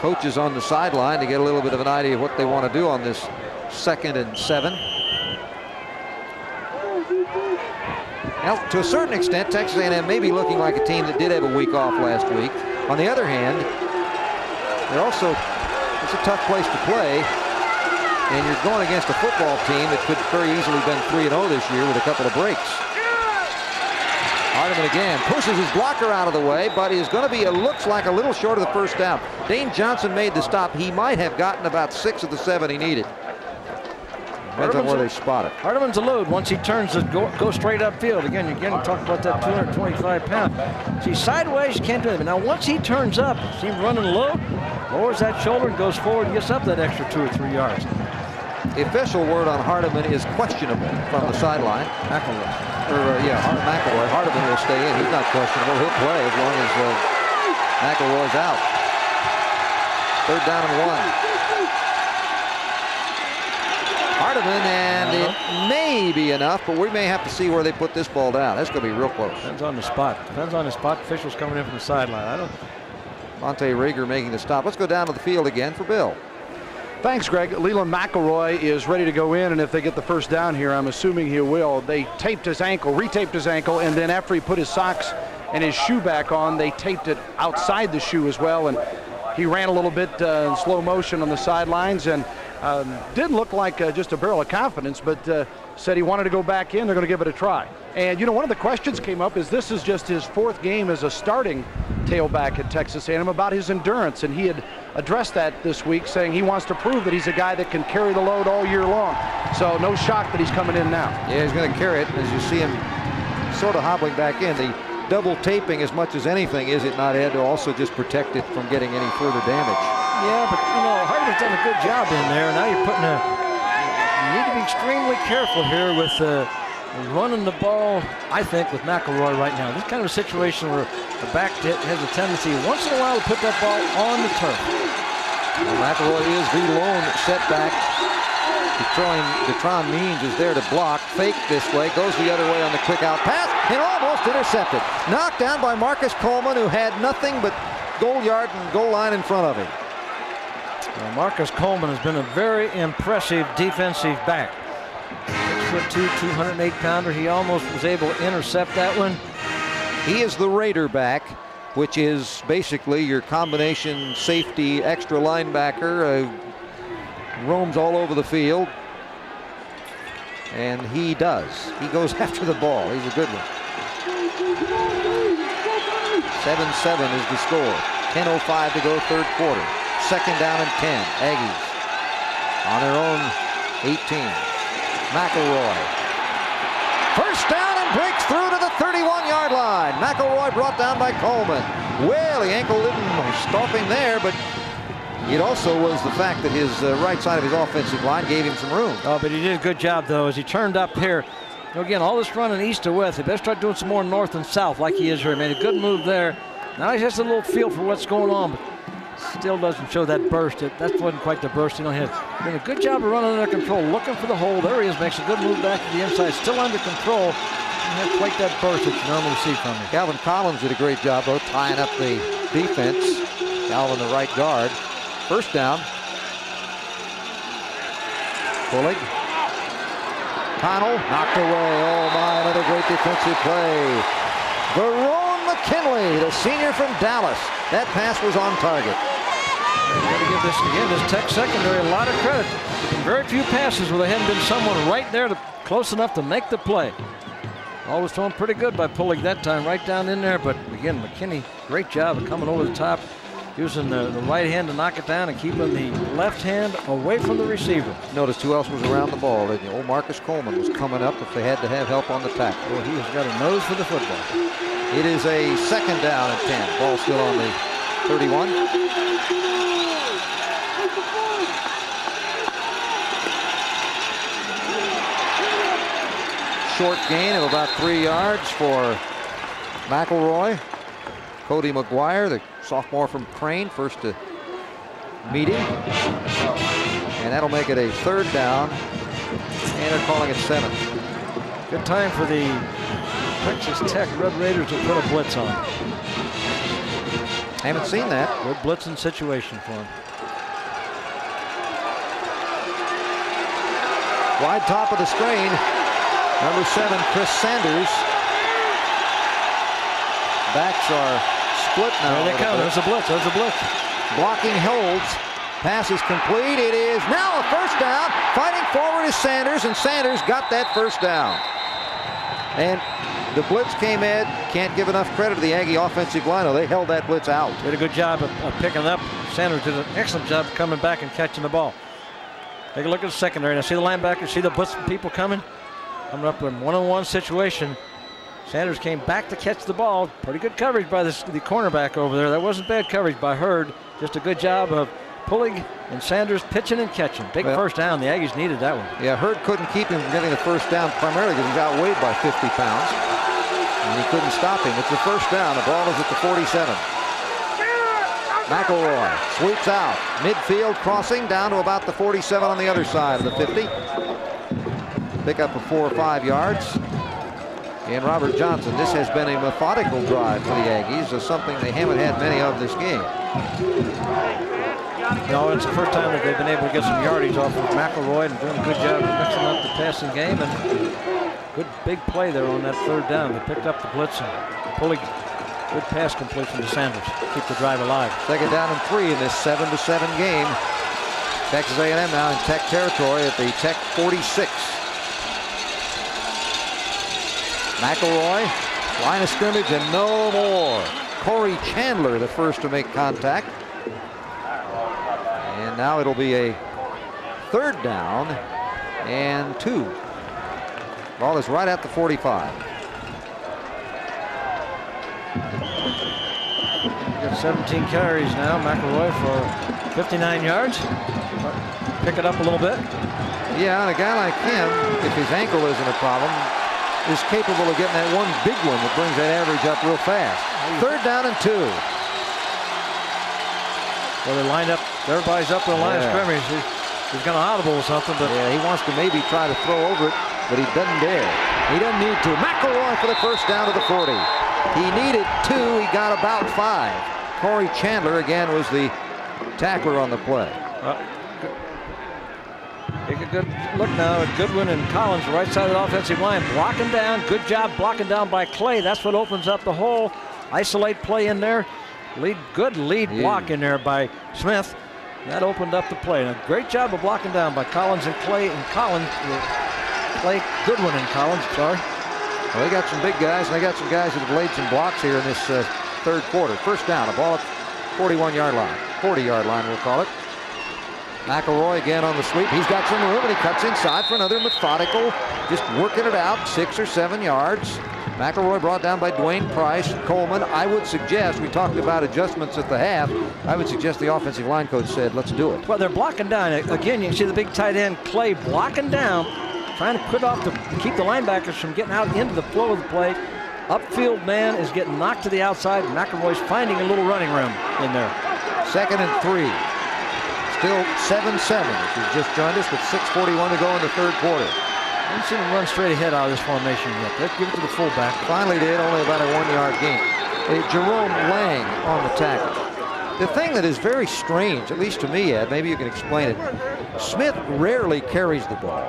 coaches on the sideline to get a little bit of an idea of what they want to do on this 2nd and 7. Now, to a certain extent, Texas A&M may be looking like a team that did have a week off last week. On the other hand, it's a tough place to play, and you're going against a football team that could very easily have been 3-0 this year with a couple of breaks. Hardiman again pushes his blocker out of the way, but is going to be, looks like a little short of the first down. Dane Johnson made the stop. He might have gotten about 6 of the 7 he needed. Depends on where they spot it. Hardiman's a load once he turns to go straight upfield. Again, talk about that 225 pound. See, sideways, you can't do anything. Now, once he turns up, see him running low, lowers that shoulder and goes forward and gets up that extra 2 or 3 yards. The official word on Hardiman is questionable from the sideline. McElroy. McElroy. Hardiman will stay in. He's not questionable. He'll play as long as McElroy's out. 3rd down and 1. Hardiman, and it may be enough, but we may have to see where they put this ball down. That's going to be real close. Depends on the spot. Officials coming in from the sideline. Monte Rager making the stop. Let's go down to the field again for Bill. Thanks, Greg. Leland McElroy is ready to go in, and if they get the first down here, I'm assuming he will. They taped his ankle, retaped his ankle, and then after he put his socks and his shoe back on, they taped it outside the shoe as well, and he ran a little bit in slow motion on the sidelines, and didn't look like just a barrel of confidence, but said he wanted to go back in. They're going to give it a try. And, you know, one of the questions came up is this is just his 4th game as a starting tailback at Texas A&M about his endurance, and he had addressed that this week, saying he wants to prove that he's a guy that can carry the load all year long. So no shock that he's coming in now. Yeah, he's going to carry it as you see him sort of hobbling back in. The double taping, as much as anything, is it not, Ed, to also just protect it from getting any further damage? Yeah, but, you know, Hardiman's done a good job in there. Now you're you need to be extremely careful here with running the ball, I think, with McElroy right now. This kind of a situation where the back has a tendency once in a while to put that ball on the turf. Well, McElroy is the lone setback. Detron Means is there to block. Fake this way, goes the other way on the quick out pass, and almost intercepted. Knocked down by Marcus Coleman, who had nothing but goal yard and goal line in front of him. Well, Marcus Coleman has been a very impressive defensive back. 6'2", 208-pounder. He almost was able to intercept that one. He is the Raider back, which is basically your combination safety extra linebacker. Roams all over the field. And he does. He goes after the ball. He's a good one. 7-7 is the score. 10:05 to go, third quarter. Second down and 10. Aggies on their own 18. McElroy. First down and breaks through to the 31-yard line. McElroy brought down by Coleman. Well, the ankle didn't stop him there, but it also was the fact that his right side of his offensive line gave him some room. Oh, but he did a good job, though, as he turned up here. You know, again, all this running east to west. They better start doing some more north and south like he is here. He made a good move there. Now he has a little feel for what's going on, but still doesn't show that burst. That wasn't quite the burst he had. Did a good job of running under control, looking for the hole. There he is, makes a good move back to the inside, still under control. He had quite that burst that you normally see from him. Calvin Collins did a great job, though, tying up the defense. Calvin, the right guard. First down. Pulig. Connell knocked away. Oh my, another great defensive play. Verone McKinley, the senior from Dallas. That pass was on target. Got to give this Tech secondary a lot of credit. Very few passes where there hadn't been someone right there close enough to make the play. Always thrown pretty good by Pulig that time, right down in there. But again, McKinney, great job of coming over the top, using the right hand to knock it down and keeping the left hand away from the receiver. Notice who else was around the ball, didn't you? Old Marcus Coleman was coming up if they had to have help on the tackle. Well, he has got a nose for the football. It is a second down and 10. Ball still on the 31. Short gain of about 3 yards for McElroy. Cody McGuire, the sophomore from Crane, first to meet him. And that'll make it a third down. And they're calling it 7. Good time for the Texas Tech Red Raiders to put a blitz on. Haven't seen that. Good blitzing situation for him. Wide top of the screen. Number 7, Chris Sanders. Backs are split now. There they come. There's a blitz. There's a blitz. Blocking holds. Pass is complete. It is now a first down. Fighting forward is Sanders, and Sanders got that first down. And the blitz came in. Can't give enough credit to the Aggie offensive line. They held that blitz out. Did a good job of picking it up. Sanders did an excellent job of coming back and catching the ball. Take a look at the secondary. Now see the linebacker. See the blitz people coming? Coming up in one-on-one situation. Sanders came back to catch the ball. Pretty good coverage by the cornerback over there. That wasn't bad coverage by Hurd. Just a good job of Pulig and Sanders pitching and catching. Big first down. The Aggies needed that one. Yeah, Hurd couldn't keep him from getting the first down primarily because he's outweighed by 50 pounds. And he couldn't stop him. It's the first down. The ball is at the 47. McElroy sweeps out. Midfield crossing down to about the 47 on the other side of the 50. Pick up of 4 or 5 yards. And Robert Johnson, this has been a methodical drive for the Aggies, something they haven't had many of this game. No, it's the first time that they've been able to get some yardage off of McElroy and doing a good job of mixing up the passing game. And good big play there on that third down. They picked up the blitz and Pulig, good pass completion to Sanders. Keep the drive alive. Second down and 3 in this 7-7 game. Texas A&M now in Tech territory at the Tech 46. McElroy, line of scrimmage and no more. Corey Chandler, the first to make contact. And now it'll be a third down and 2. Ball is right at the 45. Got 17 carries now. McElroy for 59 yards. Pick it up a little bit. Yeah, and a guy like him, if his ankle isn't a problem, is capable of getting that one big one that brings that average up real fast. 3rd down and 2. Well, they lined up. Everybody's up in the line of scrimmage. He's going to audible or something, but yeah, he wants to maybe try to throw over it, but he doesn't dare. He doesn't need to. McElroy for the 1st down to the 40. He needed 2. He got about 5. Corey Chandler again was the tackler on the play. Take a good look now at Goodwin and Collins, right side of the offensive line, blocking down. Good job blocking down by Clay. That's what opens up the hole. Isolate play in there. Good lead block in there by Smith. That opened up the play. And a great job of blocking down by Collins and Clay and Collins. Goodwin and Collins, sorry. Well, they got some big guys, and they got some guys that have laid some blocks here in this 3rd quarter. 1st down, a ball at 41-yard line. 40-yard line, we'll call it. McElroy again on the sweep. He's got some room, and he cuts inside for another methodical, just working it out, 6 or 7 yards. McElroy brought down by Dwayne Price. Coleman, I would suggest, we talked about adjustments at the half, I would suggest the offensive line coach said, let's do it. Well, they're blocking down. Again, you can see the big tight end, Clay, blocking down, trying to keep the linebackers from getting out into the flow of the play. Upfield man is getting knocked to the outside. McElroy's finding a little running room in there. 2nd and 3. Still 7-7. If you've just joined us with 6:41 to go in the 3rd quarter. I haven't seen him run straight ahead out of this formation yet. Let's give it to the fullback. Finally did, only about a 1-yard gain. Jerome Lang on the tackle. The thing that is very strange, at least to me, Ed, maybe you can explain it, Smith rarely carries the ball.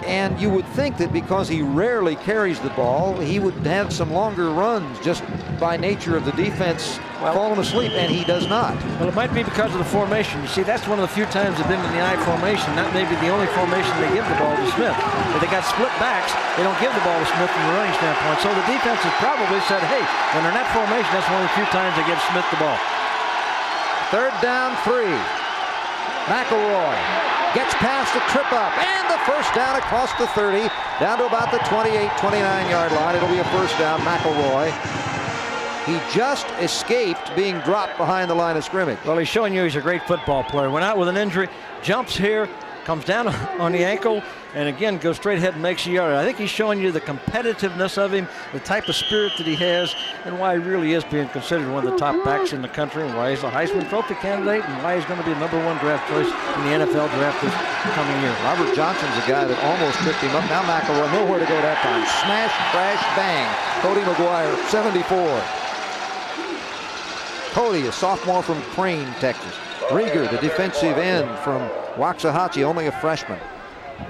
And you would think that because he rarely carries the ball, he would have some longer runs just by nature of the defense falling asleep, and he does not. Well, it might be because of the formation. You see, that's one of the few times they've been in the I formation. That may be the only formation they give the ball to Smith. If they got split backs, they don't give the ball to Smith from the running standpoint. So the defense has probably said, hey, when they're in that formation, that's one of the few times they give Smith the ball. 3rd down, 3. McElroy gets past the trip up, and the 1st down across the 30, down to about the 28-29-yard line. It'll be a 1st down. McElroy. He just escaped being dropped behind the line of scrimmage. Well, he's showing you he's a great football player. Went out with an injury, jumps here, comes down on the ankle, and again goes straight ahead and makes a yard. I think he's showing you the competitiveness of him, the type of spirit that he has, and why he really is being considered one of the top backs in the country, and why he's a Heisman Trophy candidate, and why he's going to be the #1 draft choice in the NFL draft this coming year. Robert Johnson's a guy that almost tripped him up. Now McElroy, nowhere to go that time. Smash, crash, bang. Cody McGuire, 74. Cody, a sophomore from Crane, Texas. Rieger, the defensive end from Waxahachie, only a freshman.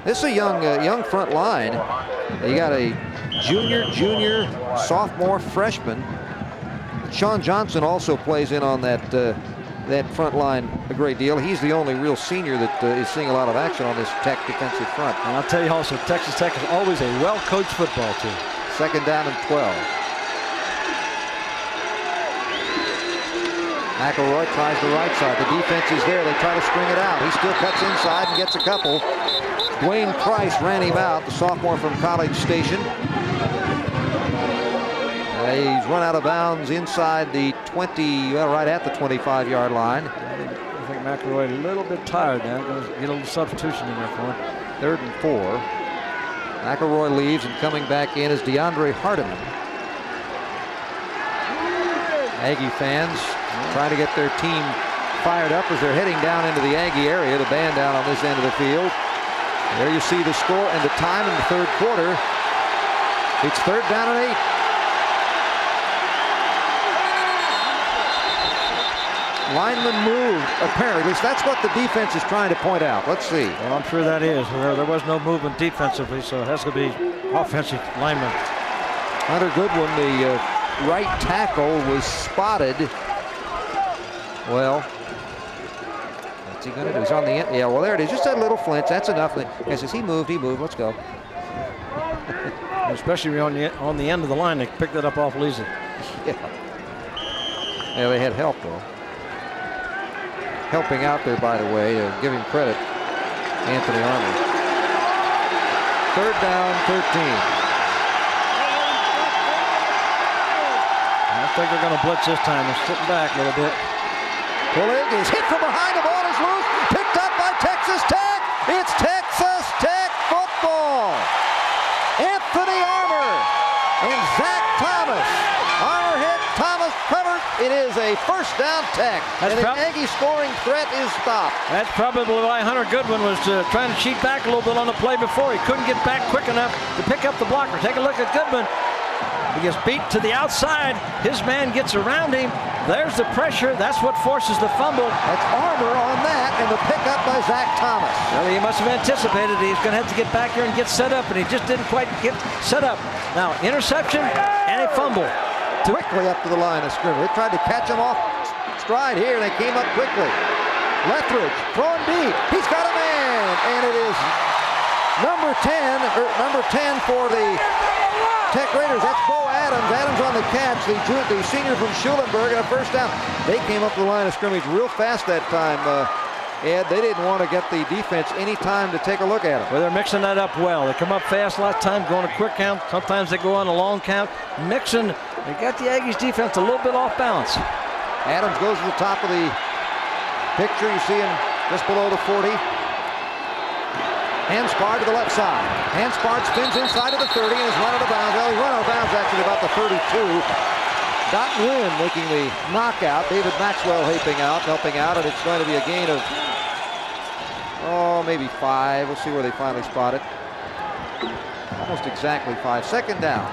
This is a young front line. You got a junior, sophomore, freshman. Sean Johnson also plays in on that front line a great deal. He's the only real senior that is seeing a lot of action on this Tech defensive front. And I'll tell you also, Texas Tech is always a well-coached football team. 2nd down and 12. McElroy tries the right side. The defense is there. They try to string it out. He still cuts inside and gets a couple. Dwayne Price ran him out, the sophomore from College Station. He's run out of bounds inside the 20, well, right at the 25-yard line. I think McElroy a little bit tired now. Going to get a little substitution in there for him. 3rd and 4. McElroy leaves, and coming back in is DeAndre Hardiman. Aggie fans trying to get their team fired up as they're heading down into the Aggie area. The band down on this end of the field. There you see the score and the time in the 3rd quarter. It's 3rd down and 8. Lineman moved, apparently. At least that's what the defense is trying to point out. Let's see. Well, I'm sure that is. There was no movement defensively, so that's going to be offensive lineman. Hunter Goodwin, the right tackle, was spotted. Well, what's he going to do? He's on the end. Yeah, well, there it is. Just that little flinch. That's enough. He says, he moved. Let's go. Especially on the end of the line, they picked it up awful easy. Yeah, they had help, though. Helping out there, by the way, give him credit, Anthony Armour. 3rd down, 13. I think they're going to blitz this time. They're sitting back a little bit. Pulig is hit from behind. The ball is loose. Picked up by Texas Tech. It's Texas Tech football. Anthony It is a first down Tech, and the Aggie scoring threat is stopped. That's probably why Hunter Goodwin was trying to cheat back a little bit on the play before. He couldn't get back quick enough to pick up the blocker. Take a look at Goodwin. He gets beat to the outside. His man gets around him. There's the pressure. That's what forces the fumble. That's Armour on that, and the pickup by Zach Thomas. Well, he must have anticipated he's going to have to get back here and get set up, and he just didn't quite get set up. Now, interception and a fumble. Quickly up to the line of scrimmage. They tried to catch him off stride here, and they came up quickly. Lethbridge throwing deep. He's got a man, and it is number 10 for the Tech Raiders. That's Bo Adams. Adams on the catch, the senior from Schulenburg, and a first down. They came up the line of scrimmage real fast that time, Ed. They didn't want to get the defense any time to take a look at it. Well, they're mixing that up well. They come up fast a lot of times, going a quick count. Sometimes they go on a long count. Mixing, they got the Aggies defense a little bit off balance. Adams goes to the top of the picture. You see him just below the 40. Hanspard to the left side. Hanspard spins inside of the 30 and is run out of bounds. Well, he's run out of bounds actually about the 32. Dot Nguyen making the knockout. David Maxwell helping out, and it's going to be a gain of, maybe 5. We'll see where they finally spot it. Almost exactly 5. Second down.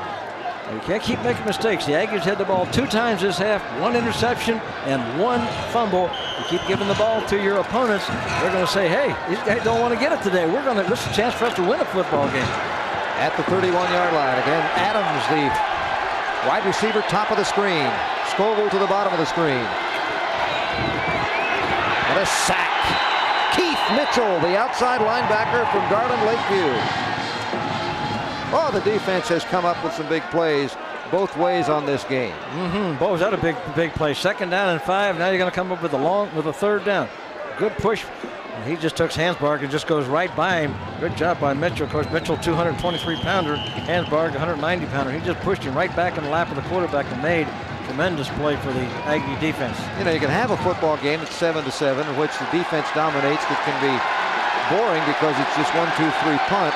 You can't keep making mistakes. The Aggies had the ball 2 times this half, 1 interception and 1 fumble. You keep giving the ball to your opponents, they're going to say, hey, these guys don't want to get it today. This is a chance for us to win a football game. At the 31-yard line, again, Adams, the wide receiver, top of the screen. Scoville to the bottom of the screen. And a sack. Keith Mitchell, the outside linebacker from Garland Lakeview. Oh, the defense has come up with some big plays both ways on this game. Boy, was that a big play. Second down and 5. Now you're going to come up with a third down. Good push. He just took Hansbarg and just goes right by him. Good job by Mitchell. Of course, Mitchell, 223-pounder. Hansbarg, 190-pounder. He just pushed him right back in the lap of the quarterback and made tremendous play for the Aggie defense. You know, you can have a football game that's 7-7 in which the defense dominates. That can be boring because it's just 1, 2, 3 punt.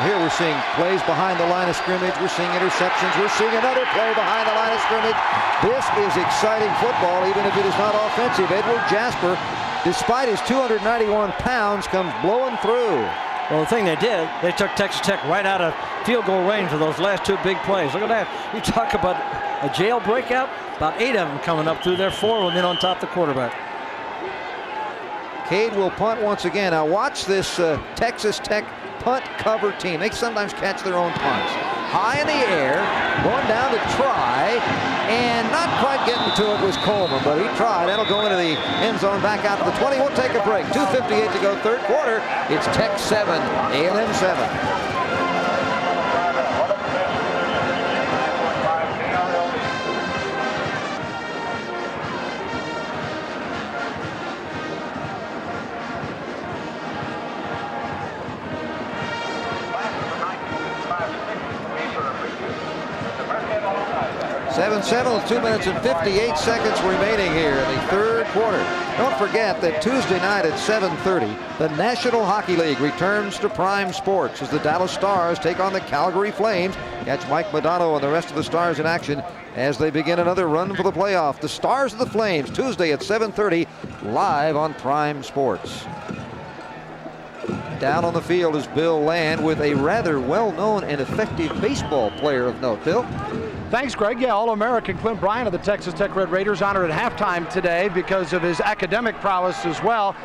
Here we're seeing plays behind the line of scrimmage. We're seeing interceptions. We're seeing another play behind the line of scrimmage. This is exciting football, even if it is not offensive. Edward Jasper, despite his 291 pounds, comes blowing through. Well, the thing they did, they took Texas Tech right out of field goal range for those last 2 big plays. Look at that. You talk about a jail breakout, about 8 of them coming up through there, 4 of them in on top of the quarterback. Cade will punt once again. Now watch this Texas Tech punt cover team. They sometimes catch their own punts. High in the air, going down to try, and not quite getting to it was Coleman, but he tried. That'll go into the end zone, back out to the 20. We'll take a break. 2:58 to go, third quarter. It's Tech 7, A&M 7. With 2 minutes and 58 seconds remaining here in the third quarter. Don't forget that Tuesday night at 7:30, the National Hockey League returns to Prime Sports as the Dallas Stars take on the Calgary Flames. Catch Mike Modano and the rest of the Stars in action as they begin another run for the playoff. The Stars of the Flames, Tuesday at 7:30, live on Prime Sports. Down on the field is Bill Land with a rather well-known and effective baseball player of note. Bill? Thanks, Greg. Yeah, All-American Clint Bryant of the Texas Tech Red Raiders honored at halftime today because of his academic prowess as well.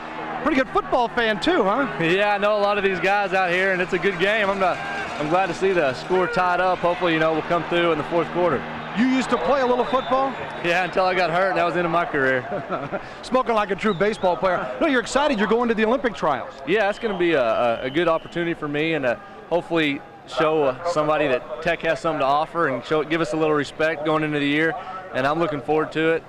Pretty good football fan too, huh? Yeah, I know a lot of these guys out here, and it's a good game. I'm glad to see the score tied up. Hopefully, we'll come through in the fourth quarter. You used to play a little football? Yeah, until I got hurt, and that was the end of my career. Smoking like a true baseball player. No, you're excited. You're going to the Olympic trials. Yeah, it's going to be a good opportunity for me, and hopefully show somebody that Tech has something to offer and give us a little respect going into the year. And I'm looking forward to it.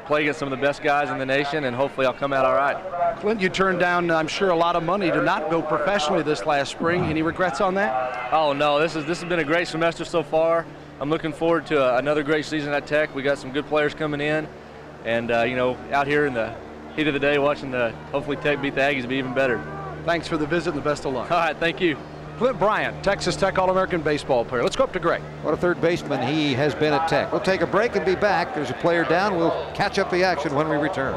Play against some of the best guys in the nation, and hopefully I'll come out all right. Clint, you turned down, I'm sure, a lot of money to not go professionally this last spring. Any regrets on that? Oh, no. This has been a great semester so far. I'm looking forward to another great season at Tech. We got some good players coming in, and out here in the heat of the day watching hopefully Tech beat the Aggies be even better. Thanks for the visit and the best of luck. All right, thank you. Clint Bryant, Texas Tech All-American baseball player. Let's go up to Greg. What a third baseman he has been at Tech. We'll take a break and be back. There's a player down. We'll catch up the action when we return.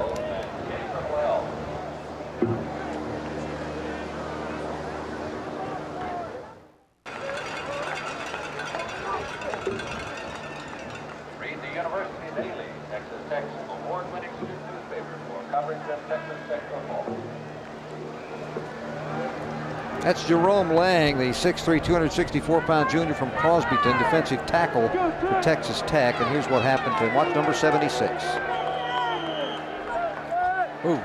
Read the University Daily, Texas Tech's award-winning student newspaper for coverage of Texas Tech football. That's Jerome Lang, the 6'3", 264-pound junior from Crosbyton, defensive tackle for Texas Tech. And here's what happened to him. Watch number 76. Ooh.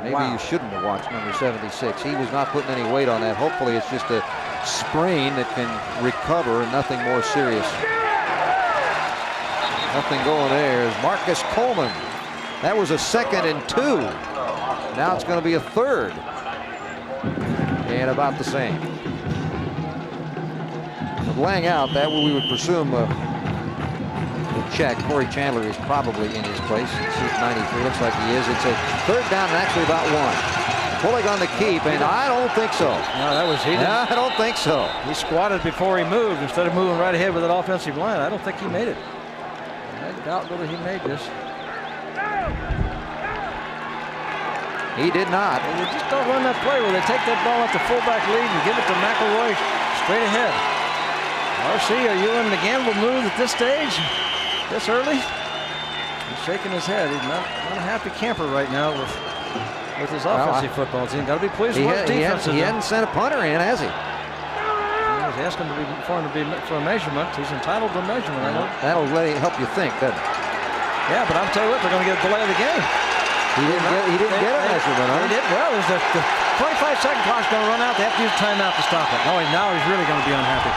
Maybe you shouldn't have watched number 76. He was not putting any weight on that. Hopefully it's just a sprain that can recover and nothing more serious. Nothing going there is Marcus Coleman. That was a 2nd and 2. Now it's going to be a 3rd. And about the same. With Lang out, that we would presume the check. Corey Chandler is probably in his place. He's 93, looks like he is. It's a 3rd down and actually about 1. Pulling on the keep, and I don't think so. No, that was he. No, I don't think so. He squatted before he moved instead of moving right ahead with that offensive line. I don't think he made it. I doubt whether he made this. He did not. They just don't run that play where they take that ball at the fullback lead and give it to McElroy straight ahead. RC, are you in the gamble move at this stage? This early? He's shaking his head. He's not a happy camper right now with his offensive football team. Got to be pleased with his defense. He hadn't sent a punter in, has he? He's asking for a measurement. He's entitled to a measurement. That'll help you think, doesn't it? Yeah, but I'm telling you what, they're going to get a delay of the game. He didn't get a measurement, huh? He did. Well, the 25-second clock's going to run out. They have to use a timeout to stop it. Now he's really going to be unhappy.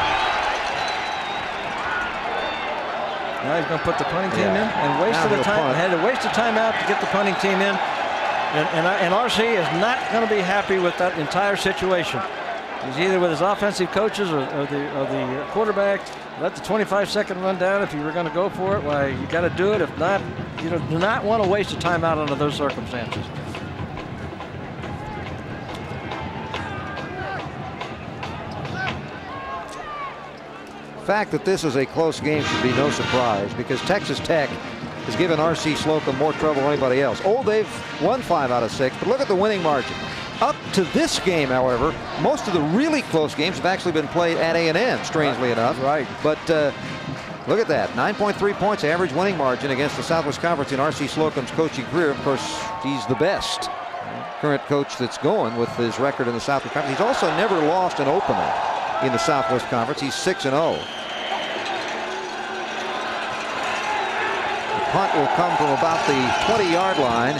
Now he's going to put the punting team in and wasted the time. Had to waste a timeout to get the punting team in. And RC is not going to be happy with that entire situation. He's either with his offensive coaches or the quarterback. Let the 25-second run down. If you were going to go for it, well, you got to do it. If not, you do not want to waste a timeout under those circumstances. The fact that this is a close game should be no surprise because Texas Tech has given R.C. Slocum more trouble than anybody else. Oh, they've won 5 out of 6, but look at the winning margin. Up to this game, however, most of the really close games have actually been played at A&M, strangely enough. Right. But look at that, 9.3 points average winning margin against the Southwest Conference in R.C. Slocum's coaching career. Of course, he's the best current coach that's going with his record in the Southwest Conference. He's also never lost an opener in the Southwest Conference. He's 6-0. The punt will come from about the 20-yard line.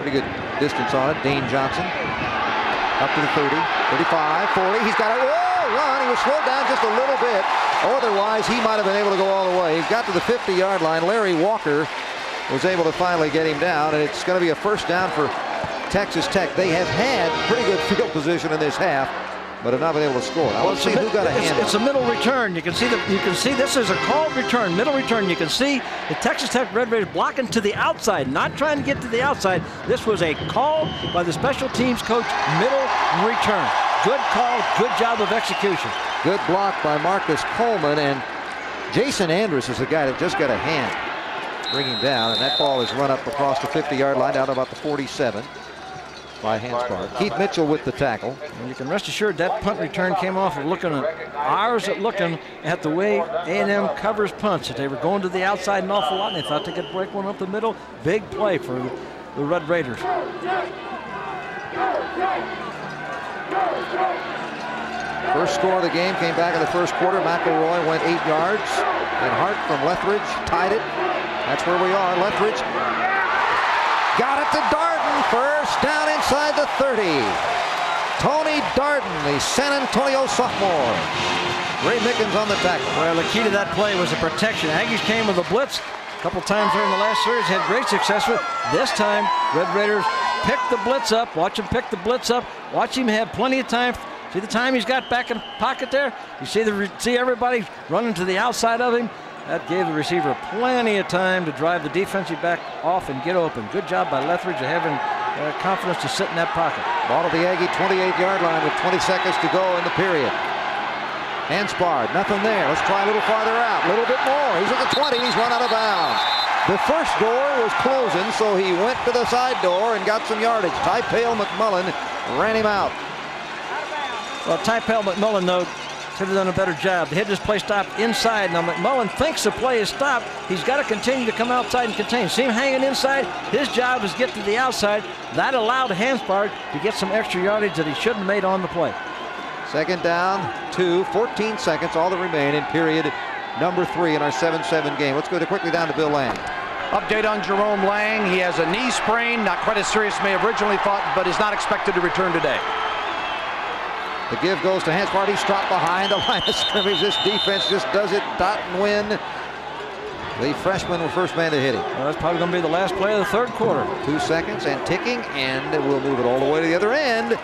Pretty good distance on it. Dane Johnson up to the 30, 35, 40. He's got a run. He was slowed down just a little bit. Otherwise, he might have been able to go all the way. He got to the 50-yard line. Larry Walker was able to finally get him down, and it's going to be a 1st down for Texas Tech. They have had pretty good field position in this half, but have not been able to score. Now let's see who got a hand. It's a middle return. You can see this is a called return, middle return. You can see the Texas Tech Red Raiders blocking to the outside, not trying to get to the outside. This was a call by the special teams coach, middle return. Good call, good job of execution. Good block by Marcus Coleman, and Jason Andrus is the guy that just got a hand. Bring him down, and that ball is run up across the 50-yard line down to about the 47 by Hanspard. Keith Mitchell with the tackle. And you can rest assured that punt return came off of looking at the way A&M covers punts. That they were going to the outside an awful lot, and they thought they could break one up the middle. Big play for the Red Raiders. First score of the game came back in the first quarter. McElroy went 8 yards, and Hart from Lethbridge tied it. That's where we are. Lethbridge got it to Darden. First down inside the 30. Tony Darden, the San Antonio sophomore. Ray Mickens on the tackle. Well, the key to that play was the protection. Aggies came with a blitz a couple times during the last series, had great success with it. This time, Red Raiders picked the blitz up. Watch him pick the blitz up. Watch him have plenty of time. See the time he's got back in the pocket there? You see everybody running to the outside of him? That gave the receiver plenty of time to drive the defensive back off and get open. Good job by Lethbridge of having confidence to sit in that pocket. Ball to the Aggie 28-yard line with 20 seconds to go in the period. Hanspard, nothing there. Let's try a little farther out. A little bit more. He's at the 20. He's run out of bounds. The first door was closing, so he went to the side door and got some yardage. Typale McMullen ran him out. Well, Typale McMullen, though, should have done a better job. They had this play stopped inside. Now, McMullen thinks the play is stopped. He's got to continue to come outside and contain. See him hanging inside? His job is get to the outside. That allowed Hanspard to get some extra yardage that he shouldn't have made on the play. Second down, 14 seconds, all that remain in period number 3 in our 7-7 game. Let's go quickly down to Bill Lang. Update on Jerome Lang. He has a knee sprain, not quite as serious as may have originally thought, but is not expected to return today. The give goes to Hanspard. He's dropped behind the line of scrimmage. This defense just does it, dot and win. The freshman was first man to hit him. Well, that's probably going to be the last play of the third quarter. 2 seconds and ticking, and we'll move it all the way to the other end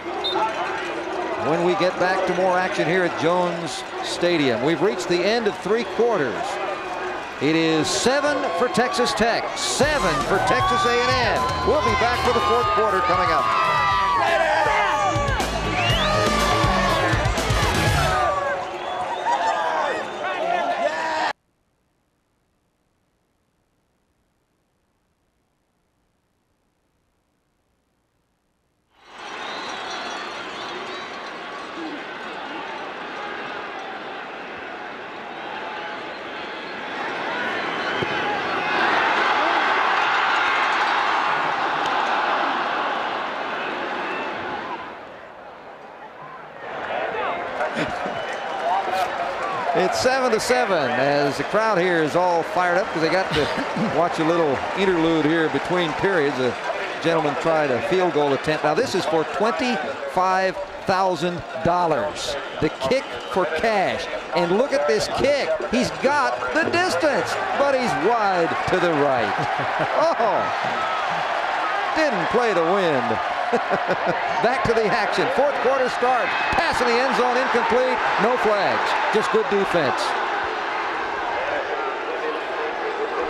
when we get back to more action here at Jones Stadium. We've reached the end of 3 quarters. It is 7 for Texas Tech, 7 for Texas A&M. We'll be back for the 4th quarter coming up. It's 7-7 as the crowd here is all fired up because they got to watch a little interlude here between periods. A gentleman tried a field goal attempt. Now this is for $25,000. The kick for cash. And look at this kick. He's got the distance, but he's wide to the right. Oh, didn't play the wind. Back to the action. 4th quarter start. Pass in the end zone, incomplete. No flags. Just good defense.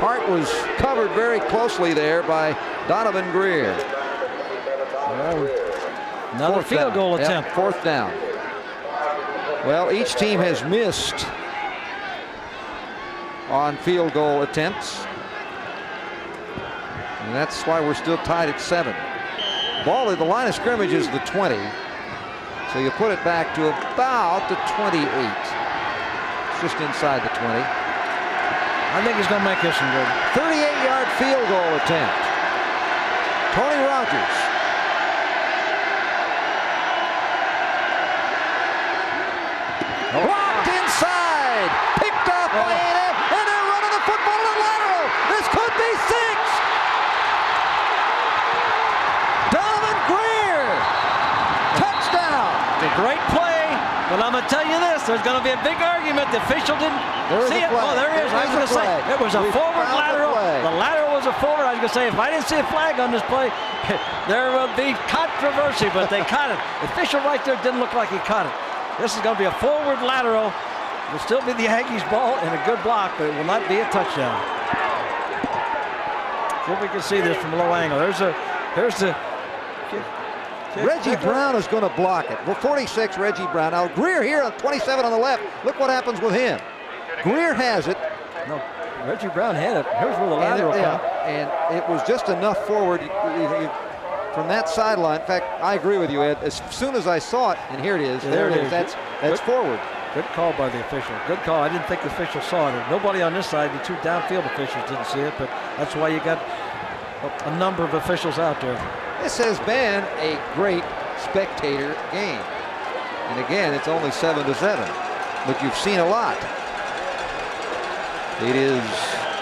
Hart was covered very closely there by Donovan Greer. Well, another field goal attempt. 4th down. Well, each team has missed on field goal attempts. And that's why we're still tied at 7. Ball at the line of scrimmage is the 20. So you put it back to about the 28. It's just inside the 20. I think he's going to make this one good. 38-yard field goal attempt. Tony Rogers. Blocked inside. Picked off by A&M. And they're running the football to the lateral. This could be 6. Great play, but I'm going to tell you this, there's going to be a big argument. The official didn't see it. Oh, there he is. I was going to say, it was a forward lateral. The lateral was a forward. I was going to say, if I didn't see a flag on this play, there will be controversy, but they caught it. The official right there didn't look like he caught it. This is going to be a forward lateral. It will still be the Aggies' ball and a good block, but it will not be a touchdown. See if we can see this from a low angle. Here's the Reggie Brown is going to block it. Well, 46, Reggie Brown. Now, Greer here on 27 on the left. Look what happens with him. Greer has it. No, Reggie Brown had it. Here's where the lateral came. And it was just enough forward from that sideline. In fact, I agree with you, Ed. As soon as I saw it, and here it is. Yeah, there it is. That's forward. Good call by the official. Good call. I didn't think the official saw it. Nobody on this side, the 2 downfield officials didn't see it, but that's why you got a number of officials out there. This has been a great spectator game. And again, it's only 7-7, but you've seen a lot. It is,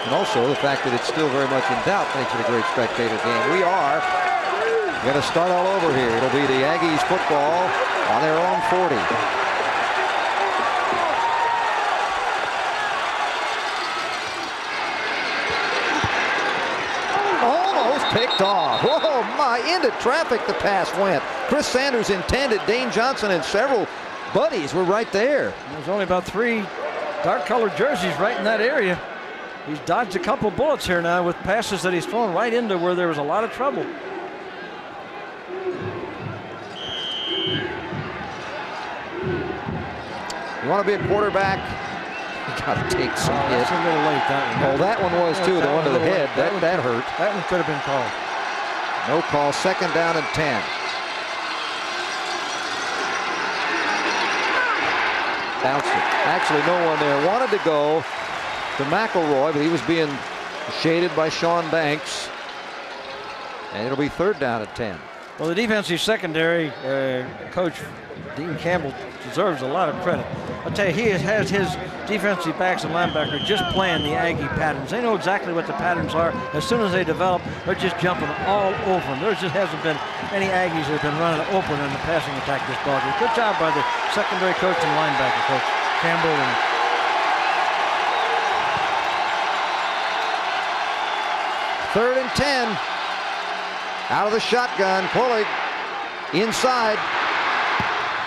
and also the fact that it's still very much in doubt makes it a great spectator game. We are going to start all over here. It'll be the Aggies football on their own 40. Picked off. Whoa, my, into traffic the pass went. Chris Sanders intended. Dane Johnson and several buddies were right there. There's only about 3 dark-colored jerseys right in that area. He's dodged a couple bullets here now with passes that he's thrown right into where there was a lot of trouble. You want to be a quarterback, you got to take some hits. That's a little late, that one. Oh, that one was too, the one to the head. That hurt. That one could have been called. No call, 2nd down and 10. Bounced it. Actually, no one there. Wanted to go to McElroy, but he was being shaded by Sean Banks. And it'll be 3rd down and 10. Well, the defensive secondary, Coach Dean Campbell deserves a lot of credit. I'll tell you, he has his defensive backs and linebackers just playing the Aggie patterns. They know exactly what the patterns are. As soon as they develop, they're just jumping all over them. There just hasn't been any Aggies that have been running open in the passing attack this ball game. Good job by the secondary coach and linebacker coach, Campbell. And 3rd and 10. Out of the shotgun, Pulig inside.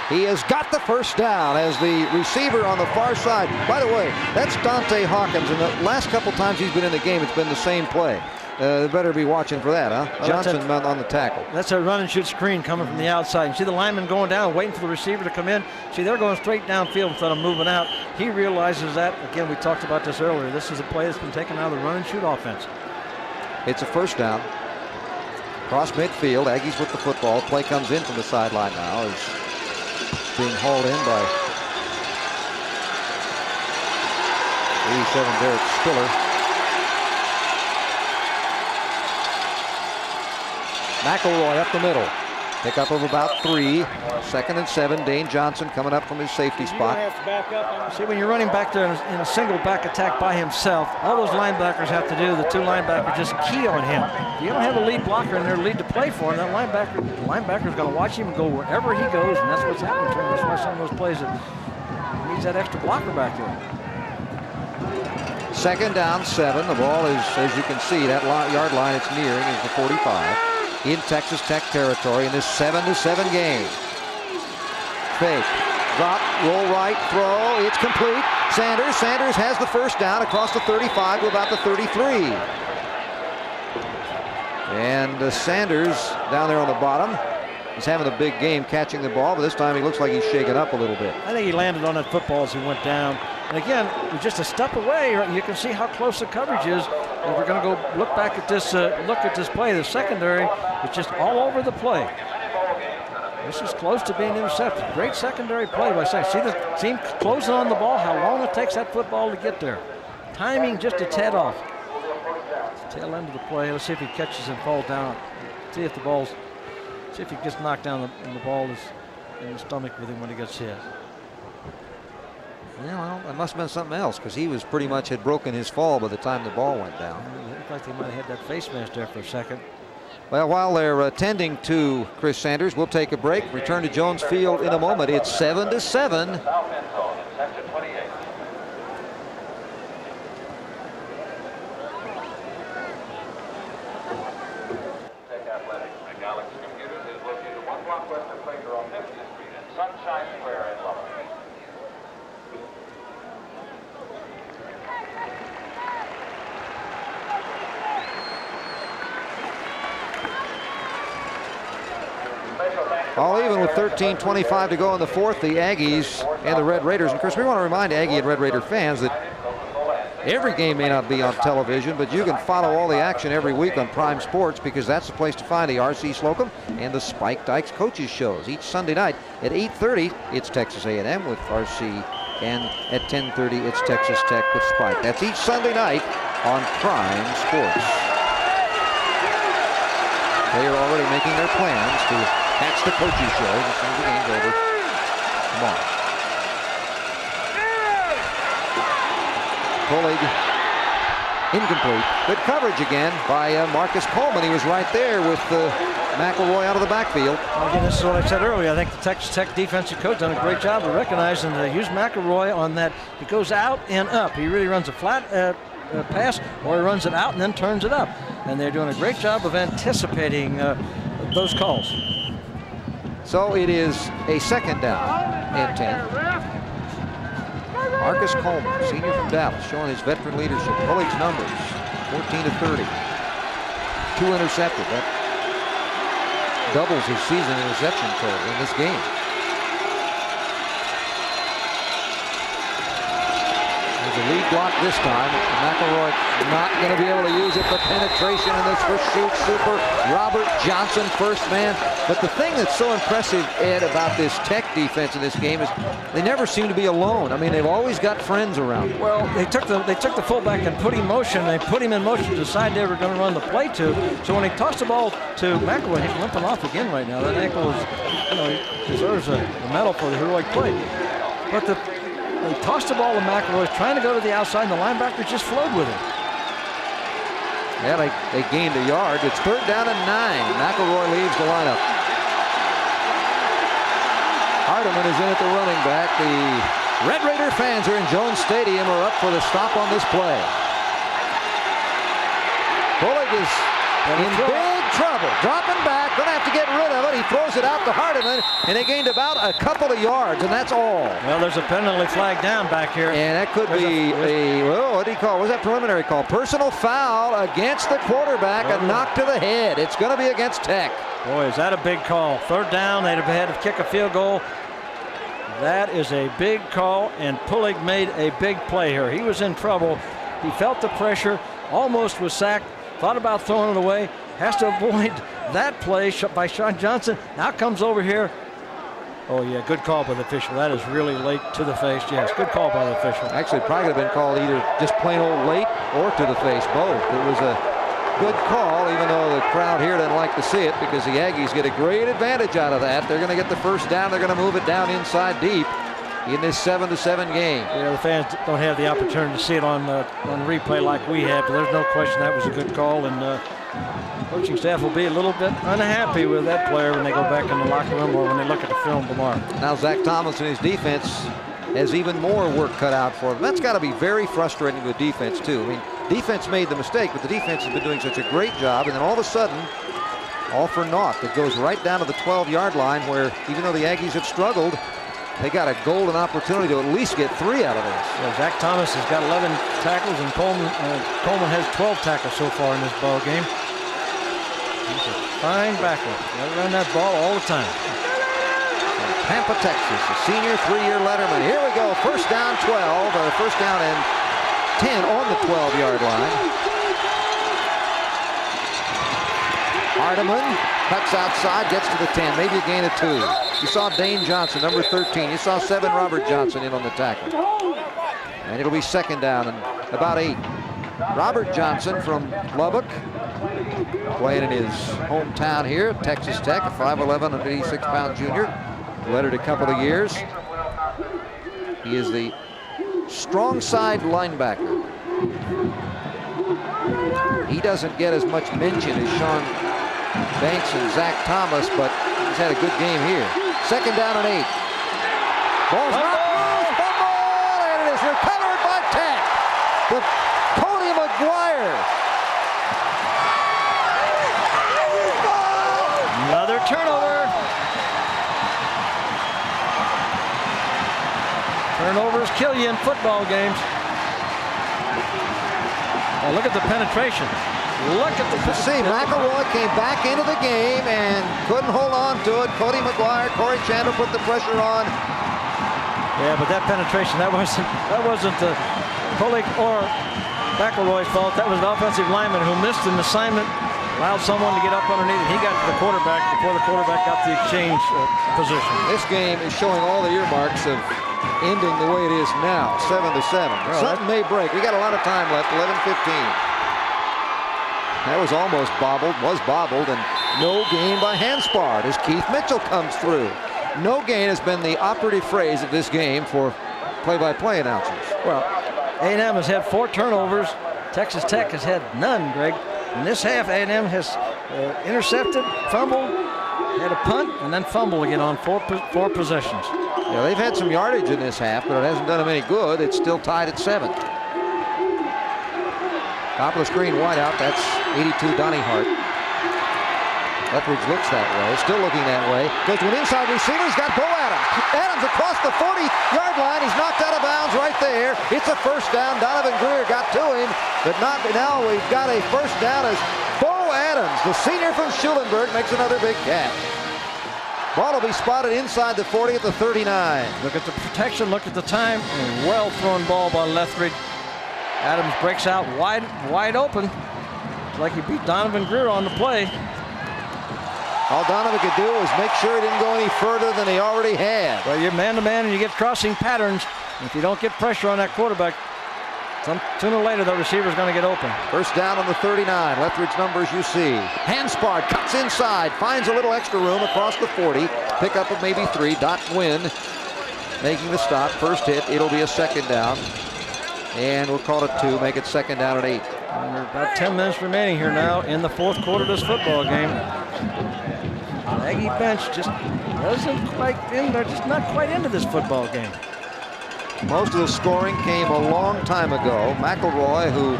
He has got the 1st down as the receiver on the far side. By the way, that's Dante Hawkins, and the last couple times he's been in the game, it's been the same play. They better be watching for that, huh? Well, Johnson on the tackle. That's a run and shoot screen coming from the outside. You see the lineman going down, waiting for the receiver to come in. See, they're going straight downfield instead of moving out. He realizes that. Again, we talked about this earlier. This is a play that's been taken out of the run and shoot offense. It's a 1st down. Cross midfield, Aggies with the football. Play comes in from the sideline now. Is being hauled in by 87 Derek Spiller. McElroy up the middle. Pickup of about 3. 2nd and 7. Dane Johnson coming up from his safety spot. See, when you're running back there in a single back attack by himself, all those linebackers have to do, the 2 linebackers just key on him. If you don't have a lead blocker in there, lead to play for him, that linebacker's going to watch him and go wherever he goes, and that's what's happening to him. That's why some of those plays that needs that extra blocker back there. 2nd down, 7. The ball is, as you can see, that yard line it's nearing is the 45. In Texas Tech territory in this 7-7 game. Fake. Drop, roll right, throw. It's complete. Sanders has the 1st down across the 35 to about the 33. And Sanders down there on the bottom. He's having a big game catching the ball, but this time he looks like he's shaken up a little bit. I think he landed on that football as he went down. And again, just a step away, you can see how close the coverage is. And we're going to go look back at this play. The secondary is just all over the play. This is close to being intercepted. Great secondary play by Sack. See the team closing on the ball, how long it takes that football to get there. Timing just a tad off. Tail end of the play. Let's see if he catches and falls down. See if he gets knocked down and the ball is in the stomach with him when he gets hit. Yeah, well, it must have been something else because he was pretty much had broken his fall by the time the ball went down. It looked like they might have had that face mask there for a second. Well, while they're attending to Chris Sanders, we'll take a break. Return to Jones Field in a moment. It's 7-7. All even with 13:25 to go in the 4th, the Aggies and the Red Raiders. And of course, we want to remind Aggie and Red Raider fans that every game may not be on television, but you can follow all the action every week on Prime Sports because that's the place to find the R.C. Slocum and the Spike Dykes coaches shows. Each Sunday night at 8:30, it's Texas A&M with R.C. and at 10:30, it's Texas Tech with Spike. That's each Sunday night on Prime Sports. They are already making their plans to catch the coaches show as soon as the game's over tomorrow. Pulig incomplete. Good coverage again by Marcus Coleman. He was right there with McElroy out of the backfield. Again, this is what I said earlier. I think the Texas Tech defensive coach done a great job of recognizing to use McElroy on that. He goes out and up. He really runs a flat pass, or he runs it out and then turns it up. And they're doing a great job of anticipating those calls. So it is a 2nd down and 10. Marcus Coleman, senior from Dallas, showing his veteran leadership. Pulig's numbers, 14-30. 2 intercepted. That doubles his season interception total in this game. the lead block this time. McElroy not going to be able to use it. The penetration in this first shoot, super. Robert Johnson, first man. But the thing that's so impressive, Ed, about this Tech defense in this game is they never seem to be alone. I mean, they've always got friends around them. Well, they took the fullback and put him in motion. They put him in motion to decide they were going to run the play to. So when he tossed the ball to McElroy, he's limping off again right now. That ankle is, he deserves a medal for the heroic play. But they tossed the ball to McElroy, trying to go to the outside, and the linebackers just flowed with it. Yeah, they gained a yard. It's 3rd down and 9. McElroy leaves the lineup. Hardeman is in at the running back. The Red Raider fans here in Jones Stadium are up for the stop on this play. Bullock is in big trouble. Dropping back, going to have to get rid of it. He throws it out to Hardeman, and they gained about a couple of yards, and that's all. Well, there's a penalty flag down back here. And that could be what do you call it? What was that preliminary call? Personal foul against the quarterback, a knock to the head. It's going to be against Tech. Boy, is that a big call. 3rd down, they'd have had to kick a field goal. That is a big call, and Pulig made a big play here. He was in trouble. He felt the pressure, almost was sacked, thought about throwing it away, has to avoid that play by Sean Johnson. Now comes over here. Oh, yeah, good call by the official. That is really late to the face. Yes, good call by the official. Actually, probably could have been called either just plain old late or to the face, both. It was a good call, even though the crowd here doesn't like to see it, because the Aggies get a great advantage out of that. They're going to get the first down. They're going to move it down inside deep in this 7-7 game. Yeah, the fans don't have the opportunity to see it on replay like we have, but there's no question that was a good call, and coaching staff will be a little bit unhappy with that player when they go back in the locker room or when they look at the film tomorrow. Now Zach Thomas and his defense has even more work cut out for them. That's got to be very frustrating to the defense, too. I mean, defense made the mistake, but the defense has been doing such a great job, and then all of a sudden, all for naught. It goes right down to the 12-yard line where, even though the Aggies have struggled, they got a golden opportunity to at least get 3 out of this. Yeah, Zach Thomas has got 11 tackles, and Coleman has 12 tackles so far in this ball game. He's a fine backer. Got to run that ball all the time. Pampa, Texas, a senior 3-year letterman. Here we go, first down 12, or first down and 10 on the 12-yard line. Hardeman cuts outside, gets to the 10, maybe a gain of 2. You saw Dane Johnson, number 13. You saw 7 Robert Johnson in on the tackle. And it'll be 2nd down and about 8. Robert Johnson from Lubbock, playing in his hometown here, Texas Tech, a 5'11", 186-pound junior. Led it a couple of years. He is the strong side linebacker. He doesn't get as much mention as Sean Banks and Zach Thomas, but he's had a good game here. 2nd down and 8. Ball's not loose. Fumble, and it is recovered by Tech. The Cody McGuire. Another turnover. Turnovers kill you in football games. Oh, look at the penetration. Look at the See, McElroy came back into the game and couldn't hold on to it. Cody McGuire, Corey Chandler put the pressure on. Yeah, but that penetration, that wasn't Pulig or McElroy's fault. That was an offensive lineman who missed an assignment, allowed someone to get up underneath it. He got to the quarterback before the quarterback got the exchange position. This game is showing all the earmarks of ending the way it is now, 7-7. Well, something may break. We got a lot of time left, 11:15. That was almost bobbled, and no gain by Hanspard as Keith Mitchell comes through. No gain has been the operative phrase of this game for play-by-play announcers. Well, A&M has had 4 turnovers. Texas Tech has had none, Greg. In this half, A&M has intercepted, fumbled, had a punt, and then fumbled again on 4 possessions. Yeah, they've had some yardage in this half, but it hasn't done them any good. It's still tied at 7. Top of the screen, wide out. That's 82 Donnie Hart. Etheridge looks that way, still looking that way. Goes to an inside receiver. He's got Bo Adams. Adams across the 40-yard line. He's knocked out of bounds right there. It's a first down. Donovan Greer got to him, but not now. We've got a first down as Bo Adams, the senior from Schulenburg, makes another big catch. Ball will be spotted inside the 40 at the 39. Look at the protection, look at the time, and well thrown ball by Lethbridge. Adams breaks out wide open. It's like he beat Donovan Greer on the play. All Donovan could do was make sure he didn't go any further than he already had. Well, you're man-to-man and you get crossing patterns. If you don't get pressure on that quarterback, sooner or later the receiver's going to get open. First down on the 39. Lethbridge numbers you see. Hanspard cuts inside, finds a little extra room across the 40. Pickup of maybe 3. Dot Nguyen making the stop. First hit. It'll be a second down. And we'll call it 2. Make it second down at 8. And there's about 10 minutes remaining here now in the fourth quarter of this football game. Aggie bench just doesn't quite in. They're just not quite into this football game. Most of the scoring came a long time ago. McElroy, who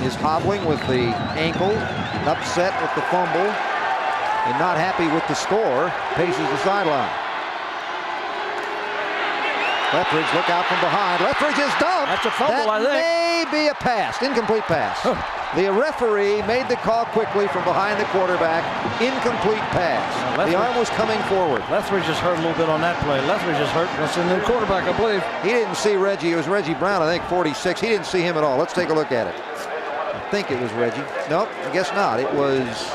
is hobbling with the ankle, upset with the fumble, and not happy with the score, paces the sideline. Lethbridge, look out from behind. Lethbridge is dumped. That's a fumble, I think. That may be a pass, incomplete pass. The referee made the call quickly from behind the quarterback. Incomplete pass. The arm was coming forward. Lethbridge is hurt a little bit on that play. Lethbridge is hurt. That's a new quarterback, I believe. He didn't see Reggie. It was Reggie Brown, I think, 46. He didn't see him at all. Let's take a look at it. I think it was Reggie. Nope, I guess not. It was...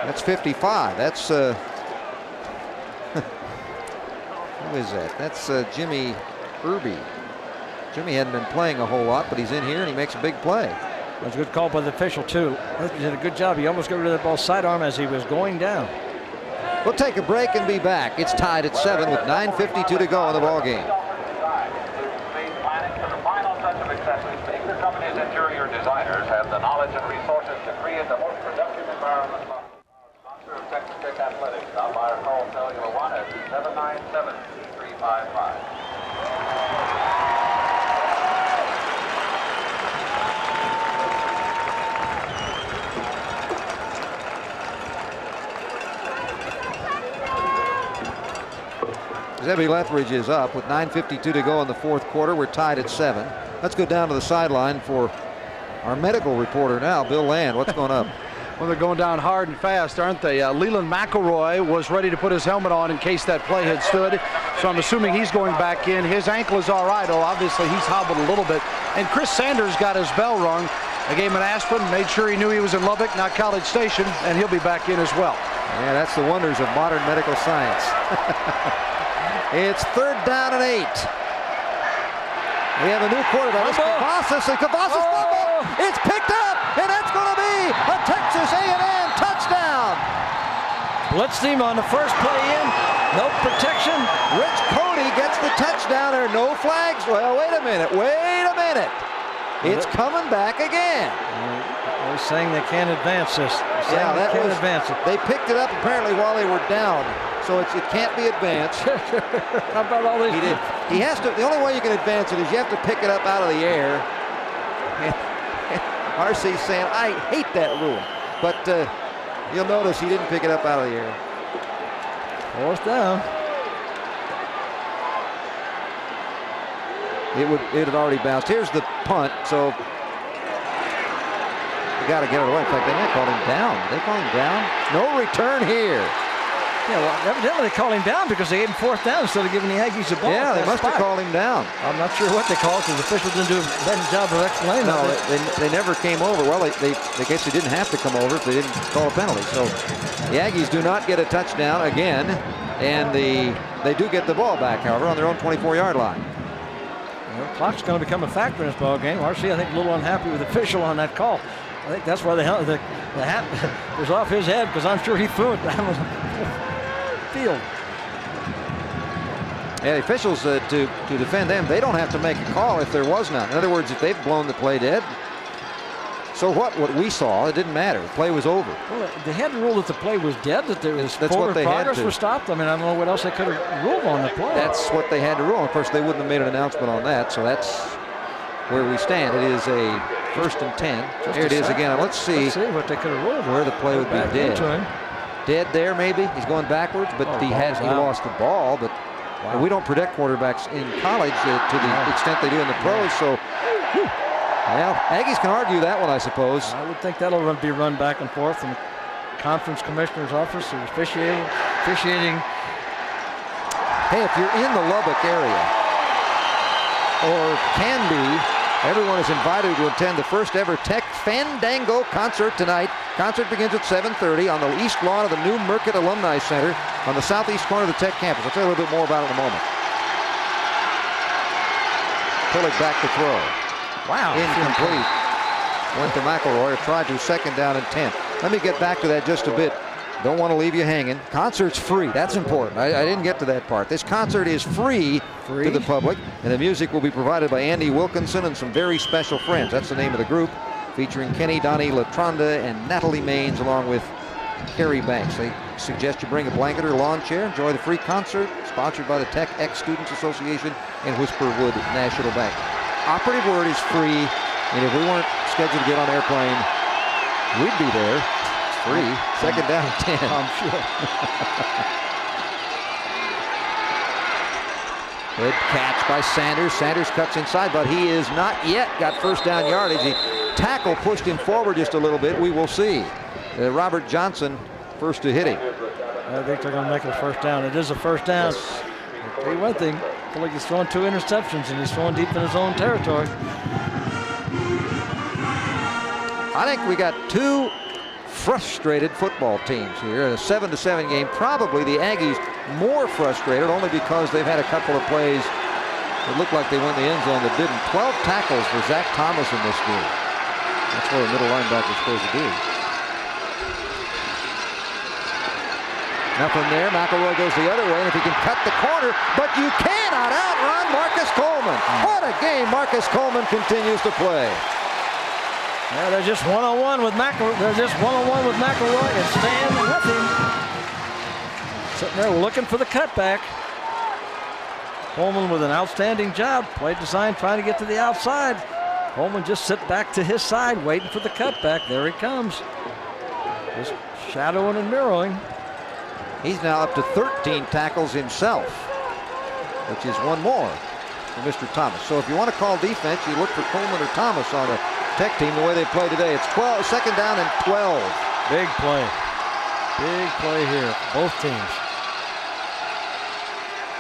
That's 55. That's... Who is that? That's Jimmy Irby. Jimmy hadn't been playing a whole lot, but he's in here and he makes a big play. That was a good call by the official, too. He did a good job. He almost got rid of that ball sidearm as he was going down. We'll take a break and be back. It's tied at 7 with 9:52 to go in the ball game. Baker Company's interior designers have the knowledge and resources to create the most productive environment. Sponsor of Texas Tech Athletics. Now by our call cellular 1 at 797-355. Zebby Lethbridge is up with 9:52 to go in the fourth quarter. We're tied at 7. Let's go down to the sideline for our medical reporter now, Bill Land. What's going up? Well, they're going down hard and fast, aren't they? Leland McElroy was ready to put his helmet on in case that play had stood. So I'm assuming he's going back in. His ankle is all right, though. Obviously, he's hobbled a little bit. And Chris Sanders got his bell rung. They gave him an aspirin, made sure he knew he was in Lubbock, not College Station, and he'll be back in as well. Yeah, that's the wonders of modern medical science. It's third down and 8. We have a new quarterback. It's Cavazos, and Cavazos fumble. It's picked up, and that's going to be a Texas A&M touchdown. Blitz team on the first play in. No protection. Rich Cody gets the touchdown. There are no flags. Well, wait a minute. Wait a minute. It's coming back again. They're saying they can't advance this. Yeah, that was. They picked it up apparently while they were down. So it can't be advanced. How about all this? He has to. The only way you can advance it is you have to pick it up out of the air. RC's saying, I hate that rule. But you'll notice he didn't pick it up out of the air. Fourth down. It had already bounced. Here's the punt. So you got to get it away. In fact, they might call him down. Did they call him down? No return here. Yeah, well, evidently they called him down because they gave him fourth down instead of giving the Aggies the ball. Yeah, they must have called him down. I'm not sure what they called because the officials didn't do a better job of explaining. No, they never came over. Well, they guess they didn't have to come over if they didn't call a penalty. So the Aggies do not get a touchdown again, and they do get the ball back, however, on their own 24-yard line. Well, the clock's going to become a factor in this ball game. RC, I think, a little unhappy with the official on that call. I think that's why the hat was off his head because I'm sure he threw it down the field. Yeah, the officials, to defend them, they don't have to make a call if there was none. In other words, if they've blown the play dead, so what we saw, it didn't matter. The play was over. Well, they had to rule that the play was dead, that there was forward progress was stopped. I mean, I don't know what else they could have ruled on the play. That's what they had to rule. Of course, they wouldn't have made an announcement on that, so that's where we stand. It is a 1st and 10. Here it is again. Let's see what they could have ruled. Where the play would be dead. Dead there, maybe. He's going backwards, but he lost the ball. But we don't protect quarterbacks in college to the extent they do in the pros. So, well, Aggies can argue that one, I suppose. I would think that'll be run back and forth. And conference commissioner's office who's officiating. Hey, if you're in the Lubbock area, or can be, everyone is invited to attend the first ever Tech Fandango concert tonight. Concert begins at 7:30 on the east lawn of the new Mercott Alumni Center on the southeast corner of the Tech campus. I'll tell you a little bit more about it in a moment. Pulling back to throw. Wow. Incomplete. Went to McElroy, tried to second down and 10. Let me get back to that just a bit. Don't want to leave you hanging. Concert's free. That's important. I didn't get to that part. This concert is free to the public, and the music will be provided by Andy Wilkinson and some very special friends. That's the name of the group, featuring Kenny, Donnie Latronda, and Natalie Maines, along with Carrie Banks. They suggest you bring a blanket or lawn chair. Enjoy the free concert, sponsored by the Tech Ex-Students Association and Whisperwood National Bank. Operative word is free, and if we weren't scheduled to get on an airplane, we'd be there. It's free. Second down and 10. I'm sure. Good catch by Sanders. Sanders cuts inside, but he is not yet got first down yardage. The tackle pushed him forward just a little bit. We will see. Robert Johnson first to hit him. I think they're going to make it a first down. It is a first down. Yes. I'll tell you one thing. I feel like he's throwing 2 interceptions, and he's throwing deep in his own territory. I think we got 2 frustrated football teams here in a 7-7 game. Probably the Aggies more frustrated only because they've had a couple of plays that looked like they went in the end zone that didn't. 12 tackles for Zach Thomas in this game. That's what a middle linebacker is supposed to do. Now from there, McElroy goes the other way, and if he can cut the corner, but you cannot outrun Marcus Coleman. What a game Marcus Coleman continues to play. Yeah, they're just one-on-one with McElroy. They're just one-on-one with McElroy and staying with him. Sitting there looking for the cutback. Coleman with an outstanding job. Play design trying to get to the outside. Coleman just sit back to his side waiting for the cutback. There he comes. Just shadowing and mirroring. He's now up to 13 tackles himself, which is 1 more for Mr. Thomas. So if you want to call defense, you look for Coleman or Thomas on the Tech team the way they play today. It's 12, second down and 12. Big play. Big play here, both teams.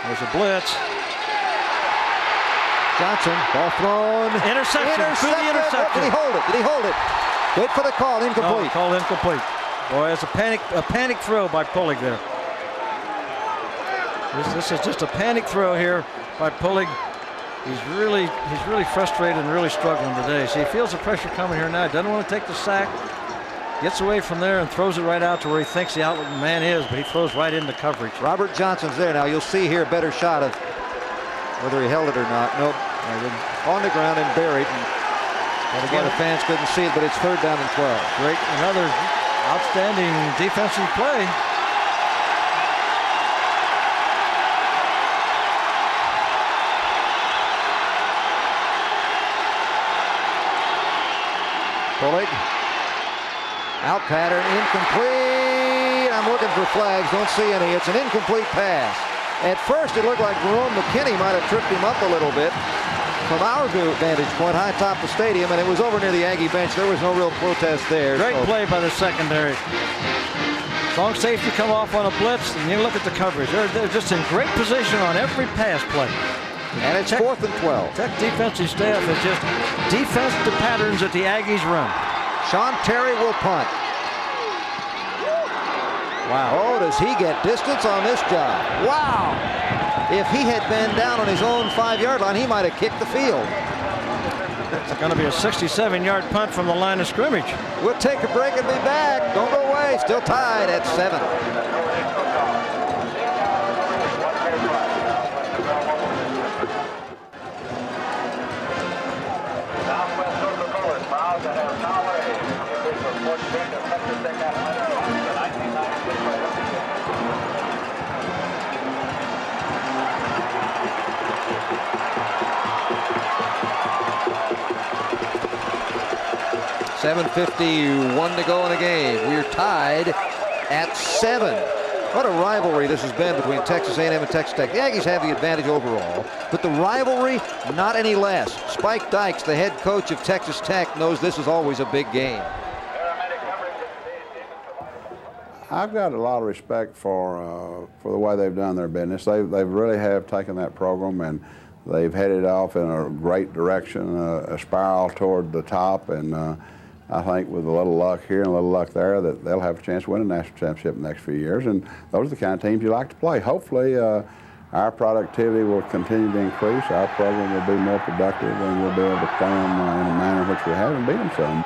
There's a blitz. Johnson, ball thrown. Interception. Through the interception. Did he hold it? Did he hold it? Wait for the call. Incomplete. No, called incomplete. Boy, it's a panic throw by Pulig there. This is just a panic throw here by Pulig. He's really frustrated and really struggling today. See, he feels the pressure coming here now. He doesn't want to take the sack. Gets away from there and throws it right out to where he thinks the outlet man is, but he throws right into coverage. Robert Johnson's there now. You'll see here a better shot of whether he held it or not. Nope. On the ground and buried. And again, the fans couldn't see it, but it's third down and 12. Great. Another outstanding defensive play. Pulig. Out pattern, incomplete. I'm looking for flags, don't see any. It's an incomplete pass. At first, it looked like Jerome McKinney might have tripped him up a little bit from our vantage point, high top the stadium, and it was over near the Aggie bench. There was no real protest there. Great play by the secondary. Strong safety come off on a blitz, and you look at the coverage. They're just in great position on every pass play. And it's 4th and 12. Tech defensive staff is just defense the patterns that the Aggies run. Sean Terry will punt. Wow. Oh, does he get distance on this job? Wow. If he had been down on his own 5-yard line, he might have kicked the field. It's going to be a 67-yard punt from the line of scrimmage. We'll take a break and be back. Don't go away. Still tied at 7. .7:51 to go in the game. We're tied at 7. What a rivalry this has been between Texas A&M and Texas Tech. The Aggies have the advantage overall, but the rivalry, not any less. Spike Dykes, the head coach of Texas Tech, knows this is always a big game. I've got a lot of respect for the way they've done their business. They really have taken that program and they've headed off in a great direction, a spiral toward the top. And I think with a little luck here and a little luck there, that they'll have a chance to win a national championship in the next few years. And those are the kind of teams you like to play. Hopefully, our productivity will continue to increase. Our program will be more productive, and we'll be able to play them in a manner in which we have and beat them some.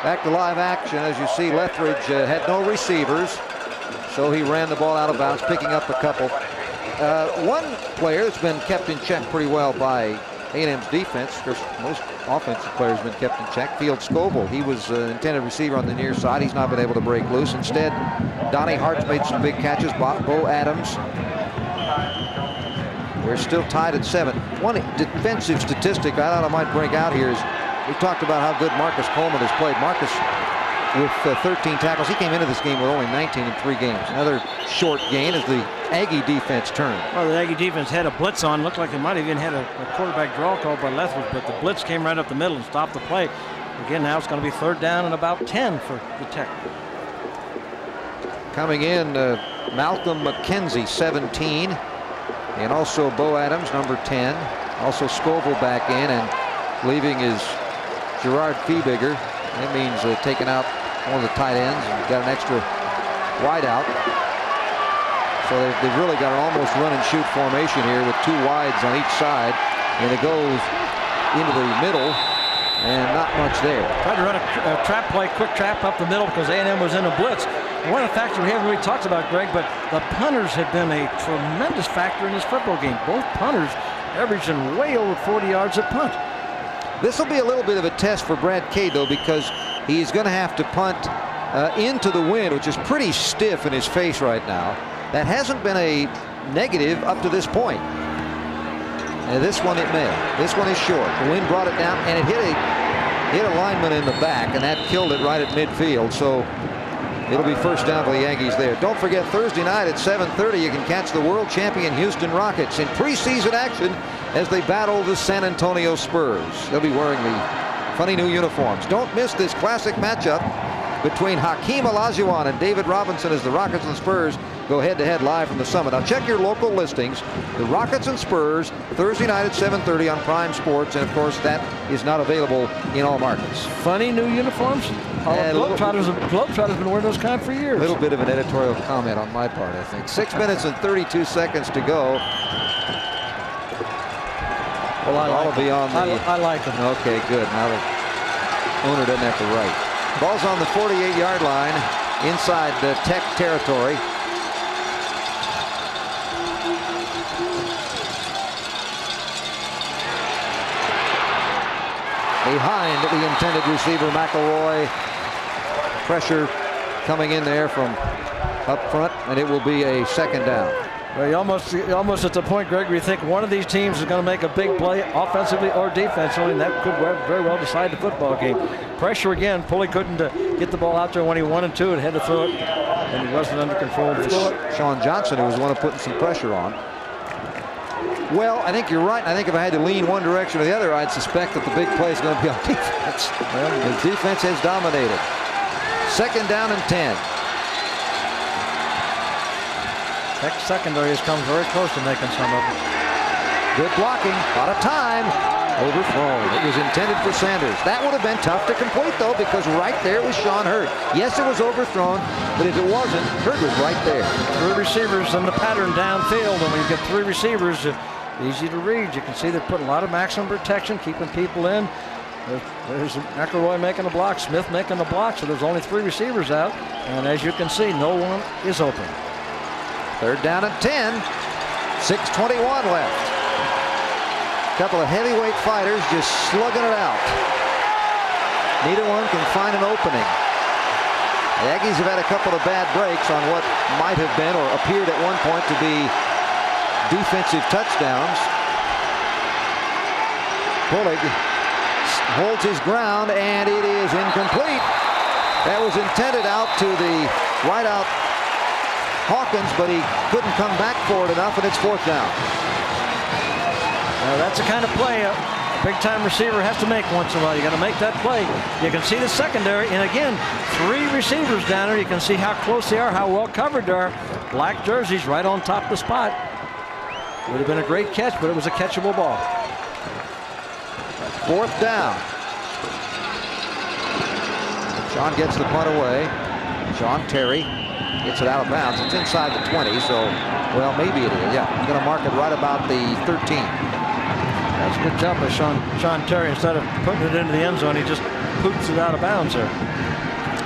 Back to live action. As you see, Lethbridge had no receivers, so he ran the ball out of bounds, picking up a couple. One player that's been kept in check pretty well by A&M's defense, because most offensive players have been kept in check. Field Scoble, he was an intended receiver on the near side. He's not been able to break loose. Instead, Donnie Hart's made some big catches. Bo Adams. We're still tied at 7. One defensive statistic I thought I might bring out here is we talked about how good Marcus Coleman has played. Marcus with 13 tackles. He came into this game with only 19 in 3 games. Another short gain as the Aggie defense turned. Well, the Aggie defense had a blitz on. Looked like they might have even had a quarterback draw called by Lethbridge, but the blitz came right up the middle and stopped the play. Again, now it's going to be 3rd down and about 10 for the Tech. Coming in, Malcolm McKenzie, 17, and also Bo Adams, number 10. Also Scoville back in, and leaving is Gerard Feebigger. That means taking out one of the tight ends and got an extra wide out. So they've really got an almost run and shoot formation here with 2 wides on each side, and it goes into the middle and not much there. Tried to run a trap play, quick trap up the middle because A&M was in a blitz. One of the factors we haven't really talked about, Greg, but the punters have been a tremendous factor in this football game. Both punters averaging way over 40 yards a punt. This will be a little bit of a test for Brad Cade, though, because he's going to have to punt into the wind, which is pretty stiff in his face right now. That hasn't been a negative up to this point. And this one it may. This one is short. The wind brought it down, and it hit a lineman in the back, and that killed it right at midfield. So it'll be 1st down for the Yankees there. Don't forget, Thursday night at 7:30, you can catch the world champion Houston Rockets in preseason action as they battle the San Antonio Spurs. They'll be wearing the funny new uniforms. Don't miss this classic matchup between Hakeem Olajuwon and David Robinson as the Rockets and Spurs go head-to-head live from the Summit. Now check your local listings. The Rockets and Spurs, Thursday night at 7:30 on Prime Sports, and of course that is not available in all markets. Funny new uniforms. Globetrotters have been wearing those kind for years. A little bit of an editorial comment on my part, I think. 6 minutes and 32 seconds to go. Well, I like them. Okay, good. Now the owner doesn't have to write. Ball's on the 48-yard line inside the Tech territory. Behind the intended receiver, McElroy. Pressure coming in there from up front, and it will be a 2nd down. Well, you're almost at the point, Greg, where you think one of these teams is going to make a big play offensively or defensively, and that could very well decide the football game. Pressure again. Pulley couldn't get the ball out there when he wanted to and had to throw it, and he wasn't under control. Sean Johnson, who was the one putting some pressure on. Well, I think you're right. I think if I had to lean one direction or the other, I'd suspect that the big play is going to be on defense. Well, the defense has dominated. 2nd down and 10. Tech secondary has come very close to making some of them. Good blocking. A lot of time. Overthrown. It was intended for Sanders. That would have been tough to complete, though, because right there was Sean Hurd. Yes, it was overthrown, but if it wasn't, Hurd was right there. 3 receivers in the pattern downfield, and when you get 3 receivers, easy to read. You can see they're putting a lot of maximum protection, keeping people in. There's McElroy making a block, Smith making a block, so there's only 3 receivers out, and as you can see, no one is open. 3rd down and 10. 6:21 left. A couple of heavyweight fighters just slugging it out. Neither one can find an opening. The Aggies have had a couple of bad breaks on what might have been or appeared at one point to be defensive touchdowns. Pulley holds his ground, and it is incomplete. That was intended out to the right out Hawkins, but he couldn't come back for it enough, and it's 4th down. Now that's the kind of play big-time receiver has to make once in a while. You got to make that play. You can see the secondary, and again, 3 receivers down there. You can see how close they are, how well covered they are. Black jerseys right on top of the spot. Would have been a great catch, but it was a catchable ball. 4th down. Sean gets the punt away. Sean Terry gets it out of bounds. It's inside the 20, so, well, maybe it is. Yeah, he's going to mark it right about the 13. That's a good job by Sean Terry. Instead of putting it into the end zone, he just poops it out of bounds there.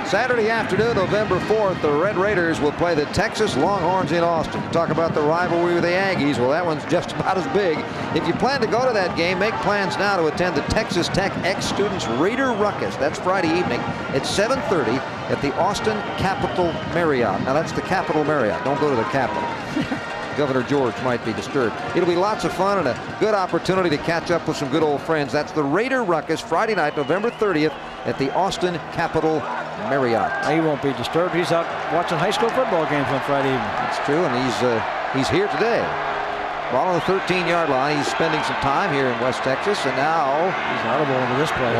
Saturday afternoon, November 4th, the Red Raiders will play the Texas Longhorns in Austin. Talk about the rivalry with the Aggies. Well, that one's just about as big. If you plan to go to that game, make plans now to attend the Texas Tech ex-students Raider Ruckus. That's Friday evening at 7:30 at the Austin Capitol Marriott. Now, that's the Capitol Marriott. Don't go to the Capitol. Governor George might be disturbed. It'll be lots of fun and a good opportunity to catch up with some good old friends. That's the Raider Ruckus, Friday night, November 30th at the Austin Capitol Marriott. He won't be disturbed. He's out watching high school football games on Friday evening. That's true, and he's here today. Ball on the 13-yard line. He's spending some time here in West Texas, and now he's audible into this play.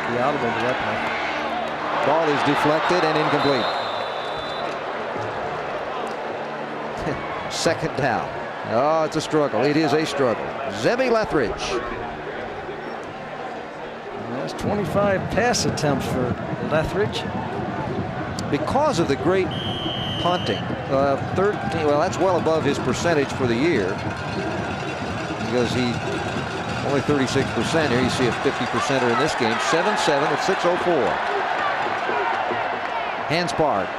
He's audible to that play. Ball is deflected and incomplete. 2nd down. Oh, it's a struggle. It is a struggle. Zebby Lethridge. That's 25 pass attempts for Lethridge. Because of the great punting, 13. Well, that's well above his percentage for the year. Because he only 36%. Here you see a 50%er in this game. 7-7 with 6:04. Hands barred.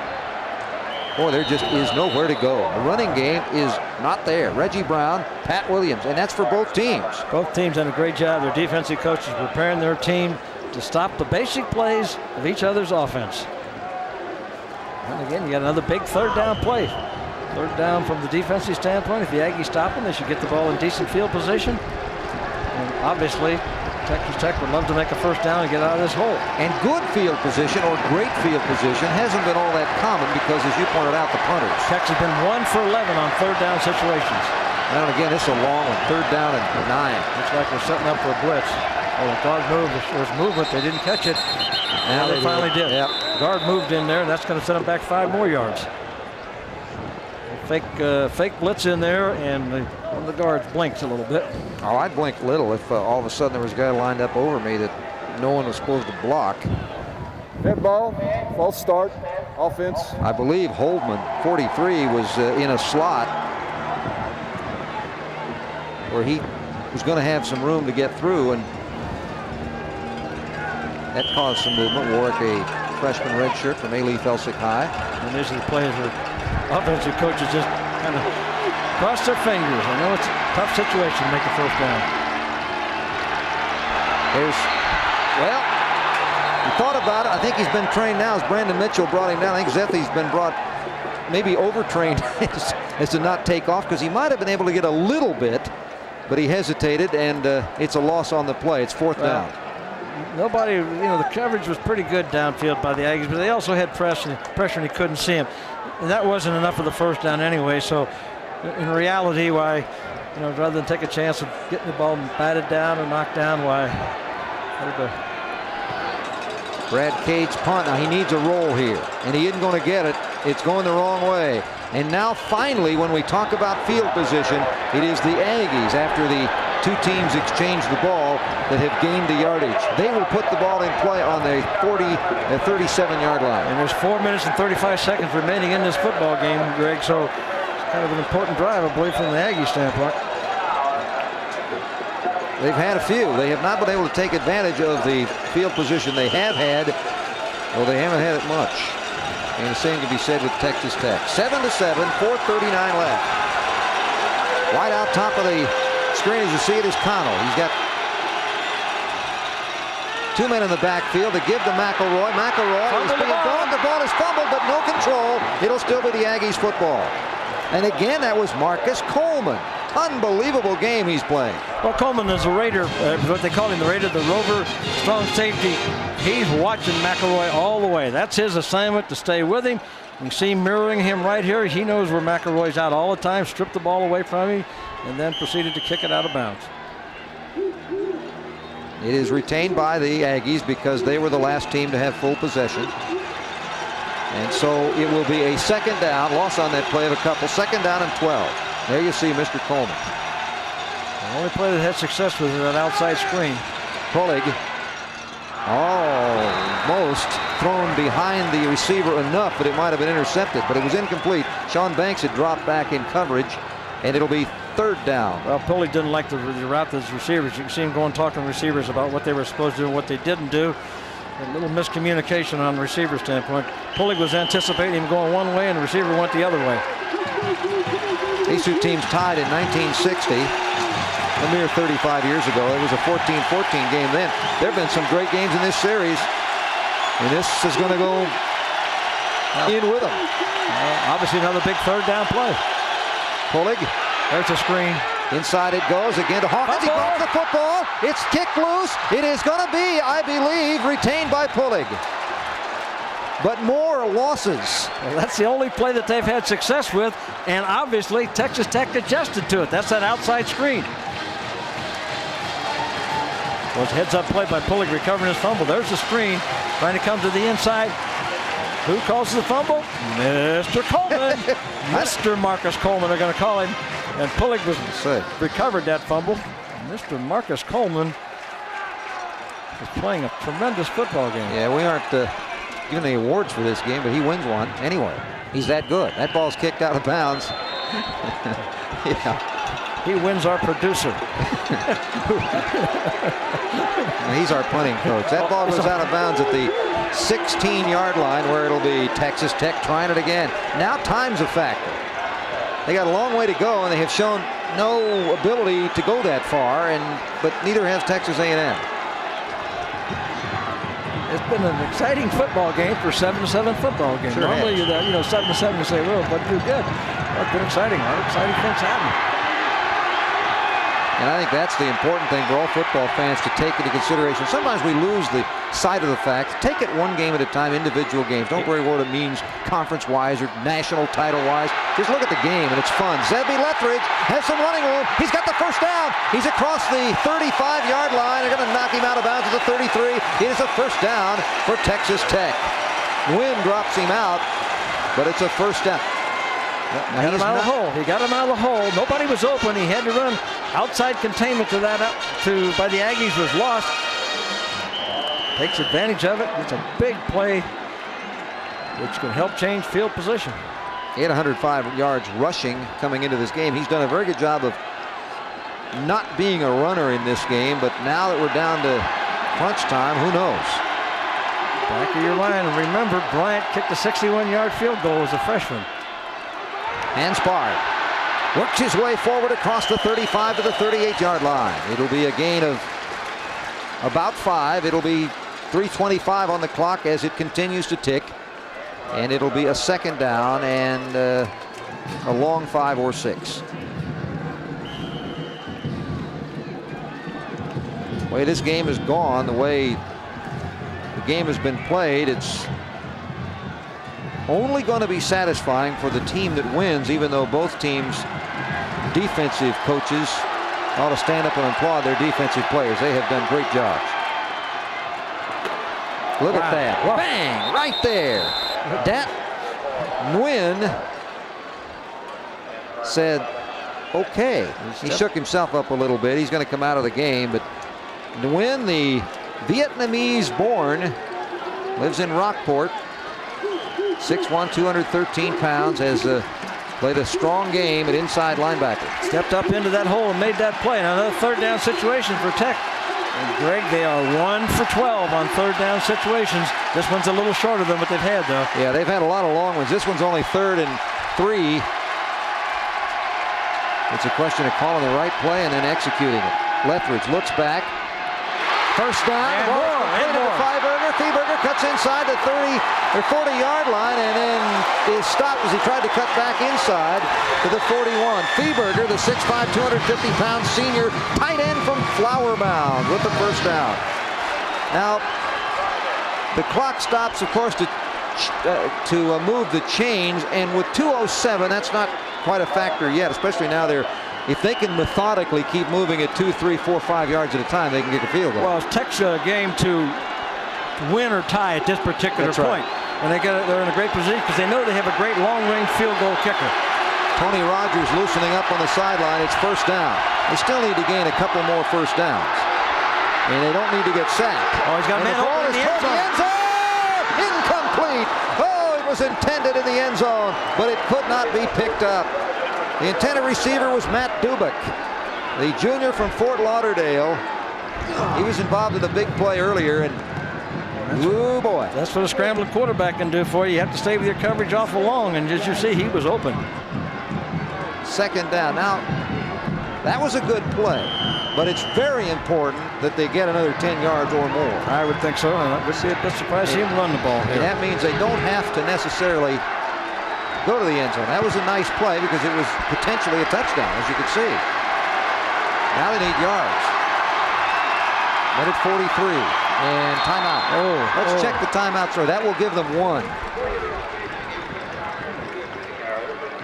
Boy, there just is nowhere to go. The running game is not there. Reggie Brown, Pat Williams, and that's for both teams. Both teams done a great job. Their defensive coaches preparing their team to stop the basic plays of each other's offense. And again, you got another big 3rd down play. 3rd down from the defensive standpoint. If the Aggies stop them, they should get the ball in decent field position. And obviously, Texas Tech would love to make a 1st down and get out of this hole. And good field position or great field position hasn't been all that common because, as you pointed out, the punters. Texas has been 1 for 11 on 3rd down situations. Now and again, this is a long one. 3rd down and 9. Looks like they're setting up for a blitz. Well, the guard moved. There was movement. They didn't catch it. Now they finally did. Yep. Guard moved in there, and that's going to set them back 5 more yards. Fake blitz in there, and one of the guards blinks a little bit. Oh, I'd blink little if all of a sudden there was a guy lined up over me that no one was supposed to block. Dead ball, false start, offense. I believe Holdman, 43, was in a slot where he was going to have some room to get through, and that caused some movement. Wore a freshman red shirt from A-Leaf Elsik High. And these are the plays where offensive coaches just kind of cross their fingers. I know it's a tough situation to make a 1st down. Well, you thought about it. I think he's been trained now as Brandon Mitchell brought him down. I think Zethie's been brought maybe overtrained as to not take off, because he might have been able to get a little bit, but he hesitated, and it's a loss on the play. It's 4th down. Nobody, the coverage was pretty good downfield by the Aggies, but they also had pressure and he couldn't see him. And that wasn't enough for the 1st down anyway, so in reality, why, rather than take a chance of getting the ball batted down or knocked down, why, Brad Cade's punt. Now he needs a roll here, and he isn't going to get it. It's going the wrong way. And now finally, when we talk about field position, it is the Aggies, after the 2 teams exchange the ball, that have gained the yardage. They will put the ball in play on the 37-yard line. And there's 4 minutes and 35 seconds remaining in this football game, Greg, so it's kind of an important drive, I believe, from the Aggie standpoint. They've had a few. They have not been able to take advantage of the field position they have had. Well, they haven't had it much. And the same can be said with Texas Tech. 7-7, 4:39 left. Right out top of the screen, as you see it, is Connell. He's got 2 men in the backfield to give to McElroy. McElroy is being gone. The ball is fumbled, but no control. It'll still be the Aggies football. And again, that was Marcus Coleman. Unbelievable game he's playing. Well, Coleman is a Raider, what they call him, the Raider, the rover, strong safety. He's watching McElroy all the way. That's his assignment, to stay with him. You see him mirroring him right here. He knows where McElroy's out all the time, stripped the ball away from him, and then proceeded to kick it out of bounds. It is retained by the Aggies because they were the last team to have full possession. And so it will be a second down, loss on that play of a couple, second down and 12. There you see Mr. Coleman. The only play that had success was an outside screen. Pulig almost thrown behind the receiver enough that it might have been intercepted, but it was incomplete. Sean Banks had dropped back in coverage, and it'll be third down. Well, Pulig didn't like the route to his receivers. You can see him going talking to receivers about what they were supposed to do and what they didn't do. A little miscommunication on the receiver standpoint. Pulig was anticipating him going one way, and the receiver went the other way. These two teams tied in 1960. A mere 35 years ago. It was a 14-14 game then. There have been some great games in this series, and this is going to go in with them. Obviously another big third down play. Pulig. There's a screen. Inside it goes again to Hawkins. He drops the football. It's kicked loose. It is going to be, I believe, retained by Pulig. But more losses. Well, that's the only play that they've had success with, and obviously Texas Tech adjusted to it. That's that outside screen. Was heads-up play by Pulig recovering his fumble. There's the screen, trying to come to the inside. Who causes the fumble? Mr. Coleman. Mr. Marcus Coleman, they're going to call him. And Pulig was recovered that fumble. Mr. Marcus Coleman is playing a tremendous football game. Yeah, we aren't giving the awards for this game, but he wins one anyway. He's that good. That ball's kicked out of bounds. Yeah. He wins our producer. He's our punting coach. That ball goes out of bounds at the 16-yard line, where it'll be Texas Tech trying it again. Now time's a factor. They got a long way to go, and they have shown no ability to go that far, but neither has Texas A&M. It's been an exciting football game for 7-7 football game. Sure Normally, 7-7, you say, well, but do good. Well, it's been exciting. A lot of exciting things happening. And I think that's the important thing for all football fans to take into consideration. Sometimes we lose the sight of the fact. Take it one game at a time, individual games. Don't worry what it means conference-wise or national title-wise. Just look at the game, and it's fun. Zebby Lethridge has some running room. He's got the first down. He's across the 35-yard line. They're going to knock him out of bounds at the 33. It is a first down for Texas Tech. Wind drops him out, but it's a first down. He got him out of the hole. He got him out of the hole. Nobody was open. He had to run outside containment to that by the Aggies was lost. Takes advantage of it. It's a big play which can help change field position. He had 105 yards rushing coming into this game. He's done a very good job of not being a runner in this game, but now that we're down to crunch time, who knows? Back of your line, and remember, Bryant kicked a 61-yard field goal as a freshman. Hanspard works his way forward across the 35 to the 38-yard line. It'll be a gain of about 5. It'll be 3:25 on the clock as it continues to tick. And it'll be a second down and a long 5 or 6. The way this game has gone, the way the game has been played, it's only going to be satisfying for the team that wins, even though both teams' defensive coaches ought to stand up and applaud their defensive players. They have done great jobs. Look at that. Wow. Bang! Right there. Dat Nguyen said, okay. He shook himself up a little bit. He's going to come out of the game, but Nguyen, the Vietnamese-born, lives in Rockport. 6'1", 213 pounds, has played a strong game at inside linebacker. Stepped up into that hole and made that play. Now another third down situation for Tech. And Greg, they are 1 for 12 on third down situations. This one's a little shorter than what they've had, though. Yeah, they've had a lot of long ones. This one's only 3rd and 3. It's a question of calling the right play and then executing it. Lethridge looks back. First down. And more. Feeberger cuts inside the 30 or 40-yard line and then is stopped as he tried to cut back inside to the 41. Feeberger, the 6'5", 250-pound senior tight end from Flower Mound with the first down. Now, the clock stops, of course, to move the chains, and with 2:07, that's not quite a factor yet, especially now they're if they can methodically keep moving at 2, 3, 4, 5 yards at a time, they can get a field goal. Well, it's Tech's game to win or tie at this particular That's point. right. And they're in a great position because they know they have a great long-range field goal kicker. Tony Rogers loosening up on the sideline. It's first down. They still need to gain a couple more first downs. And they don't need to get sacked. Oh, he's got a man open in the end zone. Incomplete. Oh, it was intended in the end zone, but it could not be picked up. The intended receiver was Matt Dubik, the junior from Fort Lauderdale. He was involved in a big play earlier, and oh boy. That's what a scrambling quarterback can do for you. You have to stay with your coverage awful long, and as you see, he was open. Second down. Now, that was a good play, but it's very important that they get another 10 yards or more. I would think so, and I would be a bit surprised to see him run the ball here. And that means they don't have to necessarily go to the end zone. That was a nice play because it was potentially a touchdown, as you could see. Now they need yards. Minute 43 and timeout. Let's check the timeout, sir. That will give them 1.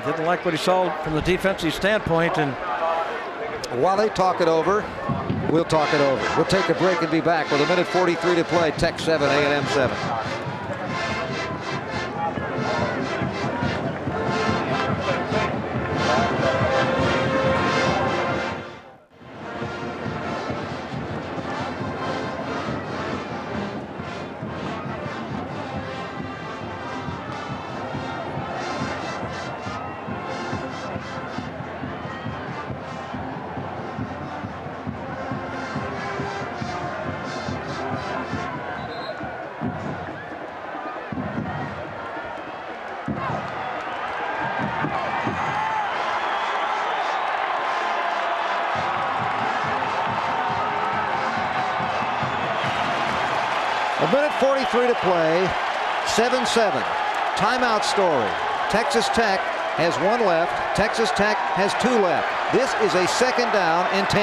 Didn't like what he saw from the defensive standpoint, and while they talk it over, we'll talk it over. We'll take a break and be back with a minute 43 to play. Tech 7, A&M 7. A minute 43 to play, 7-7. Timeout story. Texas Tech has 1 left. Texas Tech has 2 left. This is a second down and 10.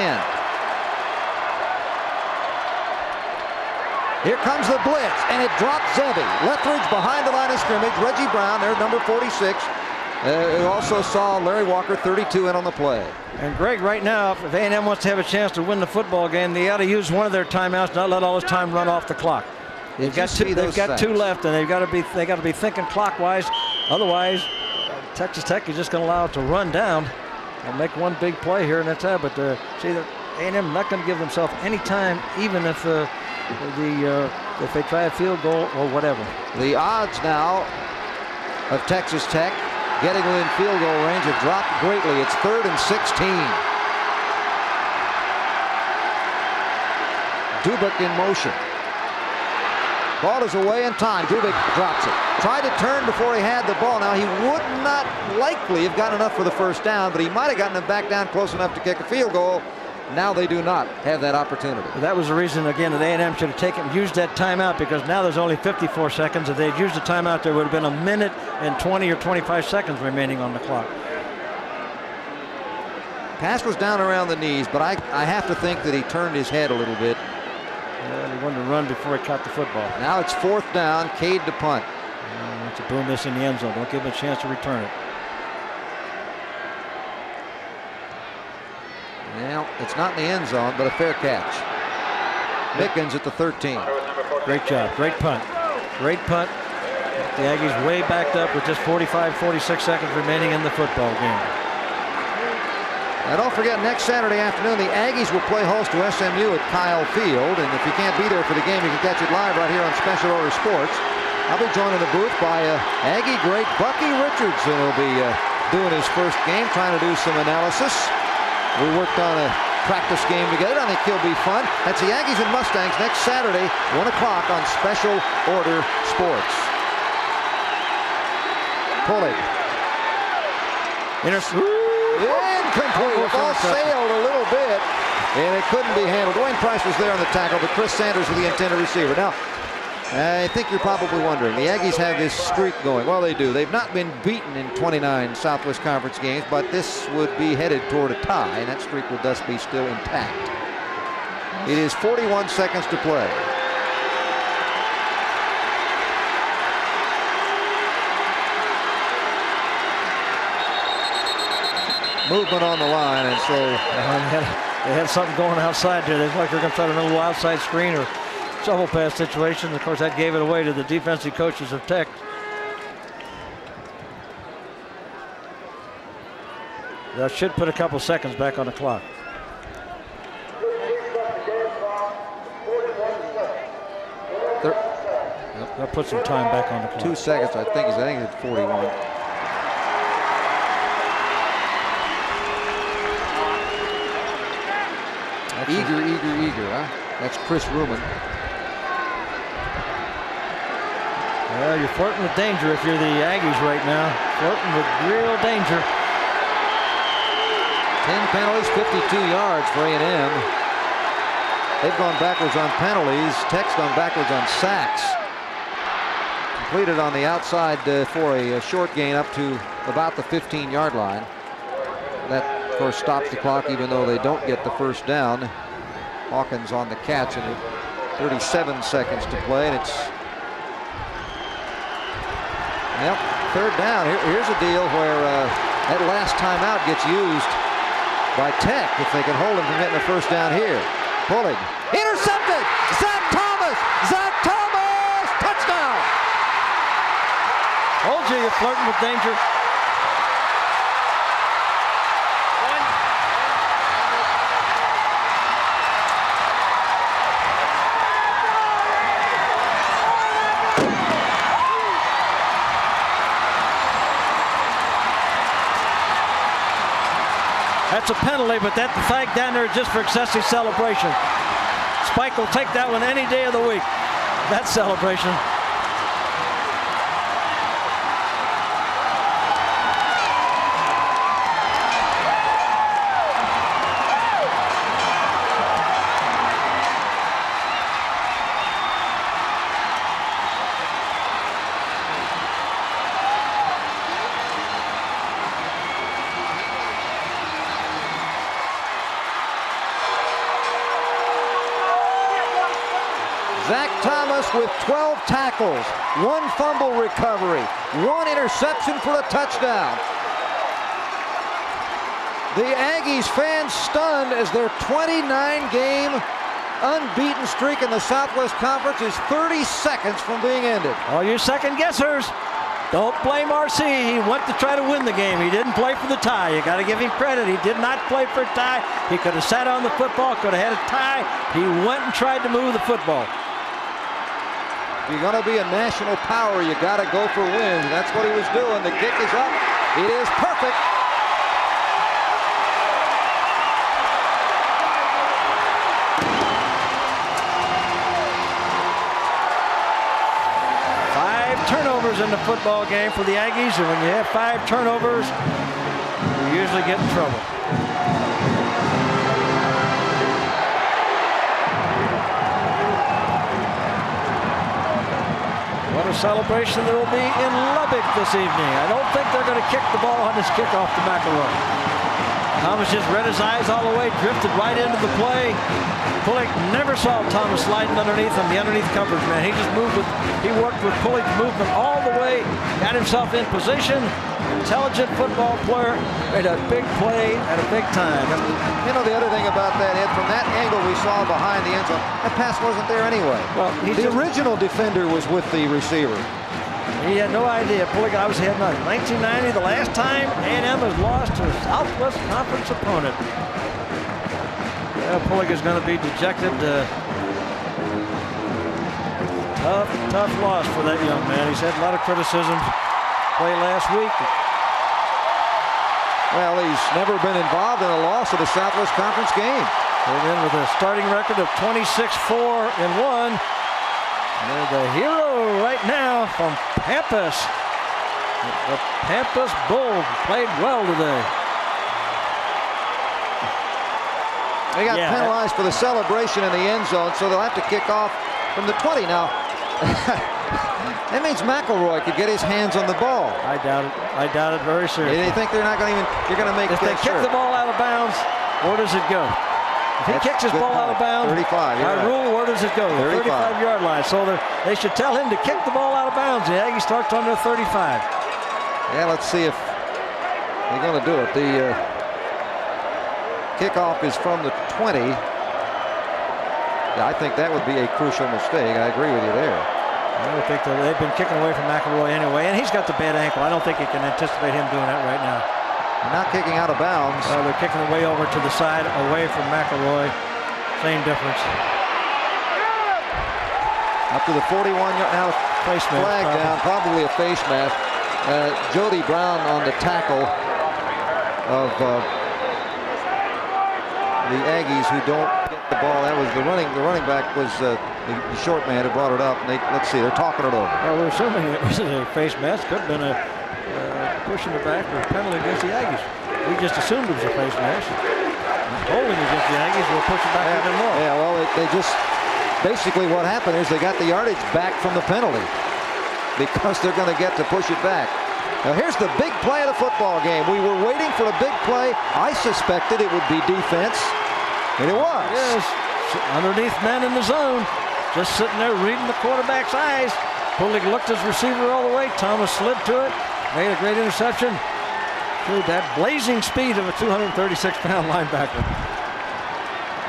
Here comes the blitz, and it drops Zebby. Lethbridge behind the line of scrimmage. Reggie Brown, their number 46. We also saw Larry Walker, 32, in on the play. And Greg, right now, if A&M wants to have a chance to win the football game, they ought to use one of their timeouts, not let all this time run off the clock. They've got 2 left, and they got to be thinking clockwise. Otherwise, Texas Tech is just going to allow it to run down. They'll make one big play here, and that's that. But see, A&M not going to give themselves any time, even if they try a field goal or whatever. The odds now of Texas Tech getting within field goal range have dropped greatly. It's 3rd and 16. Dubik in motion. Ball is away in time. Dubik drops it. Tried to turn before he had the ball. Now, he would not likely have gotten enough for the first down, but he might have gotten it back down close enough to kick a field goal. Now they do not have that opportunity. That was the reason, again, that A&M should have used that timeout, because now there's only 54 seconds. If they'd used the timeout, there would have been a minute and 20 or 25 seconds remaining on the clock. Pass was down around the knees, but I have to think that he turned his head a little bit. He wanted to run before he caught the football. Now it's 4th down, Cade to punt. It's a boom miss in the end zone. Don't give him a chance to return it. Well, it's not in the end zone, but a fair catch. Mickens at the 13. Great job. Great punt. Great punt. The Aggies way backed up with just 45, 46 seconds remaining in the football game. Now, don't forget, next Saturday afternoon, the Aggies will play host to SMU at Kyle Field. And if you can't be there for the game, you can catch it live right here on Special Order Sports. I'll be joined in the booth by Aggie great Bucky Richardson, who'll be doing his first game, trying to do some analysis. We worked on a practice game together. I think he'll be fun. That's the Aggies and Mustangs next Saturday, 1 o'clock on Special Order Sports. Pulley. Incomplete. The ball sailed a little bit, and it couldn't be handled. Dwayne Price was there on the tackle, but Chris Sanders was the intended receiver. Now, I think you're probably wondering, the Aggies have this streak going. Well, they do. They've not been beaten in 29 Southwest Conference games, but this would be headed toward a tie, and that streak would thus be still intact. It is 41 seconds to play. movement on the line, and so they had something going outside there. They look like they're going to try to run a little outside screen or shovel pass situation. Of course, that gave it away to the defensive coaches of Tech. That should put a couple seconds back on the clock. That puts some time back on the clock. 2 seconds, I think it's 41. Eager, huh? That's Chris Ruman. Well, you're flirting with danger if you're the Aggies right now. Flirting with real danger. 10 penalties, 52 yards for A&M. They've gone backwards on penalties. Tech's gone backwards on sacks. Completed on the outside for a short gain up to about the 15-yard line. That, of course, stops the clock even though they don't get the first down. Hawkins on the catch, and 37 seconds to play, and it's third down. Here's a deal where that last timeout gets used by Tech if they can hold him from getting a first down here. Pulig intercepted. Zach Thomas, touchdown. Told you you're flirting with danger. That's a penalty, but that flag down there is just for excessive celebration. Spike will take that one any day of the week. That celebration. Zach Thomas with 12 tackles, 1 fumble recovery, 1 interception for a touchdown. The Aggies fans stunned as their 29-game unbeaten streak in the Southwest Conference is 30 seconds from being ended. All you second guessers, don't blame RC. He went to try to win the game. He didn't play for the tie. You got to give him credit. He did not play for a tie. He could have sat on the football, could have had a tie. He went and tried to move the football. If you're going to be a national power, you got to go for wins. That's what he was doing. The kick is up. It is perfect. Turnovers in the football game for the Aggies, and when you have 5 turnovers, you usually get in trouble. What a celebration there will be in Lubbock this evening. I don't think they're going to kick the ball on this kickoff to McElroy. Thomas just read his eyes all the way, drifted right into the play. Pulig never saw Thomas sliding underneath him, the underneath coverage man. He just he worked with Pulig's movement all the way, got himself in position. Intelligent football player, made a big play at a big time. You know the other thing about that, Ed, from that angle we saw behind the end zone, that pass wasn't there anyway. Well, the original defender was with the receiver. He had no idea. Pulig obviously had nothing. 1990, the last time A&M has lost to a Southwest Conference opponent. Well, Pulig is going to be dejected. Tough loss for that young man. He's had a lot of criticism. Play last week. Well, he's never been involved in a loss at a Southwest Conference game. Came in with a starting record of 26-4-1. And the hero right now from Pampas. The Pampas Bull played well today. They got penalized for the celebration in the end zone, so they'll have to kick off from the 20 now. That means McElroy could get his hands on the ball. I doubt it. I doubt it very seriously. They think they're not going to even. You're going to make. If they kick the ball out of bounds, where does it go? If he kicks his ball out of bounds, 35. By rule, where does it go? The 35-yard line. So they should tell him to kick the ball out of bounds. The Aggies starts on their 35. Yeah, let's see if they're going to do it. The Kickoff is from the 20. Yeah, I think that would be a crucial mistake. I agree with you there. I don't think they've been kicking away from McElroy anyway, and he's got the bad ankle. I don't think you can anticipate him doing that right now. They're not kicking out of bounds. They're kicking it way over to the side, away from McElroy. Same difference. Up to the 41 now. Face mask, flag down, probably a face mask. Jody Brown on the tackle of the Aggies who don't get the ball. That was the running back was the short man who brought it up. And let's see, they're talking it over. Well, we're assuming it was a face mask. Could have been a push in the back or a penalty against the Aggies. We just assumed it was a face mask. Holding against the Aggies will push it back even more. Yeah, well, they just basically what happened is they got the yardage back from the penalty because they're going to get to push it back. Now here's the big play of the football game. We were waiting for a big play. I suspected it would be defense, and it was. Yes, underneath men in the zone, just sitting there reading the quarterback's eyes. Pulig looked his receiver all the way. Thomas slid to it, made a great interception. Showed that blazing speed of a 236-pound linebacker.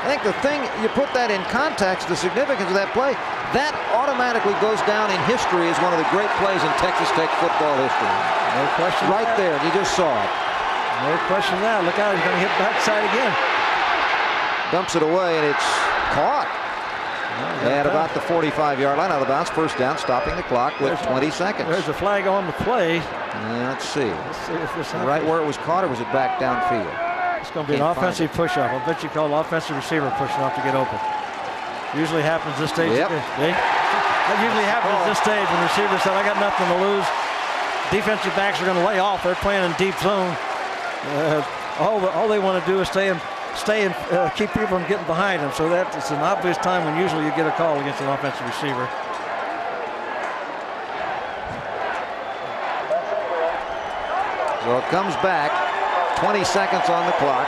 I think the thing, you put that in context, the significance of that play, that automatically goes down in history as one of the great plays in Texas Tech football history. No question. Right there, you just saw it. No question now. Look out, he's going to hit backside again. Dumps it away, and it's caught. At about the 45-yard line, out of bounds, first down, stopping the clock with 20 seconds. There's a flag on the play. Let's see. Let's see if this happens. Right where it was caught, or was it back downfield? It's going to be an offensive push-off. I bet you call offensive receiver pushing off to get open. Usually happens this stage. Yep. That usually happens this stage when receivers said, I got nothing to lose. Defensive backs are going to lay off. They're playing in deep zone. All they want to do is stay and keep people from getting behind them. So that's an obvious time when usually you get a call against an offensive receiver. So it comes back. 20 seconds on the clock.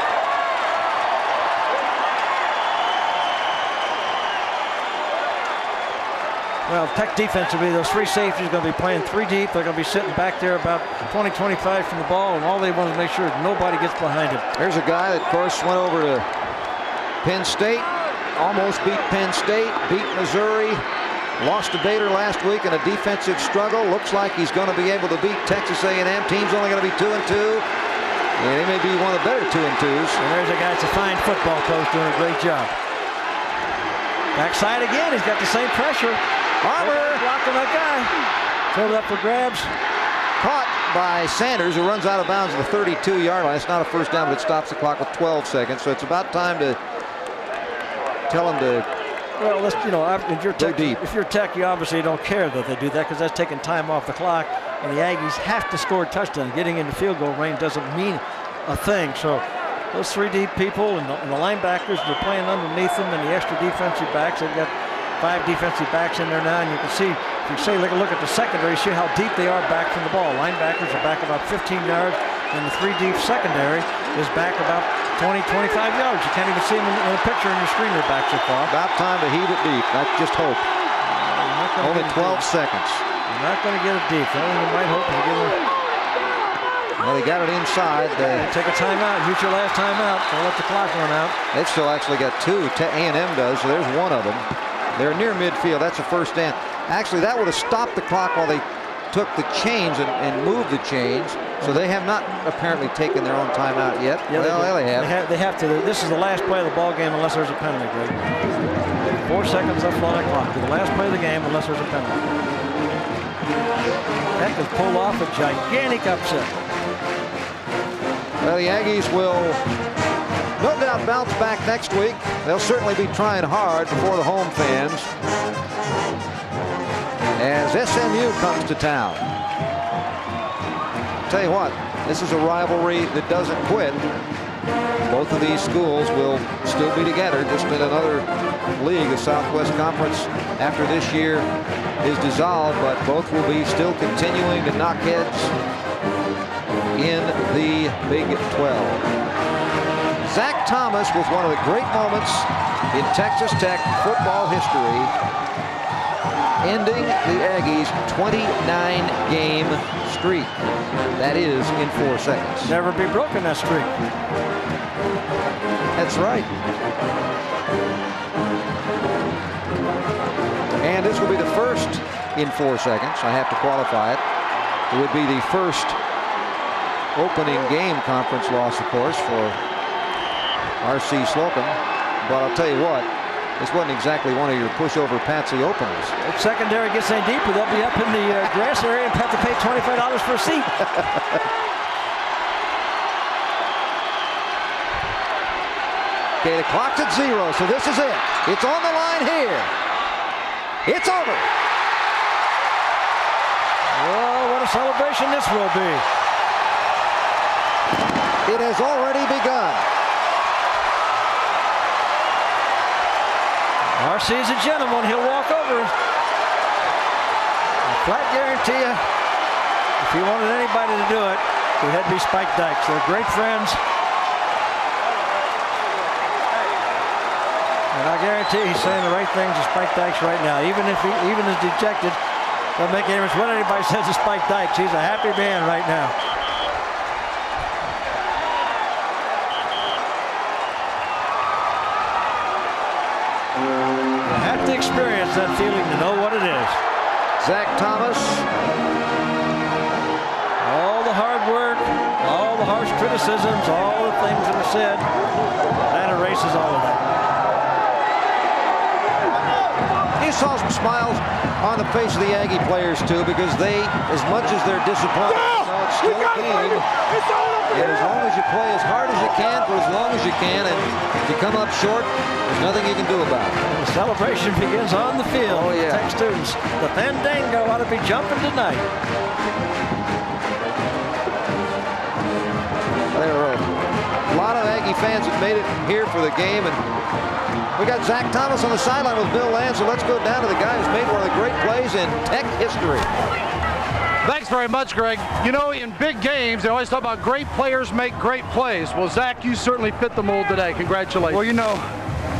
Well, Tech defensively, those three safeties are going to be playing three deep. They're going to be sitting back there about 20, 25 from the ball, and all they want to make sure nobody gets behind him. There's a guy that, of course, went over to Penn State, almost beat Penn State, beat Missouri, lost to Bader last week in a defensive struggle. Looks like he's going to be able to beat Texas A&M. Team's only going to be 2-2. And he may be one of the better 2-2s. And there's a guy that's a fine football coach doing a great job. Backside again, he's got the same pressure. Armour blocking that guy. Throw it up for grabs. Caught by Sanders, who runs out of bounds at the 32-yard line. It's not a first down, but it stops the clock with 12 seconds. So it's about time to tell him to Well, if you're go deep. If you're Tech, you obviously don't care that they do that because that's taking time off the clock. And the Aggies have to score a touchdown. Getting into field goal range doesn't mean a thing. So those three deep people and the linebackers, they're playing underneath them, and the extra defensive backs. They've got 5 defensive backs in there now, and you can see, if you say look at the secondary, see how deep they are back from the ball. Linebackers are back about 15 yards, and the 3 deep secondary is back about 20, 25 yards. You can't even see them in the picture in your screen. They're back so far. About time to heave it deep. That's just hope. Only 12 seconds. You're not going to get it deep. The only thing you might hope is to get it. Well, they got it inside. Take a timeout. Use your last timeout. Don't let the clock run out. They've still actually got 2. A&M does, so there's one of them. They're near midfield. That's a first down. Actually, that would have stopped the clock while they took the chains and moved the chains. So they have not apparently taken their own timeout yet. Yeah, well, they have. They have to. This is the last play of the ball game unless there's a penalty, Greg. 4 seconds left on the clock. The last play of the game unless there's a penalty. Tech has pulled off a gigantic upset. Well, the Aggies will no doubt bounce back next week. They'll certainly be trying hard before the home fans as SMU comes to town. Tell you what, this is a rivalry that doesn't quit. Both of these schools will still be together, just in another league, the Southwest Conference, after this year is dissolved, but both will be still continuing to knock heads in the Big 12. Zach Thomas was one of the great moments in Texas Tech football history, ending the Aggies' 29-game streak. That is in 4 seconds. Never be broken, that streak. That's right. And this will be the first in 4 seconds. I have to qualify it. It would be the first opening game conference loss, of course, for R.C. Slocum. But I'll tell you what, this wasn't exactly one of your pushover Patsy openers. If secondary gets any deeper, they'll be up in the grass area and have to pay $25 for a seat. Okay, the clock's at 0, so this is it. It's on the line here. It's over. Oh, what a celebration this will be. It has already begun. R.C. is a gentleman. He'll walk over. I flat guarantee you, if he wanted anybody to do it, it had to be Spike Dykes. They're great friends. And I guarantee he's saying the right things to Spike Dykes right now. Even if he is dejected, doesn't make any difference what anybody says to Spike Dykes. He's a happy man right now. You have to experience that feeling to know what it is. Zach Thomas. All the hard work, all the harsh criticisms, all the things that are said, that erases all of that. You saw some smiles on the face of the Aggie players, too, because they, as much as they're disappointed, it's still a game. And as long as you play as hard as you can for as long as you can, and if you come up short, there's nothing you can do about it. The celebration begins on the field. Oh, yeah. Tech students, the Fandango ought to be jumping tonight. There are a lot of Aggie fans that made it here for the game, and we got Zach Thomas on the sideline with Bill Land, so let's go down to the guy who's made one of the great plays in Tech history. Thanks very much, Greg. You know, in big games, they always talk about great players make great plays. Well, Zach, you certainly fit the mold today. Congratulations. Well, you know,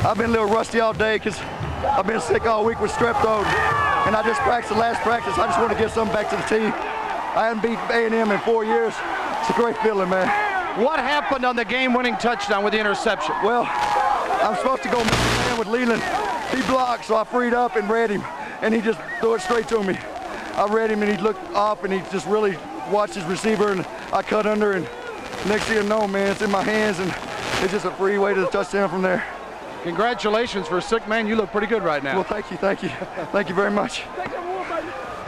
I've been a little rusty all day because I've been sick all week with strep throat, and I just practiced the last practice. I just want to get something back to the team. I haven't beat A&M in 4 years. It's a great feeling, man. What happened on the game-winning touchdown with the interception? Well, I'm supposed to go man with Leland. He blocked, so I freed up and read him, and he just threw it straight to me. I read him, and he looked off, and he just really watched his receiver, and I cut under, and next thing you know, man, it's in my hands, and it's just a free way to the touchdown from there. Congratulations for a sick man. You look pretty good right now. Well, thank you, thank you. Thank you very much.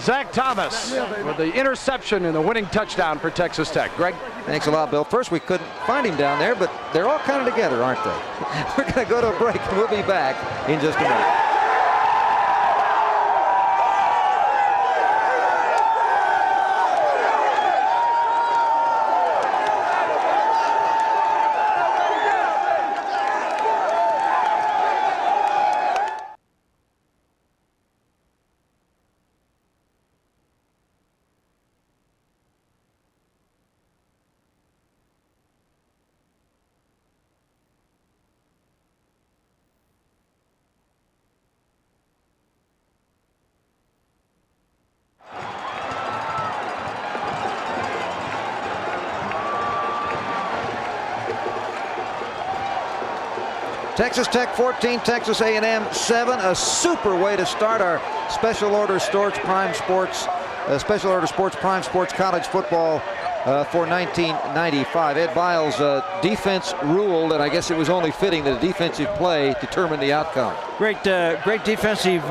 Zach Thomas with the interception and the winning touchdown for Texas Tech. Greg? Thanks a lot, Bill. First, we couldn't find him down there, but they're all kind of together, aren't they? We're going to go to a break, and we'll be back in just a minute. Texas Tech 14, Texas A&M 7. A super way to start our Special Order Sports Prime Sports, Special Order Sports Prime Sports College football for 1995. Ed Biles' defense ruled, and I guess it was only fitting that a defensive play determined the outcome. Great defensive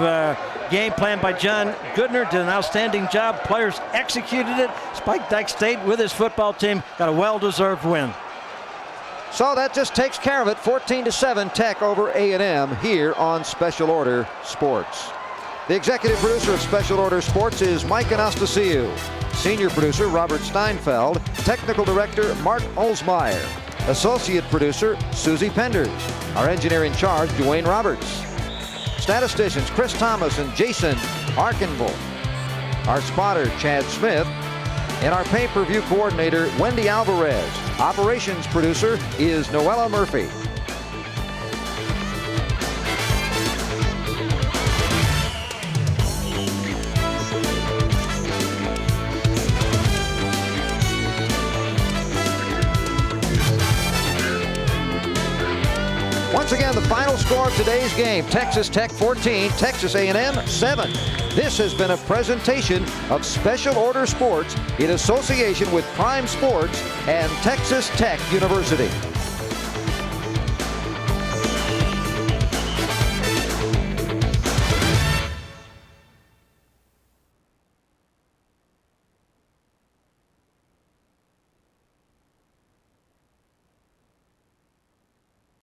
game plan by John Goodner. Did an outstanding job. Players executed it. Spike Dykes stayed with his football team. Got a well-deserved win. So that just takes care of it. 14-7 Tech over A&M here on Special Order Sports. The executive producer of Special Order Sports is Mike Anastasiou. Senior producer Robert Steinfeld. Technical director Mark Olsmeyer. Associate producer Susie Penders. Our engineer in charge Dwayne Roberts. Statisticians Chris Thomas and Jason Arkenville. Our spotter Chad Smith. And our pay-per-view coordinator Wendy Alvarez. Operations producer is Noella Murphy. Once again, the final score of today's game, Texas Tech 14, Texas A&M 7. This has been a presentation of Special Order Sports in association with Prime Sports and Texas Tech University.